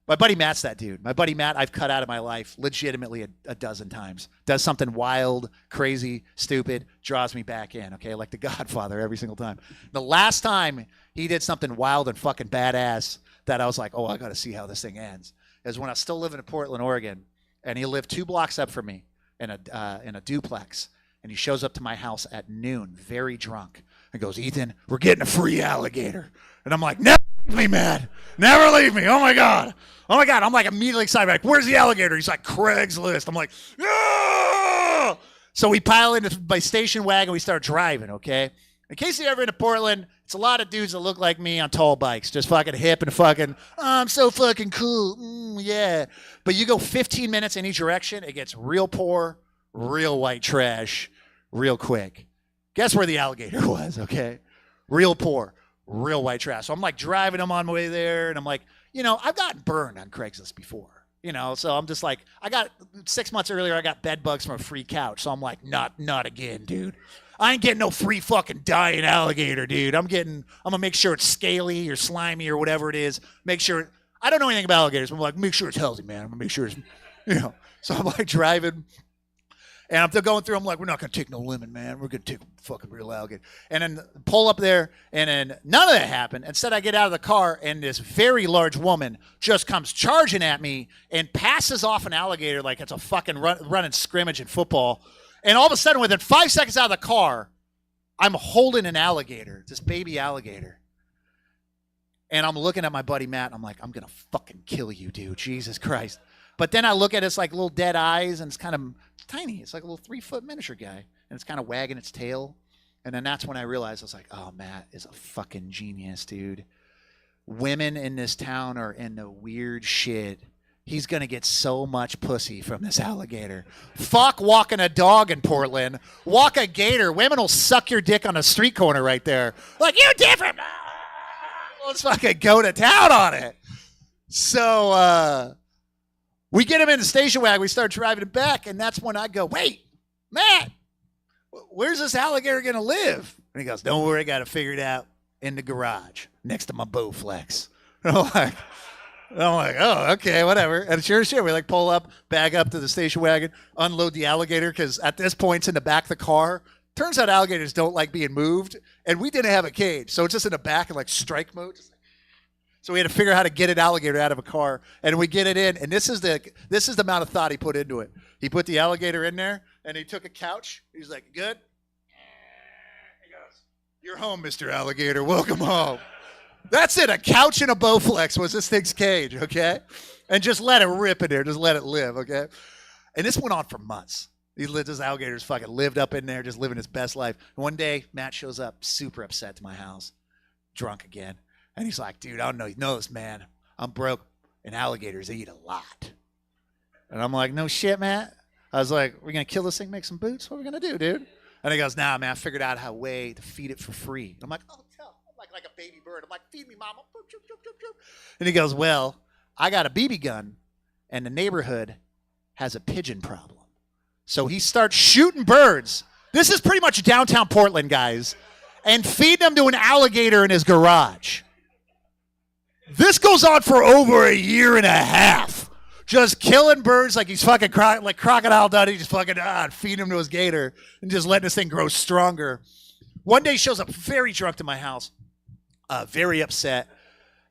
my buddy Matt's that dude. My buddy Matt, I've cut out of my life legitimately a dozen times. Does something wild, crazy, stupid, draws me back in, okay? Like the Godfather every single time. The last time he did something wild and fucking badass that I was like, oh, I got to see how this thing ends, is when I was still living in Portland, Oregon, and he lived 2 blocks up from me in a duplex, and he shows up to my house at noon, very drunk, and goes, Ethan, we're getting a free alligator. And I'm like, never leave me, man. Never leave me. Oh, my God. I'm like immediately excited. Like, where's the alligator? He's like, Craigslist. I'm like, yeah! So we pile into my station wagon. We start driving, okay? In case you're ever into Portland, it's a lot of dudes that look like me on tall bikes, just fucking hip and fucking, oh, I'm so fucking cool. Yeah. But you go 15 minutes in each direction, it gets real poor, real white trash, real quick. Guess where the alligator was, okay? Real poor, real white trash. So I'm like driving him on my way there, and I'm like, you know, I've gotten burned on Craigslist before. You know, so I'm just like, 6 months earlier, I got bed bugs from a free couch. So I'm like, not again, dude. I ain't getting no free fucking dying alligator, dude. I'm gonna make sure it's scaly or slimy or whatever it is. Make sure, I don't know anything about alligators, but I'm like, make sure it's healthy, man. I'm gonna make sure it's, you know. So I'm like driving, and I'm still going through, I'm like, we're not gonna take no lemon, man. We're gonna take a fucking real alligator. And then pull up there, and then none of that happened. Instead, I get out of the car, and this very large woman just comes charging at me and passes off an alligator like it's a fucking running scrimmage in football. And all of a sudden, within 5 seconds out of the car, I'm holding an alligator, this baby alligator. And I'm looking at my buddy Matt, and I'm like, I'm going to fucking kill you, dude. Jesus Christ. But then I look at its like little dead eyes, and it's kind of tiny. It's like a little 3-foot miniature guy. And it's kind of wagging its tail. And then that's when I realized, I was like, oh, Matt is a fucking genius, dude. Women in this town are into weird shit. He's going to get so much pussy from this alligator. Fuck walking a dog in Portland. Walk a gator. Women will suck your dick on a street corner right there. Like, you different. Let's fucking go to town on it. So we get him in the station wagon. We start driving it back, and that's when I go, wait, Matt, where's this alligator going to live? And he goes, don't worry, I got to figure it out in the garage next to my Bowflex. And I'm like, oh, okay, whatever. And sure as shit, we like pull up, bag up to the station wagon, unload the alligator, because at this point it's in the back of the car. Turns out alligators don't like being moved, and we didn't have a cage, so it's just in the back in like strike mode. So we had to figure out how to get an alligator out of a car, and we get it in, and this is the amount of thought he put into it. He put the alligator in there, and he took a couch. He's like, good? He goes, you're home, Mr. Alligator. Welcome home. That's it. A couch and a Bowflex was this thing's cage, okay? And just let it rip in there. Just let it live, okay? And this went on for months. This alligator's fucking lived up in there, just living his best life. And one day, Matt shows up super upset to my house, drunk again. And he's like, dude, I don't know. You know this, man. I'm broke, and alligators eat a lot. And I'm like, no shit, Matt. I was like, we're going to kill this thing, make some boots? What are we going to do, dude? And he goes, nah, man, I figured out a way to feed it for free. And I'm like, oh, tell. Like a baby bird. I'm like, feed me, mama. And he goes, well, I got a BB gun, and the neighborhood has a pigeon problem. So he starts shooting birds. This is pretty much downtown Portland, guys, and feed them to an alligator in his garage. This goes on for over a year and a half. Just killing birds like he's fucking like Crocodile Dundee, just fucking feeding him to his gator and just letting this thing grow stronger. One day he shows up very drunk to my house. Very upset.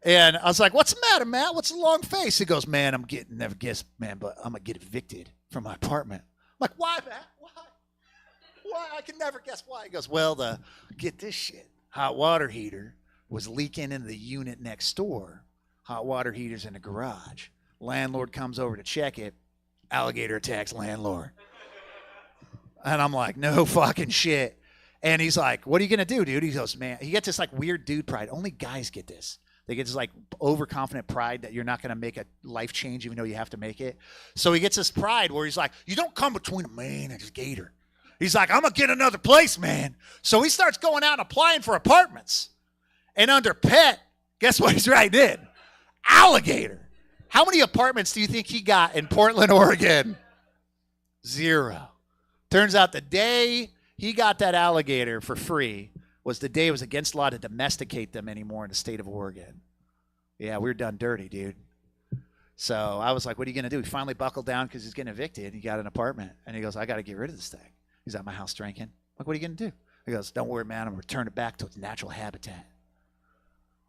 And I was like, what's the matter, Matt? What's the long face? He goes, man, never guess, man, but I'm going to get evicted from my apartment. I'm like, why, Matt? Why? I can never guess why. He goes, well, get this shit. Hot water heater was leaking into the unit next door. Hot water heater's in the garage. Landlord comes over to check it. Alligator attacks landlord. And I'm like, no fucking shit. And he's like, what are you going to do, dude? He goes, man, he gets this like weird dude pride. Only guys get this. They get this like overconfident pride that you're not going to make a life change even though you have to make it. So he gets this pride where he's like, you don't come between a man and his gator. He's like, I'm going to get another place, man. So he starts going out and applying for apartments. And under pet, guess what he's writing in? Alligator. How many apartments do you think he got in Portland, Oregon? 0. Turns out the day he got that alligator for free was the day it was against law to domesticate them anymore in the state of Oregon. Yeah, we were done dirty, dude. So I was like, what are you going to do? He finally buckled down because he's getting evicted. He got an apartment. And he goes, I got to get rid of this thing. He's at my house drinking. I'm like, what are you going to do? He goes, don't worry, man. I'm going to return it back to its natural habitat.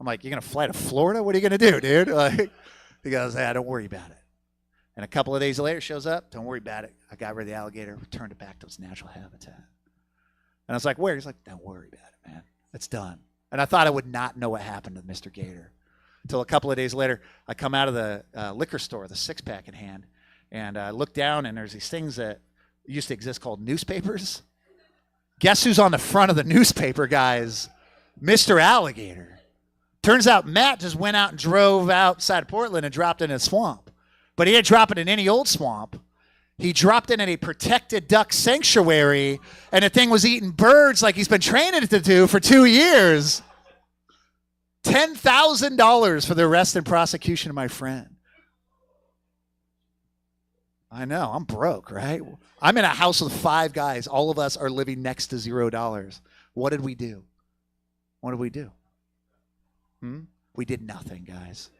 I'm like, you're going to fly to Florida? What are you going to do, dude? Like, he goes, yeah, don't worry about it. And a couple of days later, shows up. Don't worry about it. I got rid of the alligator, returned it back to its natural habitat. And I was like, where? He's like, don't worry about it, man. It's done. And I thought I would not know what happened to Mr. Gator. Until a couple of days later, I come out of the liquor store with a 6-pack in hand, and I look down, and there's these things that used to exist called newspapers. Guess who's on the front of the newspaper, guys? Mr. Alligator. Turns out Matt just went out and drove outside of Portland and dropped it in a swamp. But he didn't drop it in any old swamp. He dropped in at a protected duck sanctuary, and the thing was eating birds like he's been training it to do for 2 years. $10,000 for the arrest and prosecution of my friend. I know, I'm broke, right? I'm in a house with 5 guys. All of us are living next to $0. What did we do? What did we do? We did nothing, guys.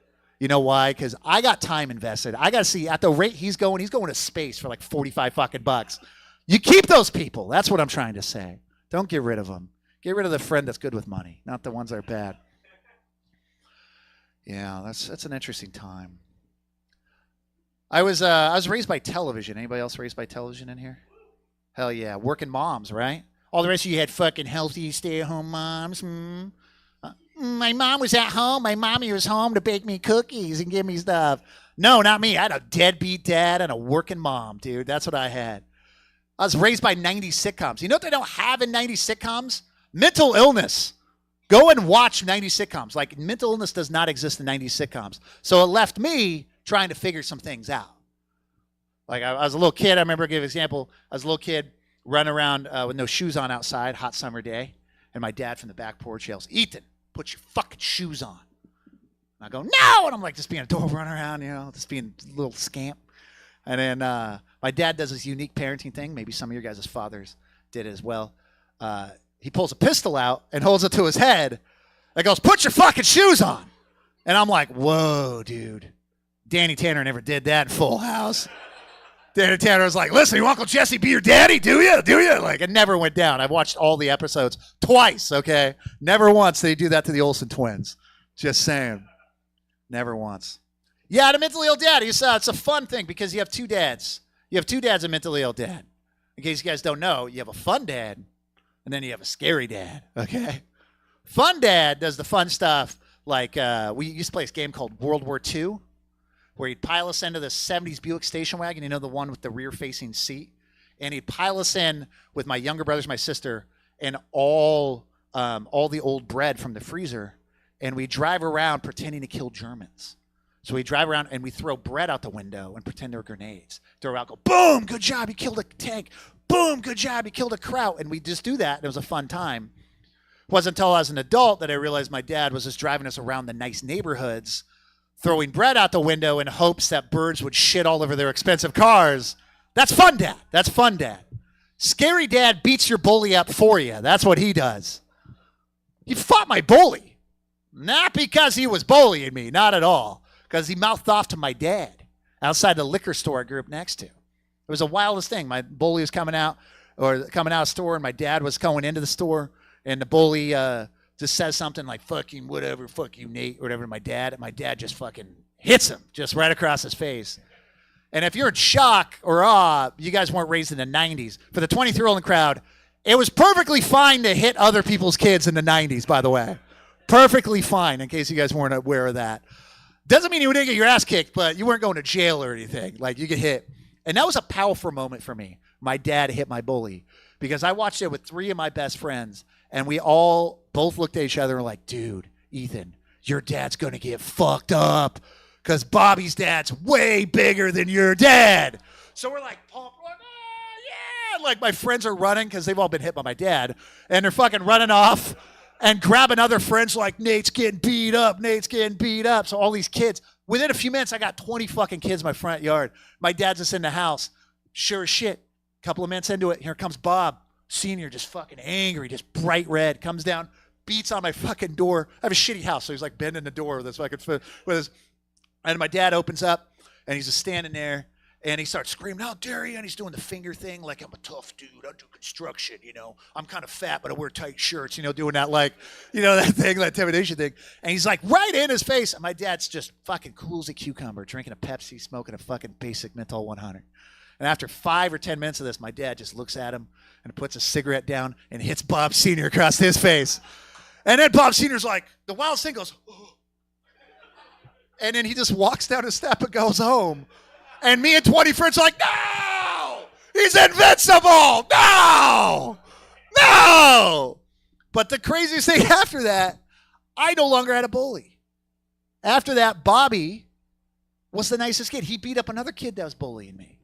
You know why? Because I got time invested. I got to see, at the rate he's going to space for like 45 fucking bucks. You keep those people. That's what I'm trying to say. Don't get rid of them. Get rid of the friend that's good with money, not the ones that are bad. Yeah, that's an interesting time. I was raised by television. Anybody else raised by television in here? Hell yeah. Working moms, right? All the rest of you had fucking healthy stay-at-home moms. My mom was at home. My mommy was home to bake me cookies and give me stuff. No, not me. I had a deadbeat dad and a working mom, dude. That's what I had. I was raised by 90s sitcoms. You know what they don't have in 90s sitcoms? Mental illness. Go and watch 90s sitcoms. Like, mental illness does not exist in 90s sitcoms. So it left me trying to figure some things out. Like, I was a little kid. I remember, I'll give an example. I was a little kid running around with no shoes on outside, hot summer day. And my dad from the back porch yells, "Ethan, put your fucking shoes on." And I go, "No!" And I'm like just being a dog running around, you know, just being a little scamp. And then my dad does this unique parenting thing. Maybe some of your guys' fathers did it as well. He pulls a pistol out and holds it to his head and goes, "Put your fucking shoes on." And I'm like, whoa, dude. Danny Tanner never did that in Full House. Danny Tanner was like, "Listen, you Uncle Jesse be your daddy, do you? Do you?" Like, it never went down. I've watched all the episodes twice, okay? Never once did he do that to the Olsen twins. Just saying. Never once. Yeah, the mentally ill dad. It's a fun thing because you have 2 dads. You have 2 dads, a mentally ill dad. In case you guys don't know, you have a fun dad, and then you have a scary dad, okay? Fun dad does the fun stuff. Like, we used to play this game called World War II, where he'd pile us into the 70s Buick station wagon, you know, the one with the rear-facing seat? And he'd pile us in with my younger brothers, my sister, and all the old bread from the freezer, and we'd drive around pretending to kill Germans. So we drive around and we throw bread out the window and pretend they're grenades. Throw out, go, boom, good job, you killed a tank. Boom, good job, you killed a kraut. And we just do that, and it was a fun time. It wasn't until I was an adult that I realized my dad was just driving us around the nice neighborhoods, throwing bread out the window in hopes that birds would shit all over their expensive cars. That's fun dad. That's fun dad. Scary dad beats your bully up for you. That's what he does. He fought my bully. Not because he was bullying me, not at all. Because he mouthed off to my dad outside the liquor store I grew up next to. It was the wildest thing. My bully was coming out of the store, and my dad was going into the store, and the bully just says something like, "Fucking whatever, fuck you, Nate," or whatever to my dad, and my dad just fucking hits him just right across his face. And if you're in shock or awe, you guys weren't raised in the 90s. For the 23-year-old in the crowd, it was perfectly fine to hit other people's kids in the 90s, by the way. Perfectly fine, in case you guys weren't aware of that. Doesn't mean you didn't get your ass kicked, but you weren't going to jail or anything. Like, you get hit. And that was a powerful moment for me. My dad hit my bully. Because I watched it with 3 of my best friends, and we all both looked at each other and were like, "Dude, Ethan, your dad's going to get fucked up because Bobby's dad's way bigger than your dad." So we're like, pumped, like, "Oh, yeah." Like, my friends are running because they've all been hit by my dad, and they're fucking running off and grabbing other friends like, "Nate's getting beat up, Nate's getting beat up." So all these kids, within a few minutes, I got 20 fucking kids in my front yard. My dad's just in the house. Sure as shit. A couple of minutes into it, here comes Bob, Senior, just fucking angry, just bright red, comes down, beats on my fucking door. I have a shitty house, so he's like bending the door with his fucking, and my dad opens up, and he's just standing there, and he starts screaming, "How dare you?" And he's doing the finger thing, like, "I'm a tough dude, I do construction, you know. I'm kind of fat, but I wear tight shirts," you know, doing that, like, you know, that thing, that intimidation thing. And he's like right in his face, and my dad's just fucking cool as a cucumber, drinking a Pepsi, smoking a fucking basic menthol 100. And after 5 or 10 minutes of this, my dad just looks at him and puts a cigarette down and hits Bob Sr. across his face. And then Bob Sr.'s like, the wildest thing goes, "Oh." And then he just walks down his step and goes home. And me and 20 friends are like, "No! He's invincible! No! No!" But the craziest thing after that, I no longer had a bully. After that, Bobby was the nicest kid. He beat up another kid that was bullying me.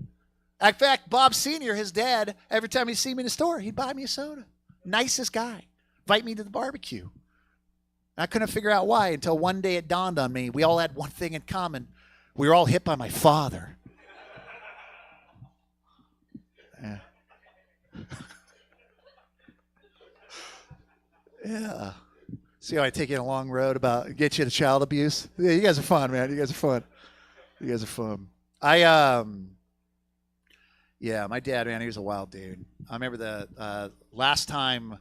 In fact, Bob Sr., his dad, every time he'd see me in the store, he'd buy me a soda. Nicest guy. Invite me to the barbecue. I couldn't figure out why until one day it dawned on me. We all had one thing in common. We were all hit by my father. Yeah. Yeah. See how I take you on a long road about get you to child abuse? Yeah, you guys are fun, man. You guys are fun. You guys are fun. Yeah, my dad, man, he was a wild dude. I remember the last time,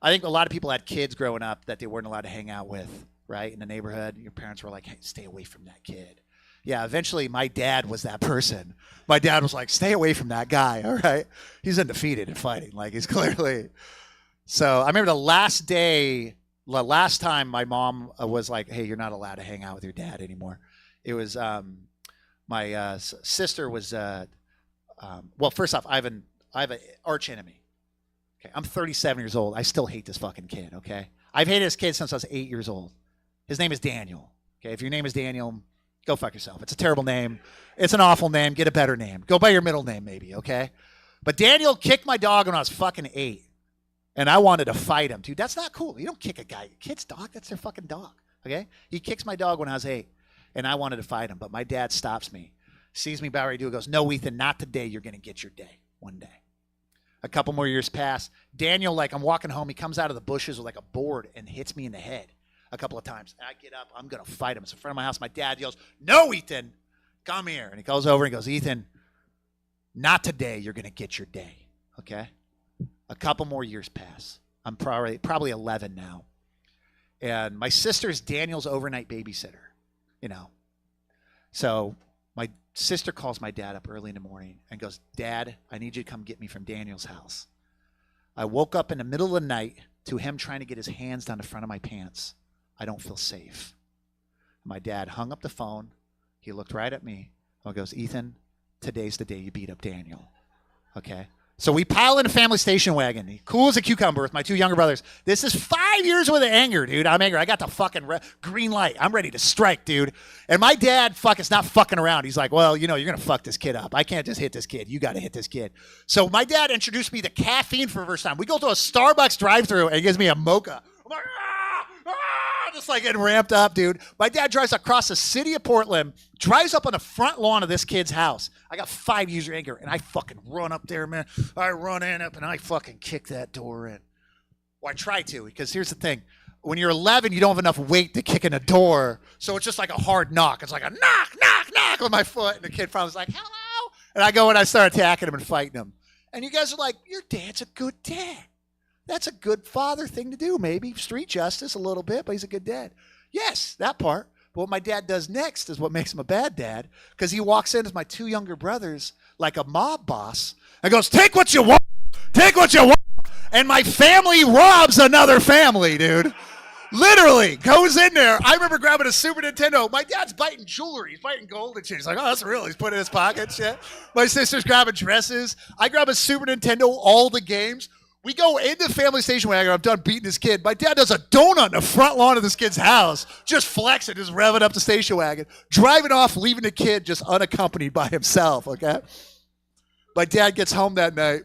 I think a lot of people had kids growing up that they weren't allowed to hang out with, right? In the neighborhood. Your parents were like, hey, stay away from that kid. Yeah, eventually my dad was that person. My dad was like, stay away from that guy, all right? He's undefeated in fighting. Like, he's clearly. So I remember the last time my mom was like, hey, you're not allowed to hang out with your dad anymore. It was my sister was, well, first off, I have an arch enemy. Okay, I'm 37 years old. I still hate this fucking kid, okay? I've hated this kid since I was 8 years old. His name is Daniel. Okay, if your name is Daniel, go fuck yourself. It's a terrible name. It's an awful name. Get a better name. Go by your middle name maybe, okay? But Daniel kicked my dog when I was fucking 8. And I wanted to fight him. Dude, that's not cool. You don't kick a guy. Kid's dog, that's their fucking dog, okay? He kicks my dog when I was 8. And I wanted to fight him. But my dad stops me. Sees me about ready to do it, goes, no, Ethan, not today. You're going to get your day one day. A couple more years pass. Daniel, like, I'm walking home. He comes out of the bushes with, like, a board and hits me in the head a couple of times. And I get up. I'm going to fight him. It's in front of my house. My dad yells, no, Ethan, come here. And he goes over and goes, Ethan, not today. You're going to get your day, okay? A couple more years pass. I'm probably 11 now. And my sister's Daniel's overnight babysitter, you know. So my sister calls my dad up early in the morning and goes, Dad, I need you to come get me from Daniel's house. I woke up in the middle of the night to him trying to get his hands down the front of my pants. I don't feel safe. My dad hung up the phone. He looked right at me and goes, Ethan, today's the day you beat up Daniel. Okay? So we pile in a family station wagon. Cool as a cucumber with my 2 younger brothers. This is 5 years worth of anger, dude. I'm angry. I got the fucking green light. I'm ready to strike, dude. And my dad is not fucking around. He's like, well, you know, you're going to fuck this kid up. I can't just hit this kid. You got to hit this kid. So my dad introduced me to caffeine for the first time. We go to a Starbucks drive-thru and he gives me a mocha. I'm like, just like getting ramped up, dude. My dad drives across the city of Portland, drives up on the front lawn of this kid's house. I got 5 years of anger, and I fucking run up there, man. I run in up, and I fucking kick that door in. Well, I try to, because here's the thing. When you're 11, you don't have enough weight to kick in a door, so it's just like a hard knock. It's like a knock, knock, knock with my foot, and the kid finally's like, hello. And I go and I start attacking him and fighting him. And you guys are like, your dad's a good dad. That's a good father thing to do, maybe. Street justice a little bit, but he's a good dad. Yes, that part. But what my dad does next is what makes him a bad dad, because he walks in as my 2 younger brothers like a mob boss and goes, take what you want. Take what you want. And my family robs another family, dude. Literally goes in there. I remember grabbing a Super Nintendo. My dad's biting jewelry. He's biting gold and shit. He's like, oh, that's real. He's putting it in his pocket and shit. My sister's grabbing dresses. I grab a Super Nintendo, all the games. We go into the family station wagon. I'm done beating this kid. My dad does a donut in the front lawn of this kid's house. Just flexing, just revving up the station wagon. Driving off, leaving the kid just unaccompanied by himself, okay? My dad gets home that night.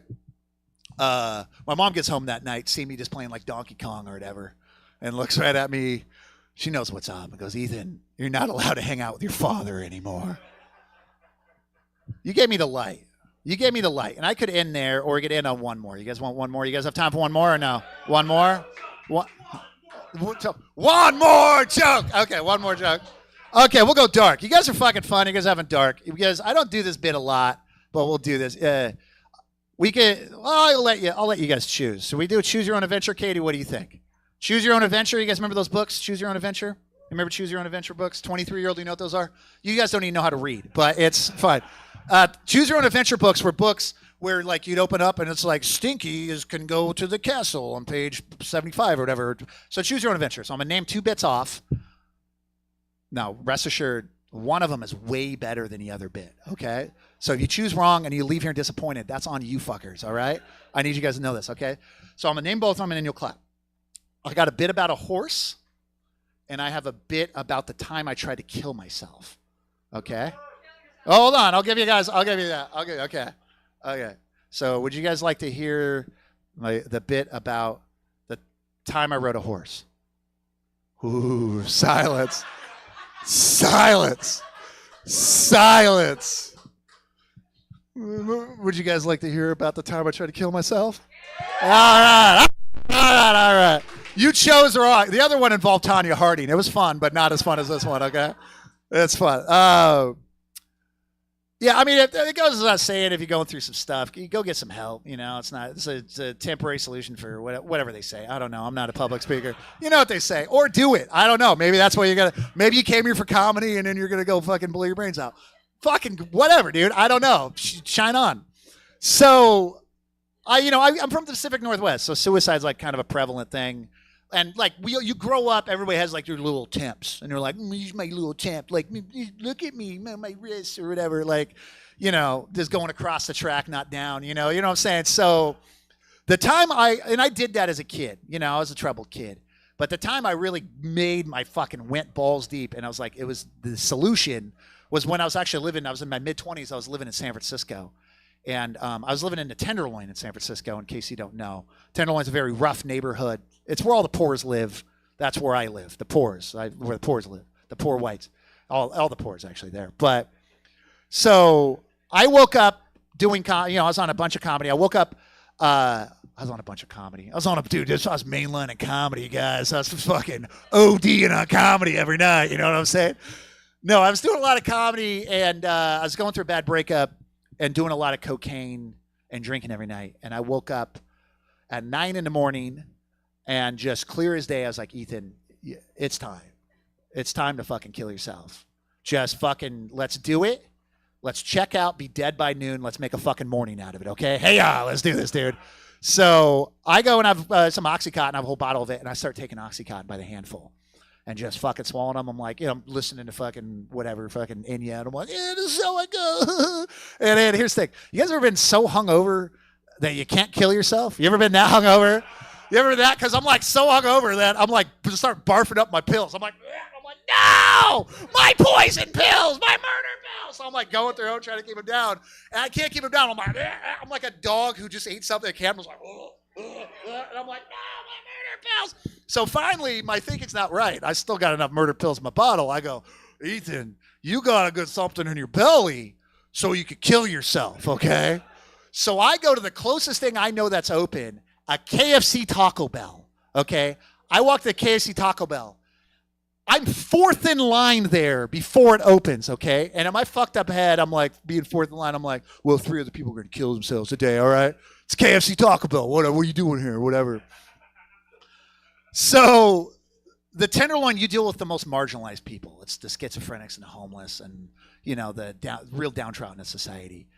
My mom gets home that night, see me just playing like Donkey Kong or whatever, and looks right at me. She knows what's up and goes, Ethan, you're not allowed to hang out with your father anymore. You gave me the light. You gave me the light, and I could end there, or we could end on one more. You guys want one more? You guys have time for one more, or no? One more? One more joke. Okay, one more joke. Okay, we'll go dark. You guys are fucking fun. You guys having dark. Because I don't do this bit a lot, but we'll do this. We could. Well, I'll let you guys choose. So we do a choose your own adventure. Katie, what do you think? Choose your own adventure. You guys remember those books? Choose your own adventure. Remember choose your own adventure books? 23-year-old. Do you know what those are? You guys don't even know how to read, but it's fun. Choose your own adventure books were books where like you'd open up and it's like Stinky can go to the castle on page 75 or whatever. So choose your own adventure. So I'm gonna name 2 bits off. Now rest assured, one of them is way better than the other bit. Okay. So if you choose wrong and you leave here disappointed, that's on you fuckers. All right. I need you guys to know this. Okay. So I'm gonna name both of them and then you'll clap. I got a bit about a horse, and I have a bit about the time I tried to kill myself. Okay. Oh, hold on. I'll give you guys. Okay. Okay. So would you guys like to hear the bit about the time I rode a horse? Ooh, silence. Silence. Silence. Would you guys like to hear about the time I tried to kill myself? All right. All right. You chose wrong. The other one involved Tanya Harding. It was fun, but not as fun as this one, okay? It's fun. Yeah, I mean, it goes without saying, if you're going through some stuff, you go get some help. You know, it's a temporary solution for whatever they say. I don't know. I'm not a public speaker. You know what they say. Or do it. I don't know. Maybe that's what you got to. Maybe you came here for comedy and then you're going to go fucking blow your brains out. Fucking whatever, dude. I don't know. Shine on. So, I'm from the Pacific Northwest, so suicide's like kind of a prevalent thing. And like you grow up, everybody has like your little temps, and they're like, "Use my little temp, like look at me, my wrist or whatever." Like, just going across the track, not down. You know what I'm saying? So, the time I did that as a kid. I was a troubled kid. But the time I really made my fucking went balls deep, and I was like, it was the solution was when I was actually living. I was in my mid-20s. I was living in San Francisco. And I was living in the Tenderloin in San Francisco, in case you don't know. Tenderloin's a very rough neighborhood. It's where all the poors live. That's where I live, the poors, where the poors live, the poor whites. All the poors actually there. But so I woke up doing, I was on a bunch of comedy. I woke up, I was on mainlining comedy, guys. I was fucking ODing on comedy every night. You know what I'm saying? No, I was doing a lot of comedy, and I was going through a bad breakup. And doing a lot of cocaine and drinking every night. And I woke up at 9 a.m. and just clear as day, I was like, Ethan, it's time. It's time to fucking kill yourself. Just fucking, let's do it. Let's check out, be dead by noon. Let's make a fucking morning out of it, okay? Hey, let's do this, dude. So I go and have some Oxycontin. I have a whole bottle of it. And I start taking Oxycontin by the handful. And just fucking swallowing them. I'm like, I'm listening to fucking whatever, fucking Enya. And I'm like, this is how I go. And then here's the thing. You guys ever been so hungover that you can't kill yourself? You ever been that hungover? You ever been that? Because I'm like so hungover that I'm like, just start barfing up my pills. I'm like, no! My poison pills! My murder pills! So I'm like going through it, trying to keep them down. And I can't keep them down. I'm like a dog who just ate something. The camera's like, and I'm like, no, my murder pills. So finally, my thinking's not right. I still got enough murder pills in my bottle. I go, Ethan, you got to get something in your belly so you could kill yourself, okay? So I go to the closest thing I know that's open, a KFC Taco Bell, okay? I walk to the KFC Taco Bell. I'm fourth in line there before it opens, okay? And in my fucked up head, I'm like, being fourth in line, I'm like, well, 3 other people are going to kill themselves today, all right? It's KFC Taco Bell. What are you doing here? Whatever. So the Tenderloin, you deal with the most marginalized people. It's the schizophrenics and the homeless and, the real downtrodden in society.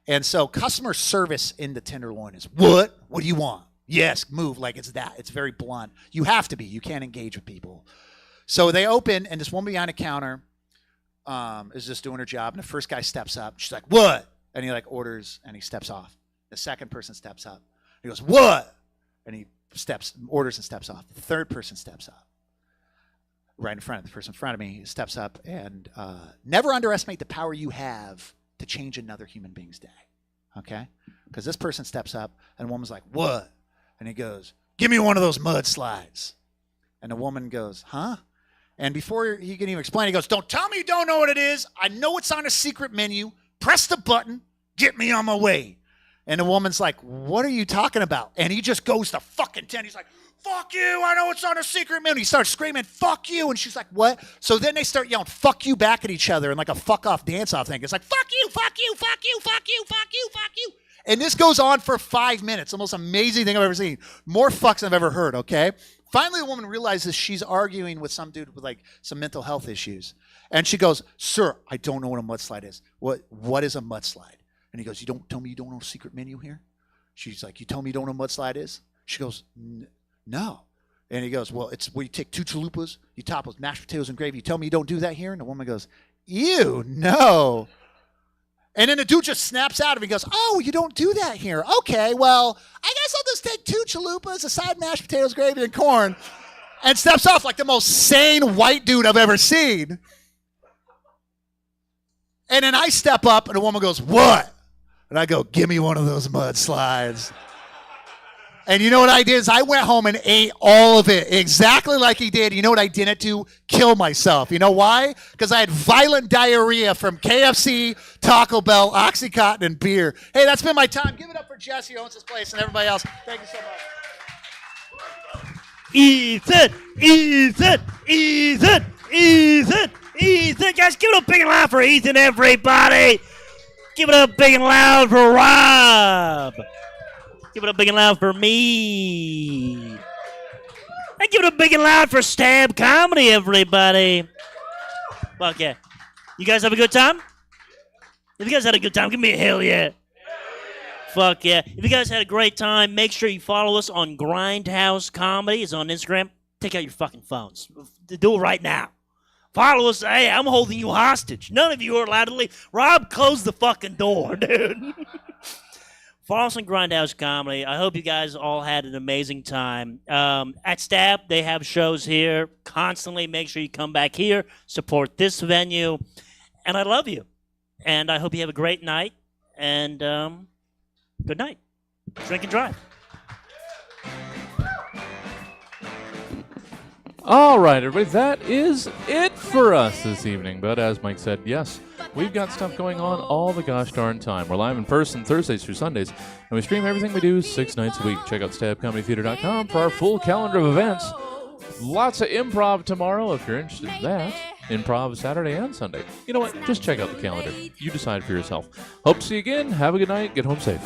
And so customer service in the Tenderloin is, what? What do you want? Yes, move. Like it's that. It's very blunt. You have to be. You can't engage with people. So they open, and this woman behind the counter is just doing her job. And the first guy steps up. She's like, what? And he orders, and he steps off. The second person steps up. He goes, what? And he orders and steps off. The third person steps up. Right in front of the person in front of me steps up, and never underestimate the power you have to change another human being's day. Okay? Because this person steps up, and the woman's like, what? And he goes, give me one of those mudslides. And the woman goes, huh? And before he can even explain, he goes, don't tell me you don't know what it is. I know it's on a secret menu. Press the button. Get me on my way. And the woman's like, what are you talking about? And he just goes to fucking 10. He's like, fuck you. I know it's on a secret menu. He starts screaming, fuck you. And she's like, what? So then they start yelling, fuck you back at each other in like a fuck off dance off thing. It's like, fuck you, fuck you, fuck you, fuck you, fuck you, fuck you. And this goes on for 5 minutes. The most amazing thing I've ever seen. More fucks than I've ever heard, okay? Finally, the woman realizes she's arguing with some dude with like some mental health issues. And she goes, sir, I don't know what a mudslide is. What is a mudslide? And he goes, you don't tell me you don't know a secret menu here? She's like, you tell me you don't know what mudslide is? She goes, no. And he goes, well, it's where you take 2 chalupas, you top with mashed potatoes and gravy. You tell me you don't do that here? And the woman goes, ew, no. And then the dude just snaps out of it. He goes, oh, you don't do that here. Okay, well, I guess I'll just take 2 chalupas, a side mashed potatoes, gravy, and corn, and steps off like the most sane white dude I've ever seen. And then I step up, and the woman goes, what? And I go, give me one of those mudslides. And you know what I did is I went home and ate all of it exactly like he did. You know what I didn't do? Kill myself. You know why? Because I had violent diarrhea from KFC, Taco Bell, Oxycontin, and beer. Hey, that's been my time. Give it up for Jesse, who owns this place, and everybody else. Thank you so much. Ethan! Guys, give it up big and loud for Ethan, everybody! Give it up big and loud for Rob! Give it up big and loud for me! And give it up big and loud for Stab Comedy, everybody! Fuck yeah. You guys have a good time? If you guys had a good time, give me a hell yeah. Fuck yeah. If you guys had a great time, make sure you follow us on Grindhouse Comedy. It's on Instagram. Take out your fucking phones. Do it right now. Follow us. Hey, I'm holding you hostage. None of you are allowed to leave. Rob, close the fucking door, dude. Follow us on Grindhouse Comedy. I hope you guys all had an amazing time. At Stab, they have shows here constantly. Make sure you come back here, support this venue. And I love you. And I hope you have a great night. And good night. Drink and drive. All right, everybody, that is it for us this evening. But as Mike said, yes, we've got stuff going on all the gosh darn time. We're live in person Thursdays through Sundays, and we stream everything we do 6 nights a week. Check out stabcomedytheater.com for our full calendar of events. Lots of improv tomorrow if you're interested in that. Improv Saturday and Sunday. You know what? Just check out the calendar. You decide for yourself. Hope to see you again. Have a good night. Get home safe.